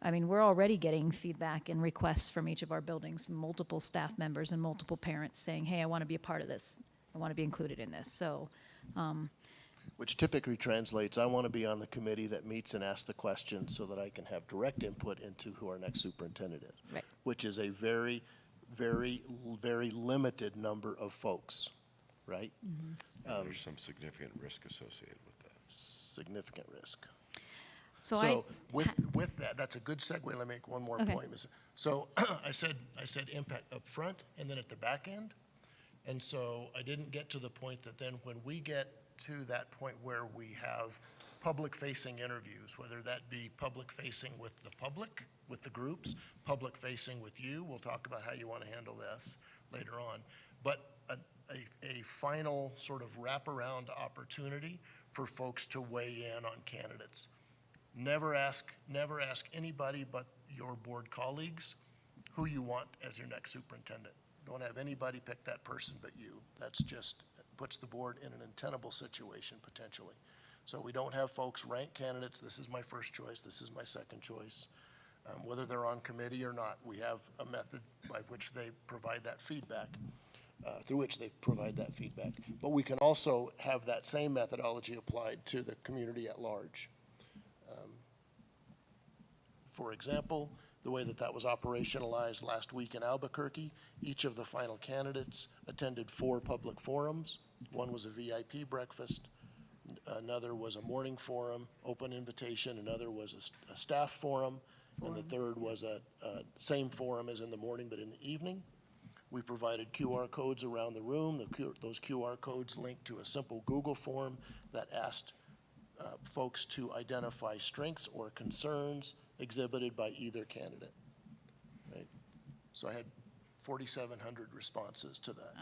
I mean, we're already getting feedback and requests from each of our buildings, from multiple staff members and multiple parents saying, hey, I want to be a part of this. I want to be included in this. So, which typically translates, I want to be on the committee that meets and asks the questions so that I can have direct input into who our next superintendent is. Right. Which is a very, very, very limited number of folks, right? And there's some significant risk associated with that. Significant risk. So with that, that's a good segue. Let me make one more Okay. point. So I said impact up front and then at the back end. And so I didn't get to the point that then when we get to that point where we have public-facing interviews, whether that be public-facing with the public, with the groups, public-facing with you, we'll talk about how you want to handle this later on, but a final sort of wraparound opportunity for folks to weigh in on candidates. Never ask anybody but your board colleagues who you want as your next superintendent. Don't have anybody pick that person but you. That's just puts the board in an untenable situation potentially. So we don't have folks rank candidates. This is my first choice. This is my second choice. Whether they're on committee or not, we have a method by which they provide that feedback, through which they provide that feedback. But we can also have that same methodology applied to the community at large. For example, the way that was operationalized last week in Albuquerque, each of the final candidates attended 4 public forums. One was a VIP breakfast, another was a morning forum, open invitation, another was a staff forum, and the third was a same forum as in the morning but in the evening. We provided QR codes around the room. Those QR codes linked to a simple Google form that asked folks to identify strengths or concerns exhibited by either candidate, right? So I had 4,700 responses to that.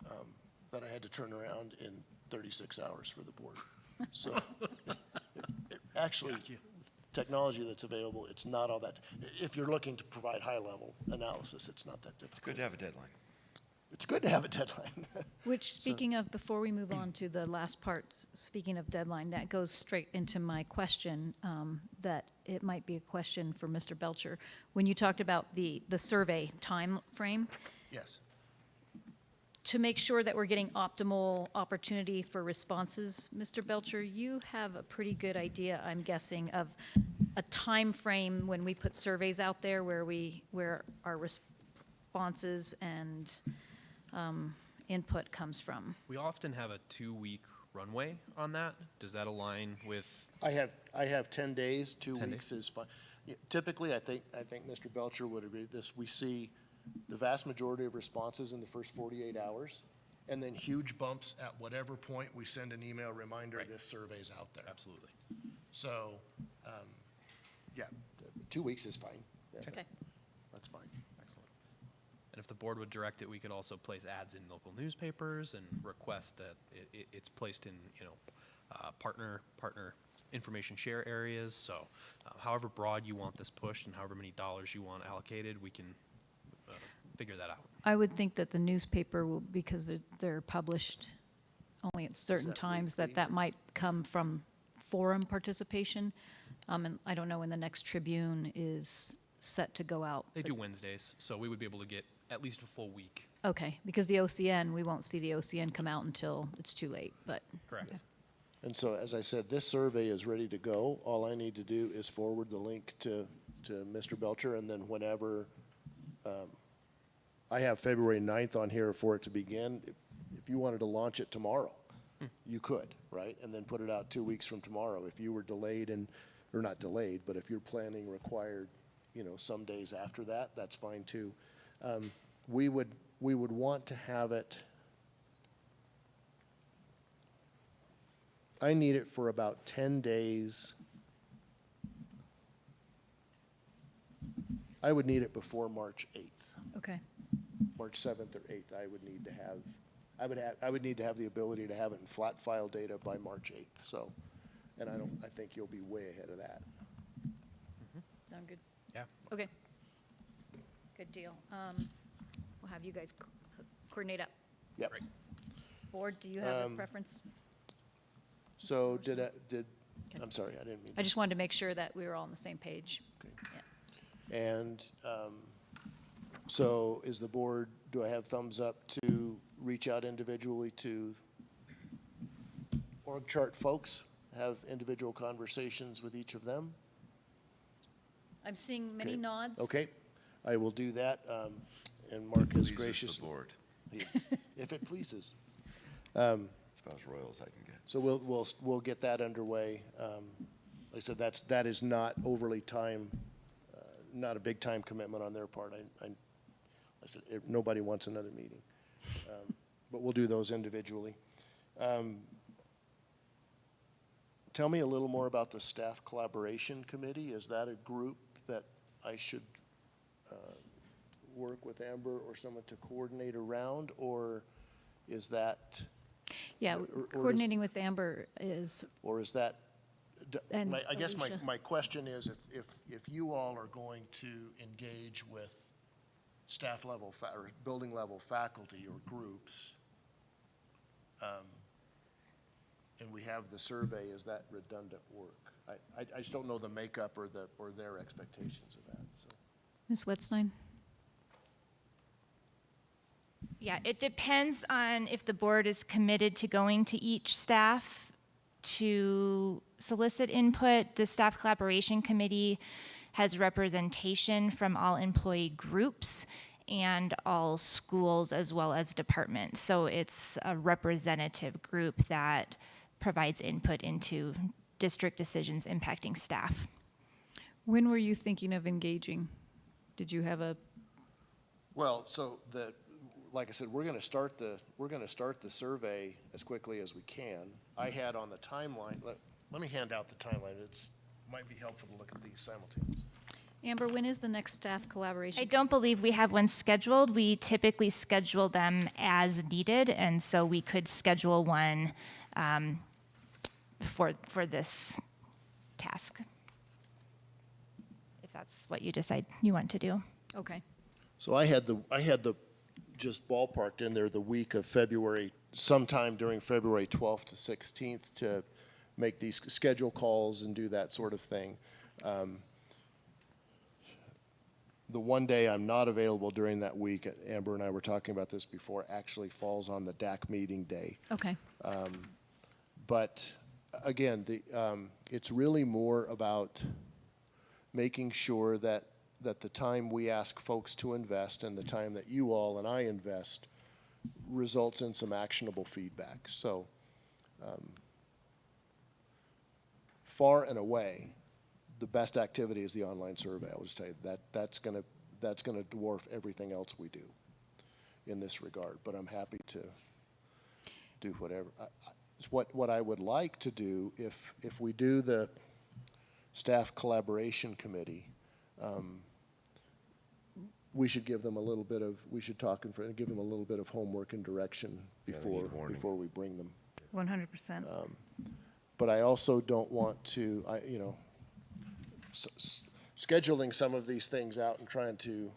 wow. That I had to turn around in 36 hours for the board. So it actually, technology that's available, it's not all that, if you're looking to provide high-level analysis, it's not that difficult. Good to have a deadline. It's good to have a deadline. Which, speaking of, before we move on to the last part, speaking of deadline, that goes straight into my question, that it might be a question for Mr. Belcher. When you talked about the survey time frame, Yes. to make sure that we're getting optimal opportunity for responses, Mr. Belcher, you have a pretty good idea, I'm guessing, of a time frame when we put surveys out there where our responses and input comes from. We often have a 2-week runway on that. Does that align with? I have 10 days, 2 10 weeks is fine. Yeah, typically, I think Mr. Belcher would agree with this. We see the vast majority of responses in the first 48 hours, and then huge bumps at whatever point we send an email reminder, Right. this survey's out there. Absolutely. So, yeah, 2 weeks is fine. Yeah, Okay. That's fine. Excellent. And if the board would direct it, we could also place ads in local newspapers and request that it's placed in, partner information share areas. So however broad you want this pushed and however many dollars you want allocated, we can figure that out. I would think that the newspaper will, because they're published only at certain that times, weekly? that might come from forum participation. And I don't know when the next Tribune is set to go out. They but- do Wednesdays, so we would be able to get at least a full week. Okay, because the OCN, we won't see the OCN come out until it's too late, but. Correct. And so, as I said, this survey is ready to go. All I need to do is forward the link to Mr. Belcher, and then whenever, I have February 9th on here for it to begin. If you wanted to launch it tomorrow, you could, right? And then put it out 2 weeks from tomorrow. If you were delayed or not delayed, but if your planning required, some days after that, that's fine too. We would want to have it, I need it for about 10 days. I would need it before March 8th, Okay, March 7th or 8th. I would need to have the ability to have it in flat file data by March 8th. So, and I think you'll be way ahead of that. sound good? Yeah. Okay. Good deal. We'll have you guys coordinate up. Yep. Great. Board, do you have a preference? So I'm sorry, I didn't mean I to. just wanted to make sure that we were all on the same page. Okay. Yeah. And so is the board, do I have thumbs up to reach out individually to org chart folks, have individual conversations with each of them? I'm seeing many Okay. nods. Okay, I will do that, and Mark has Pleases gracious. the board. If it pleases. It's about as royal as I can get. So we'll get that underway. Like I said, that is not overly not a big time commitment on their part. I said, nobody wants another meeting. But we'll do those individually. Tell me a little more about the Staff Collaboration Committee. Is that a group that I should work with Amber or someone to coordinate around, or is that? Yeah, or does- coordinating with Amber is, Or is that, And I guess Alicia. my question is, if you all are going to engage with staff level, or building level faculty or groups, and we have the survey, is that redundant work? I just don't know the makeup or their expectations of that, so. Ms. Wetstein? Yeah, it depends on if the board is committed to going to each staff to solicit input. The Staff Collaboration Committee has representation from all employee groups and all schools as well as departments. So it's a representative group that provides input into district decisions impacting staff. When were you thinking of engaging? Did you have a, Well, so like I said, we're gonna start the survey as quickly as we can. I had on the timeline, let me hand out the timeline. Might be helpful to look at these simultaneously. Amber, when is the next staff collaboration? I don't believe we have one scheduled. We typically schedule them as needed, and so we could schedule one for this task. that's what you decide you want to do. Okay. So I had the just ballparked in there the week of February, sometime during February 12th to 16th to make these schedule calls and do that sort of thing. The one day I'm not available during that week, Amber and I were talking about this before, actually falls on the DAC meeting day. Okay. But again, it's really more about making sure that the time we ask folks to invest and the time that you all and I invest results in some actionable feedback. So far and away, the best activity is the online survey. I'll just tell you that's gonna dwarf everything else we do in this regard. But I'm happy to do whatever. What I would like to do if we do the staff collaboration committee, we should give them a little bit of, we should talk and give them a little bit of homework and direction they before, need warning. before we bring them. 100%. But I also don't want to, scheduling some of these things out and trying to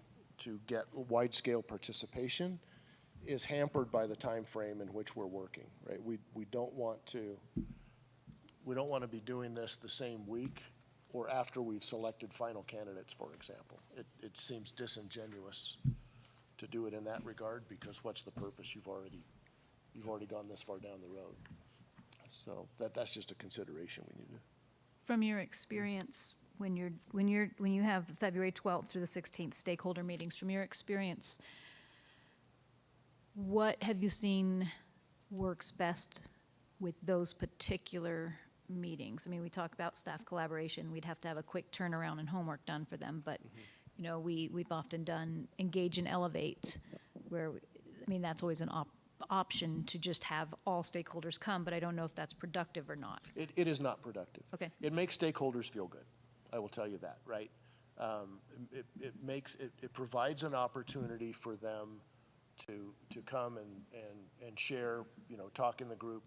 get wide-scale participation is hampered by the time frame in which we're working, right? We don't want to be doing this the same week or after we've selected final candidates, for example. It seems disingenuous to do it in that regard, because what's the purpose? You've already gone this far down the road. So that's just a consideration we need to. From your experience, when you have February 12th through the 16th stakeholder meetings, from your experience, what have you seen works best with those particular meetings? I mean, we talk about staff collaboration. We'd have to have a quick turnaround and homework done for them, but you know, we've often done engage and elevate, where I mean, that's always an option to just have all stakeholders come, but I don't know if that's productive or not. It is not productive. Okay. It makes stakeholders feel good. I will tell you that, right? It provides an opportunity for them to come and share, you know, talk in the group,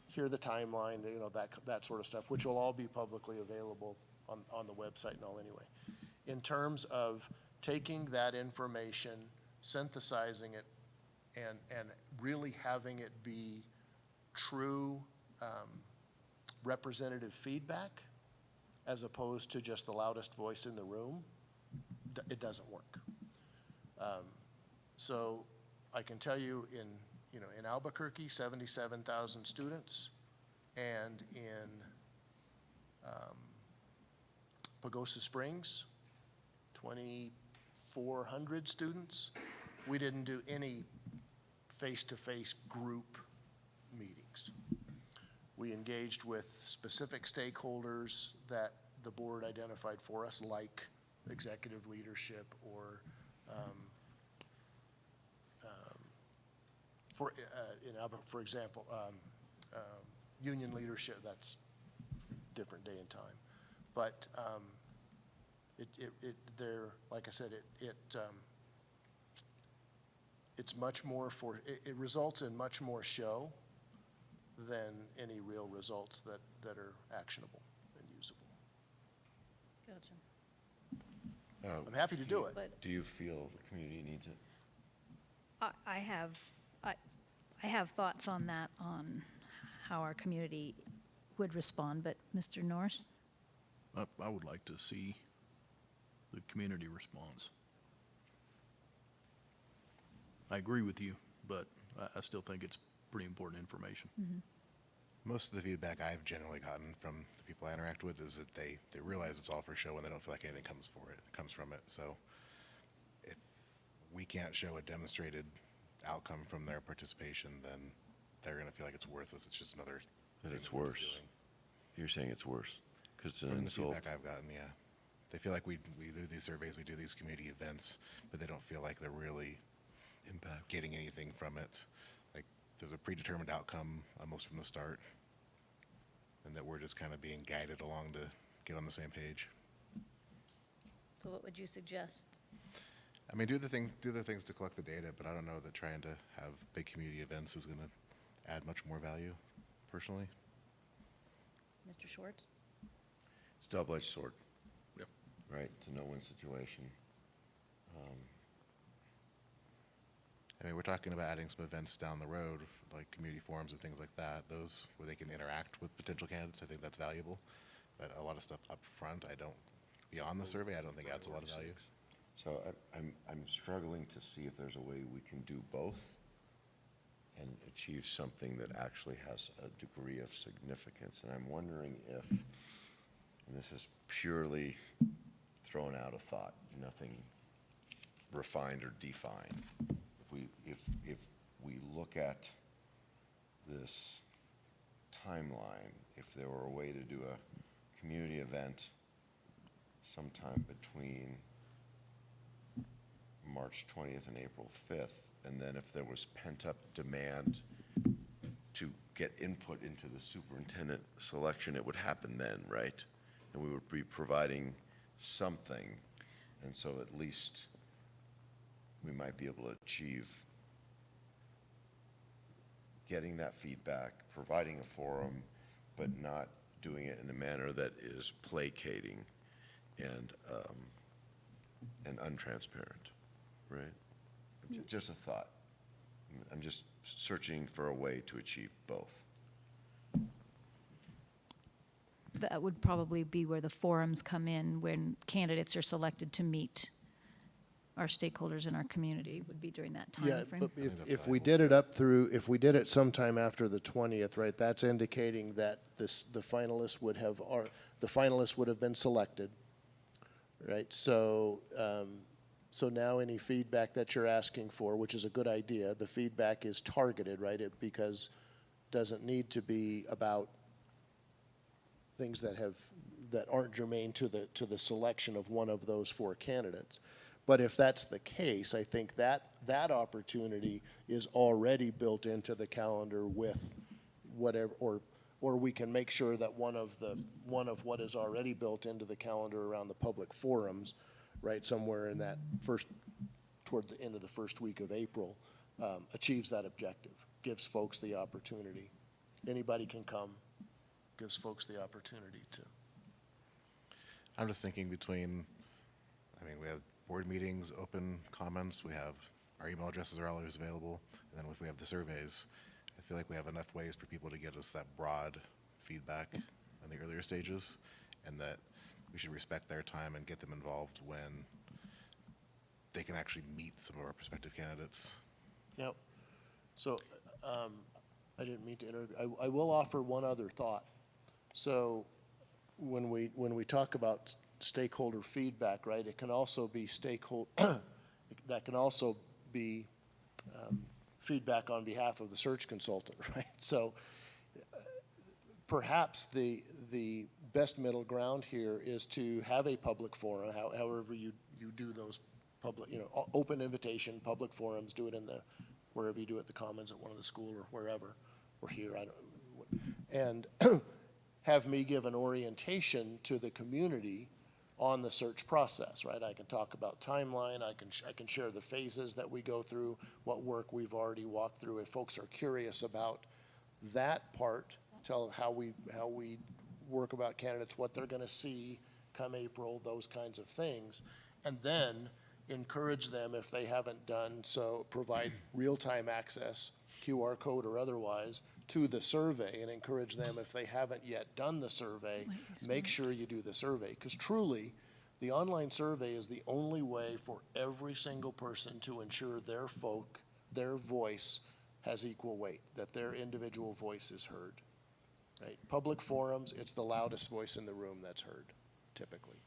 hear the timeline, you know, that sort of stuff, which will all be publicly available on the website and all anyway. In terms of taking that information, synthesizing it, and really having it be true representative feedback, as opposed to just the loudest voice in the room, it doesn't work. So I can tell you in Albuquerque, 77,000 students, and in Pagosa Springs, 2,400 students, we didn't do any face-to-face group meetings. We engaged with specific stakeholders that the board identified for us, like executive leadership or for example, union leadership. That's different day and time. But like I said, it's much more it results in much more show than any real results that are actionable and usable. Gotcha. I'm happy to do it. But Do you feel the community needs it? I have thoughts on that, on how our community would respond, but Mr. Norris? I would like to see the community response. I agree with you, but I still think it's pretty important information. Most of the feedback I've generally gotten from the people I interact with is that they realize it's all for show and they don't feel like anything comes from it. So if we can't show a demonstrated outcome from their participation, then they're going to feel like it's worthless. It's just another That thing it's we're worse. doing. You're saying it's worse because it's an From the insult. feedback I've gotten, yeah. They feel like we do these surveys, we do these community events, but they don't feel like they're really Impact. getting anything from it. Like there's a predetermined outcome almost from the start, and that we're just kind of being guided along to get on the same page. So what would you suggest? I mean, do the things to collect the data, but I don't know that trying to have big community events is going to add much more value, personally. Mr. Schwartz? It's a double-edged sword. Yep. right? It's a no-win situation. I mean, we're talking about adding some events down the road, like community forums and things like that, those where they can interact with potential candidates. I think that's valuable. But a lot of stuff up front, beyond the survey, I don't think adds a lot of value. So I'm struggling to see if there's a way we can do both and achieve something that actually has a degree of significance. And I'm wondering if, and this is purely thrown out of thought, nothing refined or defined. If we look at this timeline, if there were a way to do a community event sometime between March 20th and April 5th, and then if there was pent-up demand to get input into the superintendent selection, it would happen then, right? And we would be providing something, and so at least we might be able to achieve getting that feedback, providing a forum, but not doing it in a manner that is placating and untransparent, right? Just a thought. I'm just searching for a way to achieve both. That would probably be where the forums come in when candidates are selected to meet our stakeholders in our community, would be during that time Yeah, frame. but if we did it if we did it sometime after the 20th, right, that's indicating that the finalists would have been selected, right? So, so now any feedback that you're asking for, which is a good idea, the feedback is targeted, right? Because doesn't need to be about things that aren't germane to the selection of one of those 4 candidates. But if that's the case, I think that opportunity is already built into the calendar with whatever, or we can make sure that one of what is already built into the calendar around the public forums, right, somewhere in that toward the end of the first week of April, achieves that objective, gives folks the opportunity. Anybody can come, gives folks the opportunity to. I'm just thinking we have board meetings, open comments, our email addresses are always available, and then if we have the surveys, I feel like we have enough ways for people to get us that broad feedback in the earlier stages, and that we should respect their time and get them involved when they can actually meet some of our prospective candidates. Yep. So, I didn't mean to interrupt. I will offer one other thought. So, when we talk about stakeholder feedback, right, it can also be that can also be feedback on behalf of the search consultant, right? So, perhaps the best middle ground here is to have a public forum, however you do those public, open invitation, public forums, do it wherever you do it, the Commons at one of the school or wherever, or here, and have me give an orientation to the community on the search process, right? I can talk about timeline, I can share the phases that we go through, what work we've already walked through. If folks are curious about that part, tell them how we work about candidates, what they're gonna see come April, those kinds of things. And then encourage them, if they haven't done so, provide real-time access, QR code or otherwise, to the survey, and encourage them, if they haven't yet done the survey, make sure you do the survey. Because truly, the online survey is the only way for every single person to ensure their voice has equal weight, that their individual voice is heard. Right? Public forums, it's the loudest voice in the room that's heard, typically.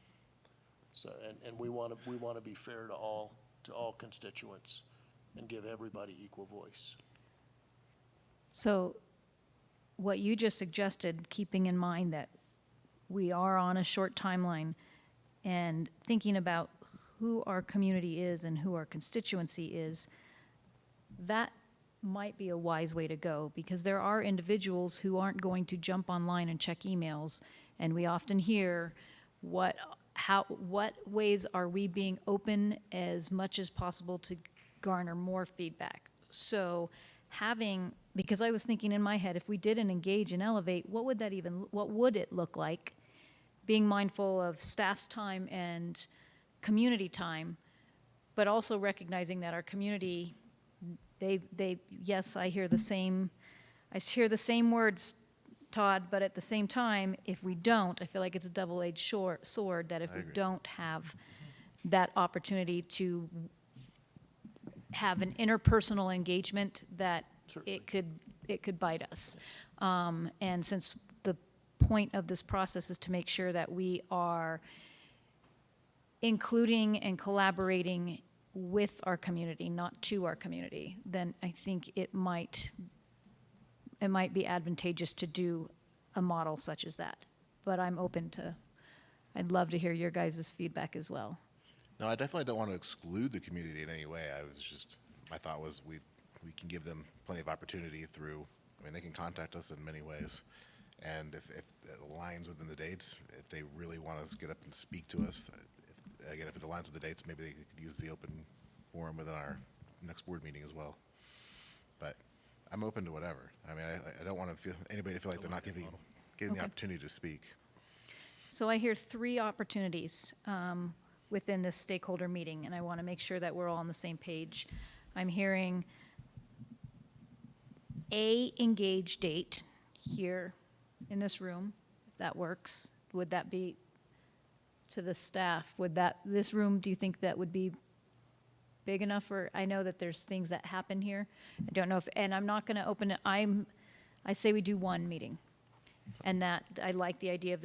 So, and we want to be fair to all constituents and give everybody equal voice. So what you just suggested, keeping in mind that we are on a short timeline and thinking about who our community is and who our constituency is, that might be a wise way to go, because there are individuals who aren't going to jump online and check emails, and we often hear what ways are we being open as much as possible to garner more feedback. So because I was thinking in my head, if we did an engage and elevate, what would it look like? being mindful of staff's time and community time, but also recognizing that our community, yes, I hear the same words, Todd, but at the same time, if we don't, I feel like it's a double-edged sword, that if we don't have that opportunity to have an interpersonal engagement, that it could bite us. And since the point of this process is to make sure that we are including and collaborating with our community, not to our community, then I think it might be advantageous to do a model such as that. But I'd love to hear your guys' feedback as well. No, I definitely don't want to exclude the community in any way. My thought was we can give them plenty of opportunity through, they can contact us in many ways. And if it aligns within the dates, if they really want us to get up and speak to us, if it aligns with the dates, maybe they could use the open forum within our next board meeting as well. But I'm open to whatever. I don't want anybody to feel like they're not getting the opportunity to speak. So I hear 3 opportunities within this stakeholder meeting, and I want to make sure that we're all on the same page. I'm hearing a engage date here in this room, if that works. Would that be to the staff? This room, do you think that would be big enough? Or I know that there's things that happen here. I don't know if, and I'm not going to open it. I say we do 1 meeting. And that I like the idea of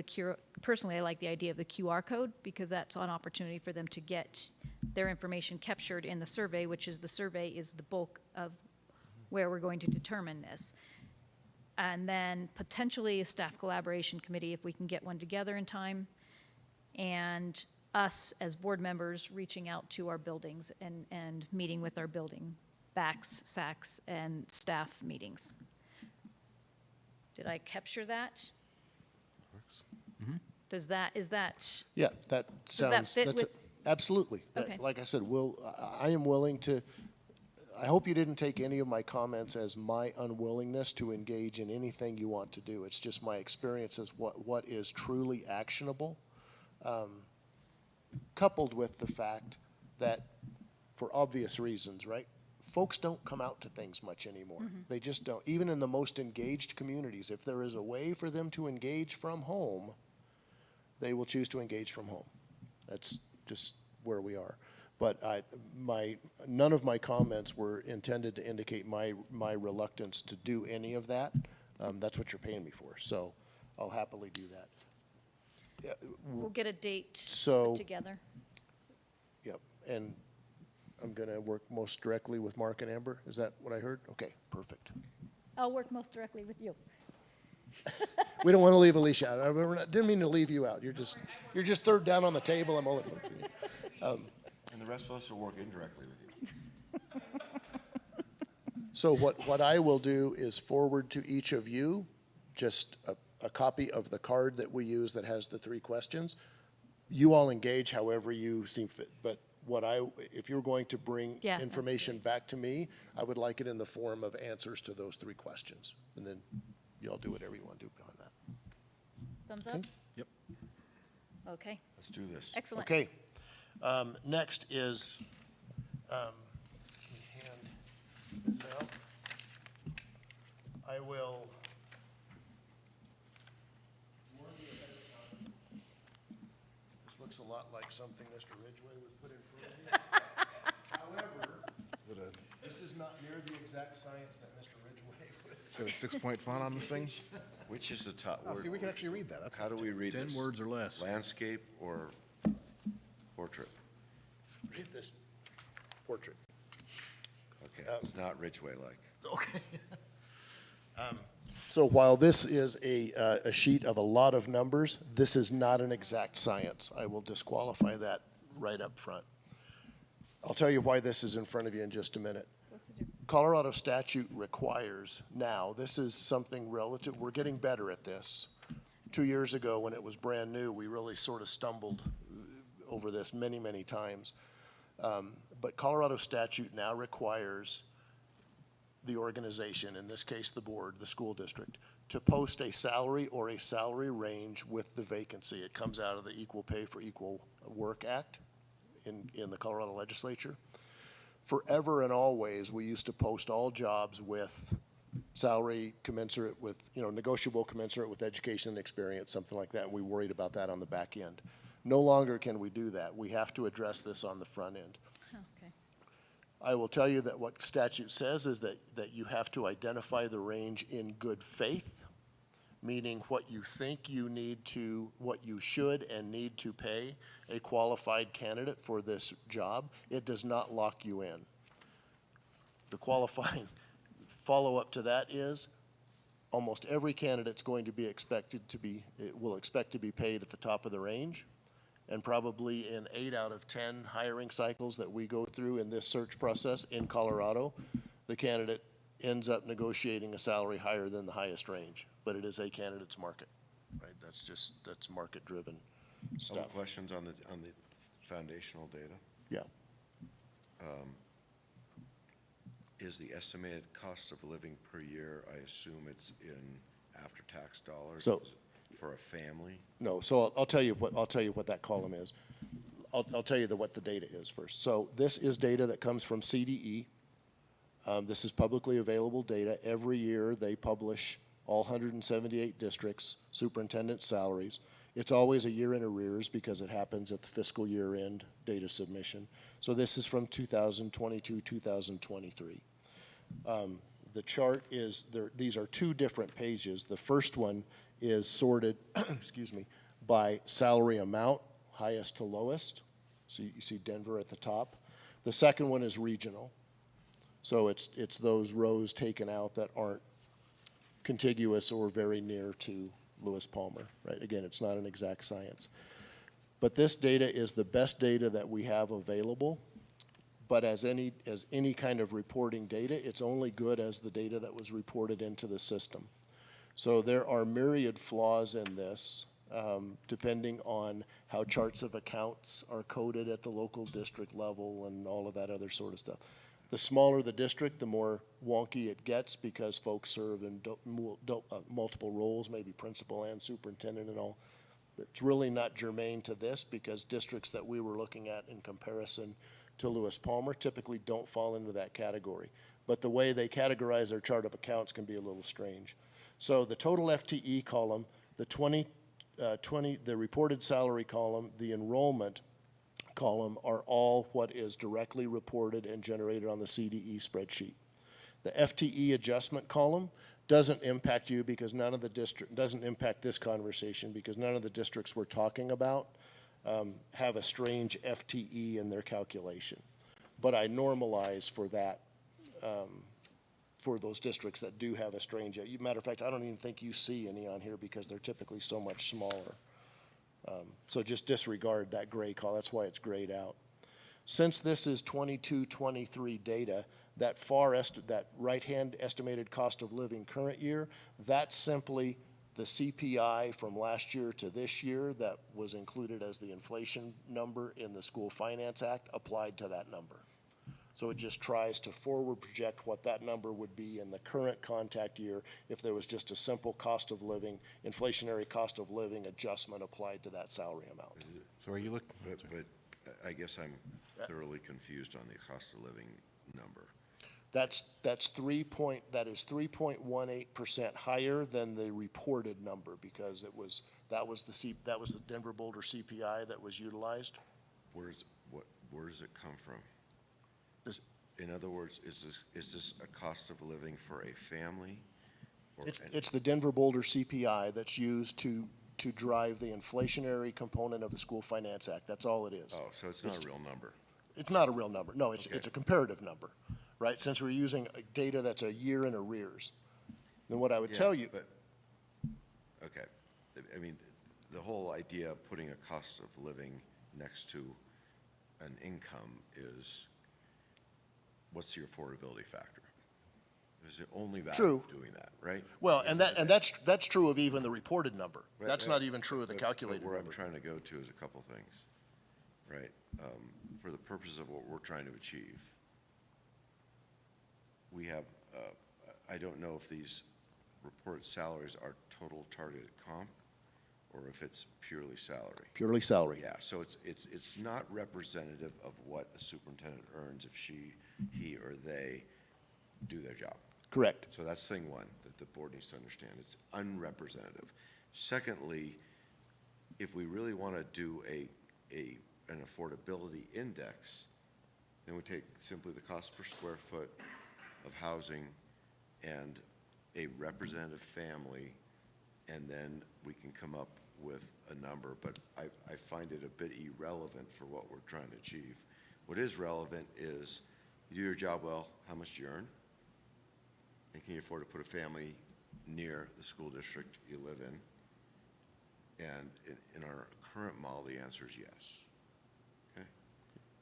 personally, I like the idea of the QR code, because that's an opportunity for them to get their information captured in the survey, which is the bulk of where we're going to determine this. And then potentially a staff collaboration committee, if we can get one together in time, and us as board members reaching out to our buildings and meeting with our building BACs, SACs, and staff meetings. Did I capture that? Works. Is that, Yeah, that sounds. that fit that's with- Absolutely. Okay. Like I said, I am willing to, I hope you didn't take any of my comments as my unwillingness to engage in anything you want to do. It's just my experience as what is truly actionable, coupled with the fact that, for obvious reasons, right? Folks don't come out to things much anymore. They just don't. Even in the most engaged communities, if there is a way for them to engage from home, they will choose to engage from home. That's just where we are. But none of my comments were intended to indicate my reluctance to do any of that. That's what you're paying me for, so I'll happily do that. Yeah, we'll get a date So- put together? Yep, and I'm going to work most directly with Mark and Amber. Is that what I heard? Okay, perfect. I'll work most directly with you. We don't want to leave Alicia out. Didn't mean to leave you out. You're just third down on the table. I'm only focusing. And the rest of us will work indirectly with you. So what I will do is forward to each of you just a copy of the card that we use that has the 3 questions. You all engage however you see fit, but if you're going to bring Yeah, that's information back to me, I would like it in the form of answers to those 3 questions. And then y'all do whatever you want to do beyond that. Thumbs up? Okay. Yep. Okay, Let's do this. excellent. Okay. Next is, let me hand this out. I will warn you ahead of time. This looks a lot like something Mr. Ridgway would put in front of me. However, this is not near the exact science that Mr. Ridgway would. So a 6-point font on this thing? Which is the top Oh, word? see, we can actually read that. That's How do we read 10 this? words or less. Landscape or portrait? Read this portrait. Okay, it's not Ridgway-like. Okay. So while this is a sheet of a lot of numbers, this is not an exact science. I will disqualify that right up front. I'll tell you why this is in front of you in just a minute. Colorado statute requires now, this is something relative, we're getting better at this. 2 years ago, when it was brand new, we really sort of stumbled over this many, many times. But Colorado statute now requires the organization, in this case the board, the school district, to post a salary or a salary range with the vacancy. It comes out of the Equal Pay for Equal Work Act in the Colorado legislature. Forever and always, we used to post all jobs with salary commensurate with, negotiable commensurate with education and experience, something like that, and we worried about that on the back end. No longer can we do that. We have to address this on the front end. Okay. I will tell you that what statute says is that you have to identify the range in good faith, meaning what you think you need to, what you should and need to pay a qualified candidate for this job. It does not lock you in. The qualifying follow-up to that is almost every candidate's going to be will expect to be paid at the top of the range. And probably in 8 out of 10 hiring cycles that we go through in this search process in Colorado, the candidate ends up negotiating a salary higher than the highest range. But it is a candidate's market, right? That's market-driven Couple stuff. questions on the foundational data. Yeah. Is the estimated cost of living per year, I assume it's in after-tax dollars? So- For a family? No, so I'll tell you what that column is. I'll tell you what the data is first. So this is data that comes from CDE. This is publicly available data. Every year, they publish all 178 districts, superintendent salaries. It's always a year in arrears because it happens at the fiscal year end data submission. So this is from 2022, 2023. The chart is, these are two different pages. The first one is sorted, excuse me, by salary amount, highest to lowest. So you see Denver at the top. The second one is regional. So it's those rows taken out that aren't contiguous or very near to Lewis Palmer, right? Again, it's not an exact science. But this data is the best data that we have available. But as any kind of reporting data, it's only good as the data that was reported into the system. So there are myriad flaws in this, depending on how charts of accounts are coded at the local district level and all of that other sort of stuff. The smaller the district, the more wonky it gets because folks serve in multiple roles, maybe principal and superintendent and all. It's really not germane to this because districts that we were looking at in comparison to Lewis Palmer typically don't fall into that category. But the way they categorize their chart of accounts can be a little strange. So the total FTE column, the reported salary column, the enrollment column are all what is directly reported and generated on the CDE spreadsheet. The FTE adjustment column doesn't impact you because doesn't impact this conversation because none of the districts we're talking about have a strange FTE in their calculation. But I normalize for that, for those districts that do have a strange, matter of fact, I don't even think you see any on here because they're typically so much smaller. So just disregard that gray column. That's why it's grayed out. Since this is 22-23 data, that right-hand estimated cost of living current year, that's simply the CPI from last year to this year that was included as the inflation number in the School Finance Act applied to that number. So it just tries to forward project what that number would be in the current contact year if there was just a simple cost of living, inflationary cost of living adjustment applied to that salary amount. So are you looking? But I guess I'm thoroughly confused on the cost of living number. That is 3.18% higher than the reported number because that was the Denver Boulder CPI that was utilized. Where does it come from? This- In other words, is this a cost of living for a family? Or It's the Denver Boulder CPI that's used to drive the inflationary component of the School Finance Act. That's all it is. Oh, so it's not a real number. It's not a real number. No, it's Okay. a comparative number, right? Since we're using data that's a year in arrears. Then what I would tell you, But, okay, I mean, the whole idea of putting a cost of living next to an income is, what's the affordability factor? Is the only value True. of doing that, right? well, and that's true of even the reported number. Right, That's right. not even true of the But calculated where I'm number. trying to go to is a couple things, right? For the purpose of what we're trying to achieve, we have, I don't know if these reported salaries are total targeted comp, or if it's purely salary. Purely salary. Yeah, so it's not representative of what a superintendent earns if he or they do their job. Correct. So that's thing one that the board needs to understand. It's unrepresentative. Secondly, if we really want to do an affordability index, then we take simply the cost per square foot of housing and a representative family, and then we can come up with a number. But I find it a bit irrelevant for what we're trying to achieve. What is relevant is you do your job well, how much do you earn? And can you afford to put a family near the school district you live in? And in our current model, the answer is yes. Okay?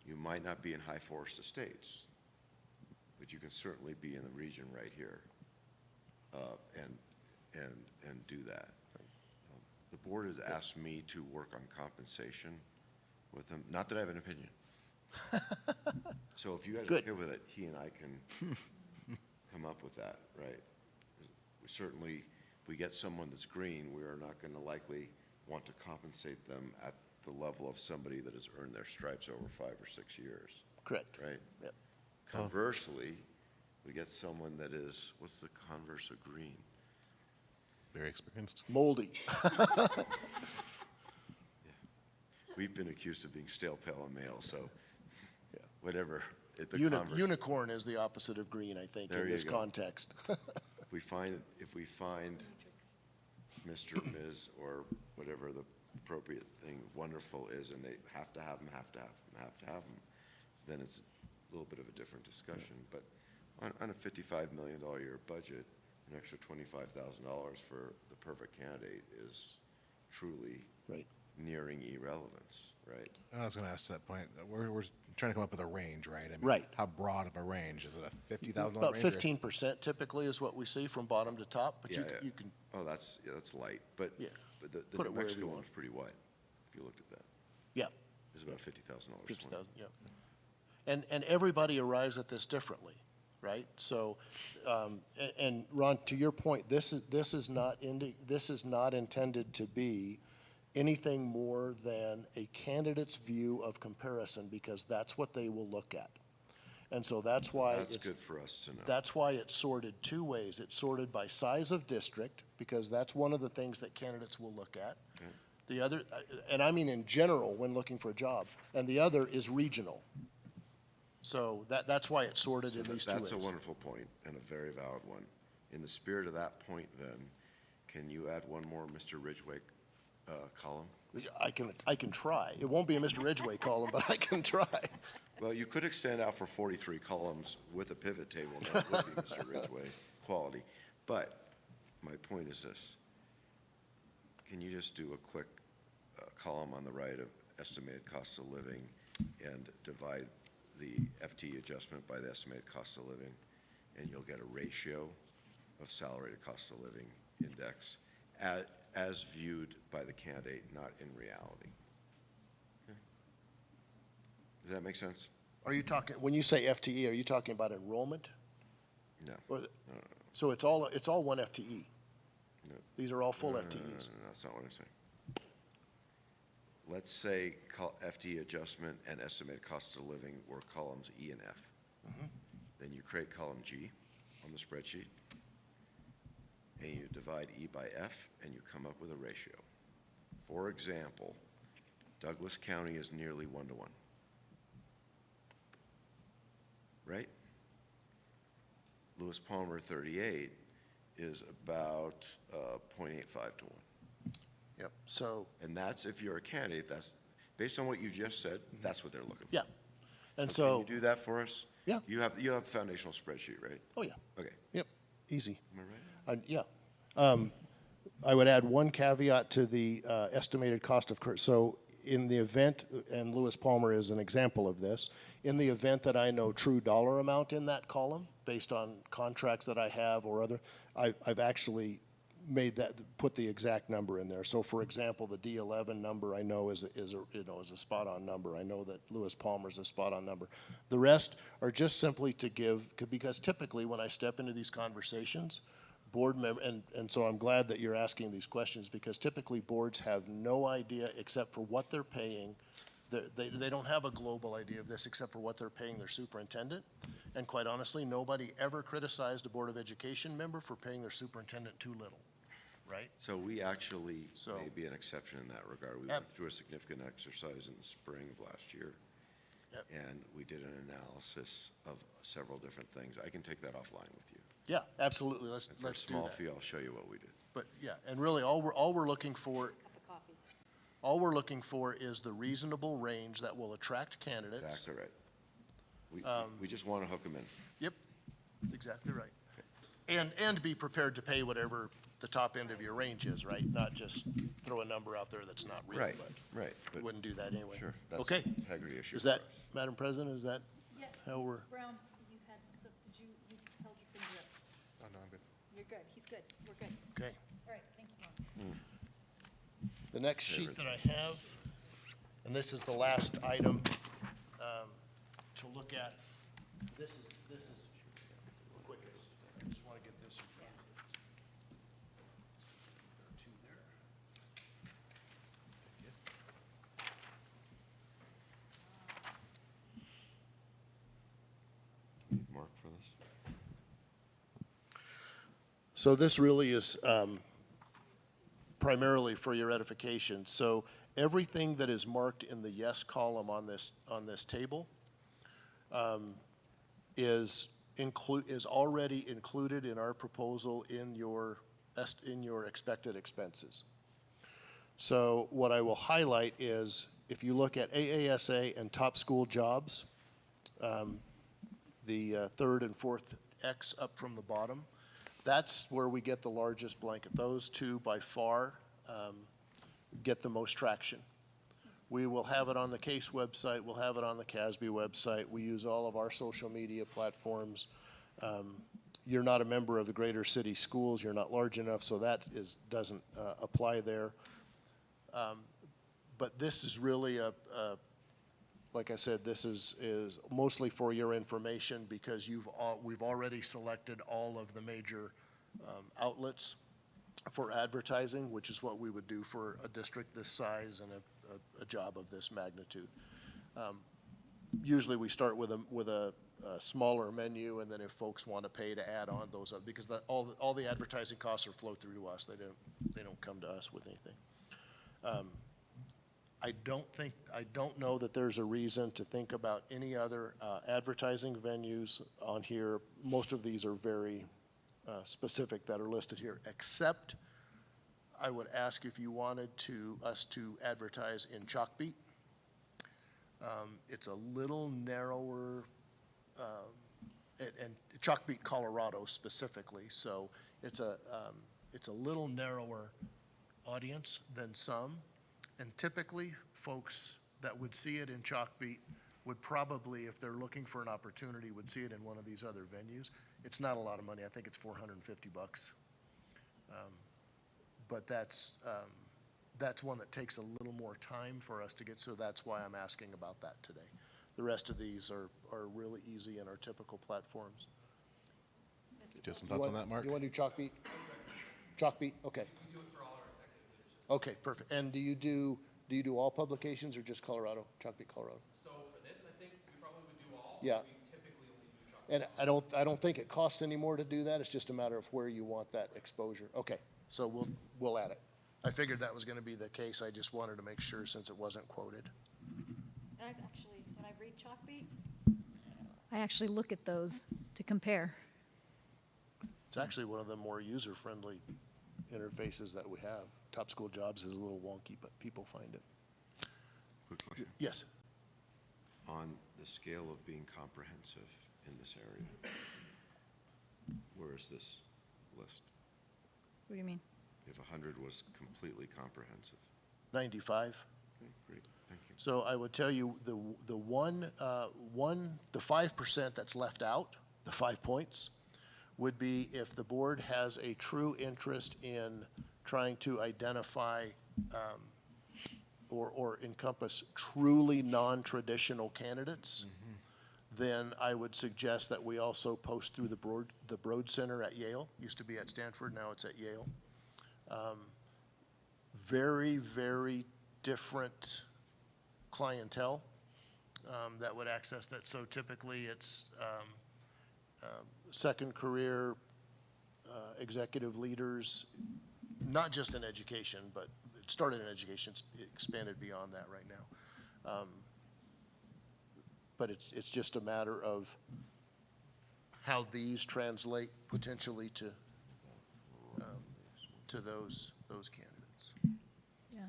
You might not be in high forest estates, but you can certainly be in the region right here and do that. The board has asked me to work on compensation with them. Not that I have an opinion. So if you guys are Good. okay with it, he and I can come up with that, right? We certainly, if we get someone that's green, we are not going to likely want to compensate them at the level of somebody that has earned their stripes over 5 or 6 years, Correct. right? Yep. Conversely, we get someone that is, what's the converse of green? Very experienced. Moldy. We've been accused of being stale, pale, and male, so Yeah. whatever. The converse. Unicorn is the opposite of green, I think, There in you this go. context. If we find Mr. or Ms. or whatever the appropriate thing wonderful is, and they have to have them, then it's a little bit of a different discussion. But on a $55 million a year budget, an extra $25,000 for the perfect candidate is truly Right. nearing irrelevance, right? And I was going to ask to that point, we're trying to come up with a range, right? I mean, Right. How broad of a range? Is it a $50,000 About range? or- 15% typically is what we see from bottom to top, but Yeah, you can, Oh, that's light, but Yeah. the Put New it wherever Mexico you one's want. pretty wide, if you looked at that. yeah, It's about $50,000. 50,000, yeah. And everybody arrives at this differently, right? So, and Ron, to your point, this is not intended to be anything more than a candidate's view of comparison, because that's what they will look at. And so that's why That's it's, good for us to know. that's why it's sorted two ways. It's sorted by size of district, because that's one of the things that candidates will look at. The other, and I mean in general when looking for a job, and the other is regional. So that's why it's sorted in these two ways. That's a wonderful point and a very valid one. In the spirit of that point, then, can you add one more Mr. Ridgway column? I can try. It won't be a Mr. Ridgway column, but I can try. Well, you could extend out for 43 columns with a pivot table, and that would be Mr. Ridgway quality. But my point is this. Can you just do a quick column on the right of estimated costs of living and divide the FTE adjustment by the estimated cost of living, and you'll get a ratio of salary to cost of living index as viewed by the candidate, not in reality. Okay. Does that make sense? Are you talking, when you say FTE, are you talking about enrollment? No. Or so it's all one FTE? No. These are all full No, FTEs? that's not what I'm saying. Let's say FTE adjustment and estimated cost of living were columns E and F. Then you create column G on the spreadsheet, and you divide E by F, and you come up with a ratio. For example, Douglas County is nearly 1-to-1. Right? Lewis Palmer 38 is about 0.85 to 1. Yep, so, And that's, if you're a candidate, that's, based on what you just said, that's what they're looking for. yeah. And Can so, you do that for us? Yeah. You have a foundational spreadsheet, right? oh, yeah, Okay, yep, easy. am I right? Yeah. I would add one caveat to the estimated cost of, so in the event, and Lewis Palmer is an example of this, in the event that I know true dollar amount in that column, based on contracts that I have or other, I've actually made that, put the exact number in there. So for example, the D11 number I know is a spot-on number. I know that Lewis Palmer's a spot-on number. The rest are just simply to give, because typically when I step into these conversations, board member, and so I'm glad that you're asking these questions, because typically boards have no idea except for what they're paying. They don't have a global idea of this except for what they're paying their superintendent. And quite honestly, nobody ever criticized a Board of Education member for paying their superintendent too little, right? So we actually So- may be an exception in that regard. We went through a significant exercise in the spring of last year. Yep. And we did an analysis of several different things. I can take that offline with you. Yeah, absolutely, let's And for a do small that. fee, I'll show you what we did. But, yeah, and really, all we're looking for, all we're looking for is the reasonable range that will attract candidates. Exactly right. We just want to hook them in. Yep, that's exactly right. And be prepared to pay whatever the top end of your range is, right? Not just throw a number out there that's not real, Right, but right. we But wouldn't do that anyway. sure, that's Okay. an integrity issue. Is for that, us. Madam President, is that Yes. how we're, Brown, you had, so did you held your finger up? Oh, no, I'm good. You're good, he's good, we're good. okay? All right, thank you, Ron. The next sheet that I have, and this is the last item to look at, this is quickest. I just want to get this. There are two there. Need Mark for this? So this really is primarily for your edification. So everything that is marked in the yes column on this table is already included in our proposal in your expected expenses. So what I will highlight is, if you look at AASA and top school jobs, the third and fourth X up from the bottom, that's where we get the largest blanket. Those two by far get the most traction. We will have it on the CASE website, we'll have it on the CASB website, we use all of our social media platforms. You're not a member of the greater city schools, you're not large enough, so that doesn't apply there. But this is really like I said, this is mostly for your information, because we've already selected all of the major outlets for advertising, which is what we would do for a district this size and a job of this magnitude. Usually we start with a smaller menu, and then if folks want to pay to add on those, because all the advertising costs are flow through to us. They don't come to us with anything. I don't know that there's a reason to think about any other advertising venues on here. Most of these are very specific that are listed here, except I would ask if you wanted us to advertise in Chalkbeat. It's a little narrower, and Chalkbeat, Colorado specifically, so it's a little narrower audience than some. And typically, folks that would see it in Chalkbeat would probably, if they're looking for an opportunity, would see it in one of these other venues. It's not a lot of money. I think it's $450. But that's one that takes a little more time for us to get, so that's why I'm asking about that today. The rest of these are really easy in our typical platforms. Do you have some thoughts on that, Mark? You want to do Chalkbeat? Chalkbeat, okay. Okay, perfect. And do you do all publications or just Colorado, Chalkbeat, Colorado? So for this, I think we probably would do all. Yeah. We typically only do chocolate. And I don't think it costs any more to do that. It's just a matter of where you want that exposure. Okay, so we'll add it. I figured that was going to be the case. I just wanted to make sure since it wasn't quoted. When I read Chalkbeat, I actually look at those to compare. It's actually one of the more user-friendly interfaces that we have. Top School Jobs is a little wonky, but people find it. Quick question. Yes. On the scale of being comprehensive in this area, where is this list? What do you mean? If 100 was completely comprehensive. 95. Okay, great, thank you. So I would tell you the 5% that's left out, the 5 points, would be if the board has a true interest in trying to identify or encompass truly non-traditional candidates, then I would suggest that we also post through the Broad Center at Yale. Used to be at Stanford, now it's at Yale. Very, very different clientele that would access that. So typically it's second career executive leaders, not just in education, but it started in education, it's expanded beyond that right now. But it's just a matter of how these translate potentially to those candidates. Yeah.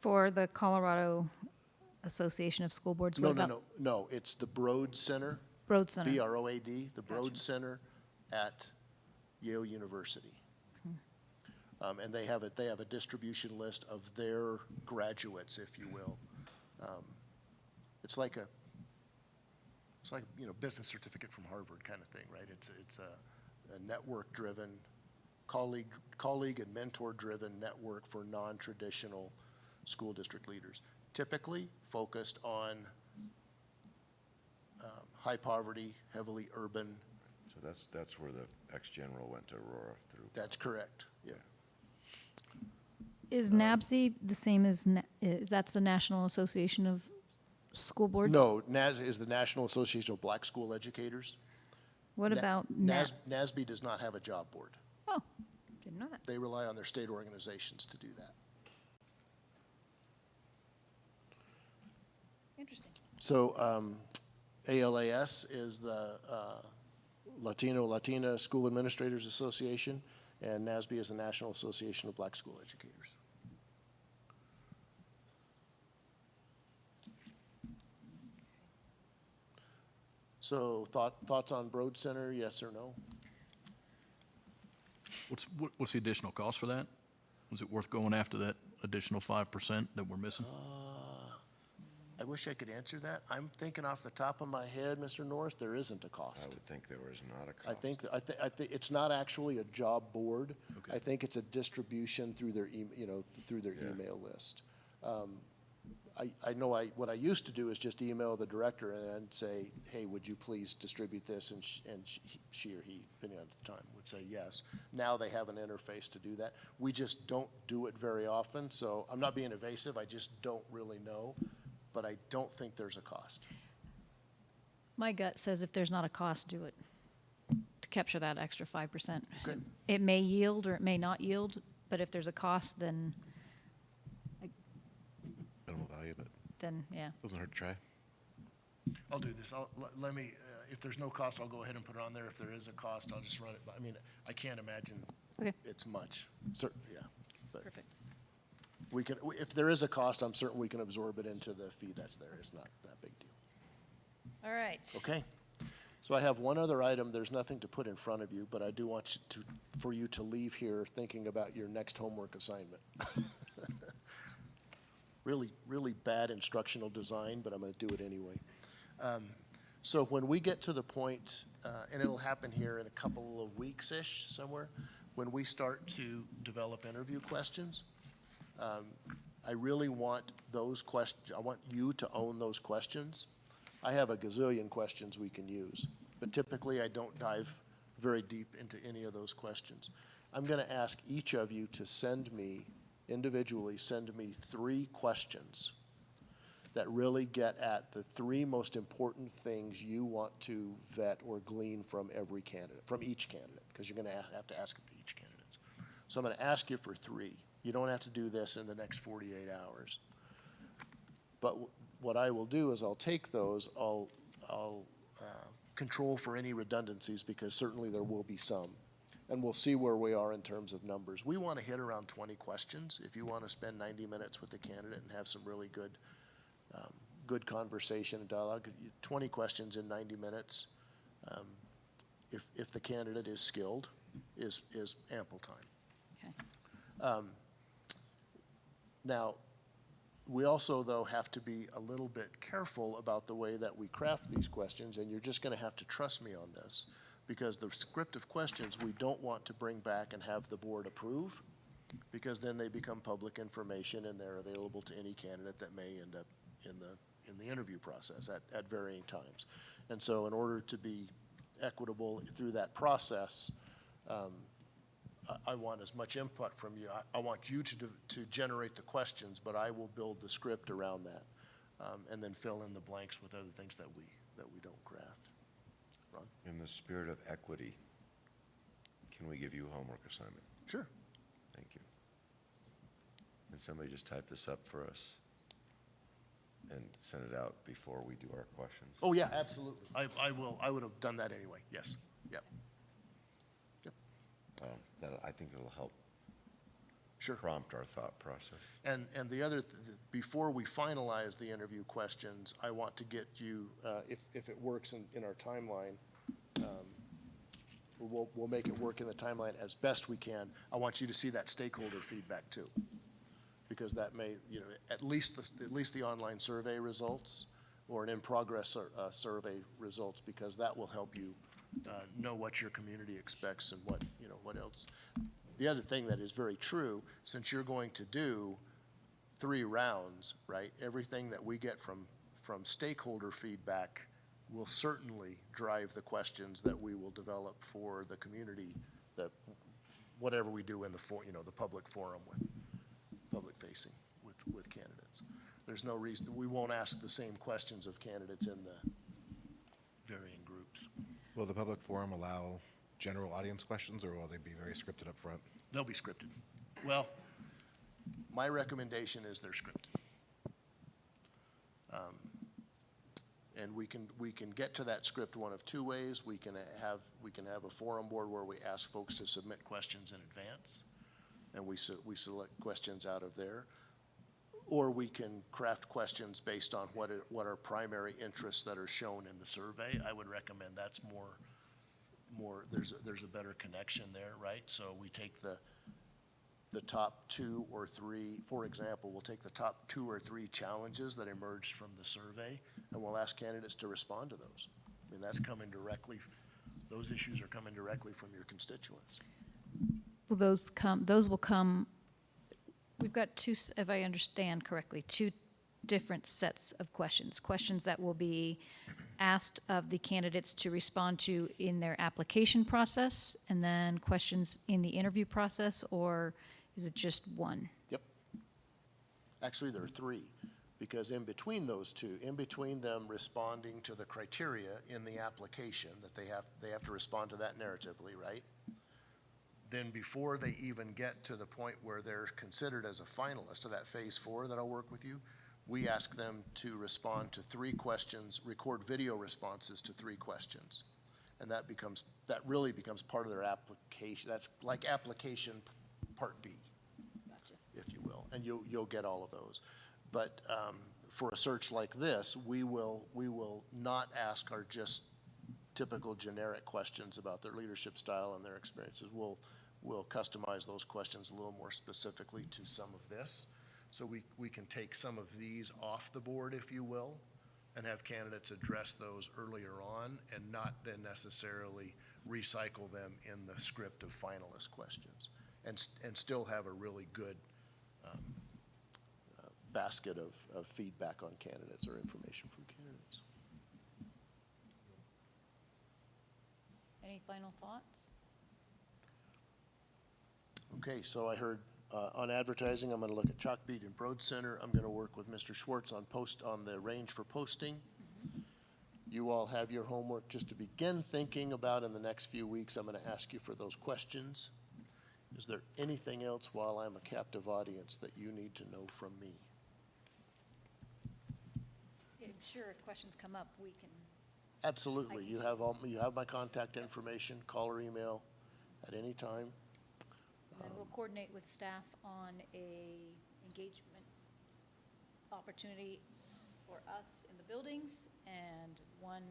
For the Colorado Association of School Boards, what about? No, it's the Broad Center. Broad Center. BROAD, the Broad Center at Yale University. And they have a distribution list of their graduates, if you will. It's like business certificate from Harvard kind of thing, right? It's a network-driven, colleague and mentor-driven network for non-traditional school district leaders, typically focused on high poverty, heavily urban. So that's where the ex-general went to Aurora through. That's correct, yeah. Is NABC the same as, that's the National Association of School Boards? No, NAS is the National Association of Black School Educators. What about NASB does not have a job board. Oh, didn't know that. They rely on their state organizations to do that. Interesting. So ALAS is the Latina School Administrators Association, and NASB is the National Association of Black School Educators. So thoughts on Broad Center, yes or no? What's the additional cost for that? Was it worth going after that additional 5% that we're missing? I wish I could answer that. I'm thinking off the top of my head, Mr. Norris, there isn't a I cost. would think there was not a cost. I think it's not actually a job board. Okay. I think it's a distribution through their Yeah. email list. I know what I used to do is just email the director and say, hey, would you please distribute this? And she or he, depending on the time, would say yes. Now they have an interface to do that. We just don't do it very often, so I'm not being evasive, I just don't really know, but I don't think there's a cost. My gut says if there's not a cost, do it to capture that extra 5%. Okay. It may yield or it may not yield, but if there's a cost, then Minimal value, but yeah. doesn't hurt to try. I'll do this. Let me, if there's no cost, I'll go ahead and put it on there. If there is a cost, I'll just run it. I mean, I can't imagine Okay. it's much. Certainly, yeah. But Perfect. we can, if there is a cost, I'm certain we can absorb it into the fee that's there. It's not that big deal. All right. Okay. So I have one other item. There's nothing to put in front of you, but I do want for you to leave here thinking about your next homework assignment. Really, really bad instructional design, but I'm going to do it anyway. So when we get to the point, and it'll happen here in a couple of weeks-ish somewhere, when we start to develop interview questions, I really want those questions, I want you to own those questions. I have a gazillion questions we can use, but typically I don't dive very deep into any of those questions. I'm going to ask each of you to individually send me 3 questions that really get at the 3 most important things you want to vet or glean from each candidate, because you're going to have to ask each candidate. So I'm going to ask you for 3. You don't have to do this in the next 48 hours. But what I will do is I'll take those, I'll control for any redundancies, because certainly there will be some. And we'll see where we are in terms of numbers. We want to hit around 20 questions. If you want to spend 90 minutes with the candidate and have some really good conversation and dialogue, 20 questions in 90 minutes, if the candidate is skilled, is ample time. Okay. Now, we also, though, have to be a little bit careful about the way that we craft these questions, and you're just going to have to trust me on this, because the script of questions we don't want to bring back and have the board approve, because then they become public information and they're available to any candidate that may end up in the interview process at varying times. And so in order to be equitable through that process, I want as much input from you. I want you to generate the questions, but I will build the script around that, and then fill in the blanks with other things that we don't craft. Ron? In the spirit of equity, can we give you a homework assignment? Sure. Thank you. And somebody just type this up for us and send it out before we do our questions. Oh, yeah, absolutely. I would have done that anyway, yes. Yep. Yep, I think it'll help sure. prompt our thought process. And the other, before we finalize the interview questions, I want to get you, if it works in our timeline, we'll make it work in the timeline as best we can. I want you to see that stakeholder feedback too, because that may, at least the online survey results or an in-progress survey results, because that will help you know what your community expects and what else. The other thing that is very true, since you're going to do 3 rounds, right? Everything that we get from stakeholder feedback will certainly drive the questions that we will develop for the community, that whatever we do in the public forum with public facing with candidates. There's no reason, we won't ask the same questions of candidates in the varying groups. Will the public forum allow general audience questions, or will they be very scripted up front? They'll be scripted. Well, my recommendation is they're scripted. And we can get to that script one of 2 ways. We can have a forum board where we ask folks to submit questions in advance, and we select questions out of there. Or we can craft questions based on what are primary interests that are shown in the survey. I would recommend that's more there's a better connection there, right? So we take the top 2 or 3, for example, we'll take the top 2 or 3 challenges that emerged from the survey, and we'll ask candidates to respond to those. I mean, that's coming directly, those issues are coming directly from your constituents. Will those will come, we've got 2, if I understand correctly, 2 different sets of questions that will be asked of the candidates to respond to in their application process, and then questions in the interview process, or is it just one? Yep. Actually, there are 3, because in between those 2, in between them responding to the criteria in the application, that they have to respond to that narratively, right? Then before they even get to the point where they're considered as a finalist to that phase 4 that I'll work with you, we ask them to respond to 3 questions, record video responses to 3 questions. And that really becomes part of their application. That's like application part B, Gotcha. if you will, and you'll get all of those. But for a search like this, we will not ask our just typical generic questions about their leadership style and their experiences. We'll customize those questions a little more specifically to some of this. So we can take some of these off the board, if you will, and have candidates address those earlier on, and not then necessarily recycle them in the script of finalist questions, and still have a really good basket of feedback on candidates or information from candidates. Any final thoughts? Okay, so I heard on advertising, I'm going to look at Chalkbeat and Broad Center. I'm going to work with Mr. Schwartz on the range for posting. You all have your homework just to begin thinking about in the next few weeks. I'm going to ask you for those questions. Is there anything else while I'm a captive audience that you need to know from me? I'm sure if questions come up, we can. Absolutely. You have my contact information, call or email at any time. And then we'll coordinate with staff on a engagement opportunity for us in the buildings and one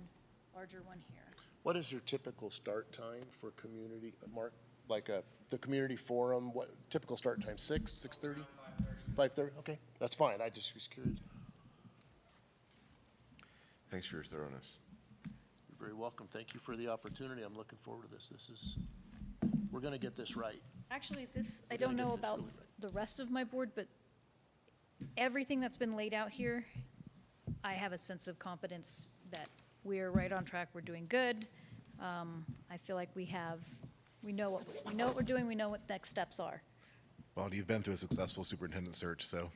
larger one here. What is your typical start time for community, Mark? Like the community forum, what typical start time, 6:30? 5:30, okay, that's fine, I just was curious. Thanks for your thoroughness. You're very welcome, thank you for the opportunity, I'm looking forward to this. We're gonna get this right. Actually, this, I We're gonna don't know get this about really right. the rest of my board, but everything that's been laid out here I have a sense of confidence that we're right on track, we're doing good. I feel like we know what we're doing, we know what next steps are. Well, you've been through a successful superintendent search, so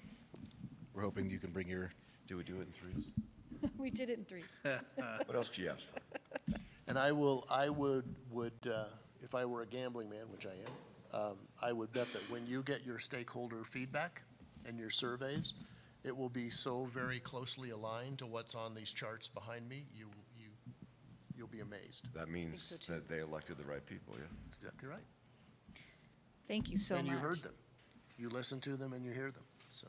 we're hoping you can bring your, Do we do it in threes? We did it in threes. What else do you ask for? And I would, if I were a gambling man, which I am, I would bet that when you get your stakeholder feedback and your surveys, it will be so very closely aligned to what's on these charts behind me, you'll be amazed. That means so, too. that they elected the right people, yeah. That's exactly right. Thank you so much. And you heard them. You listen to them and you hear them, so.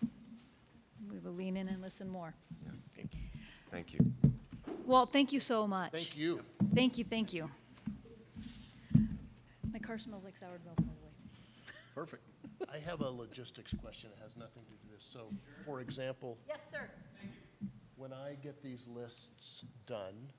We will lean in and listen more. Thank you. Well, thank you so much. Thank you. Thank you, thank you. My car smells like sour milk, by the way. Perfect. I have a logistics question. It has nothing to do with this. So, for example, Yes, sir. when I get these lists done,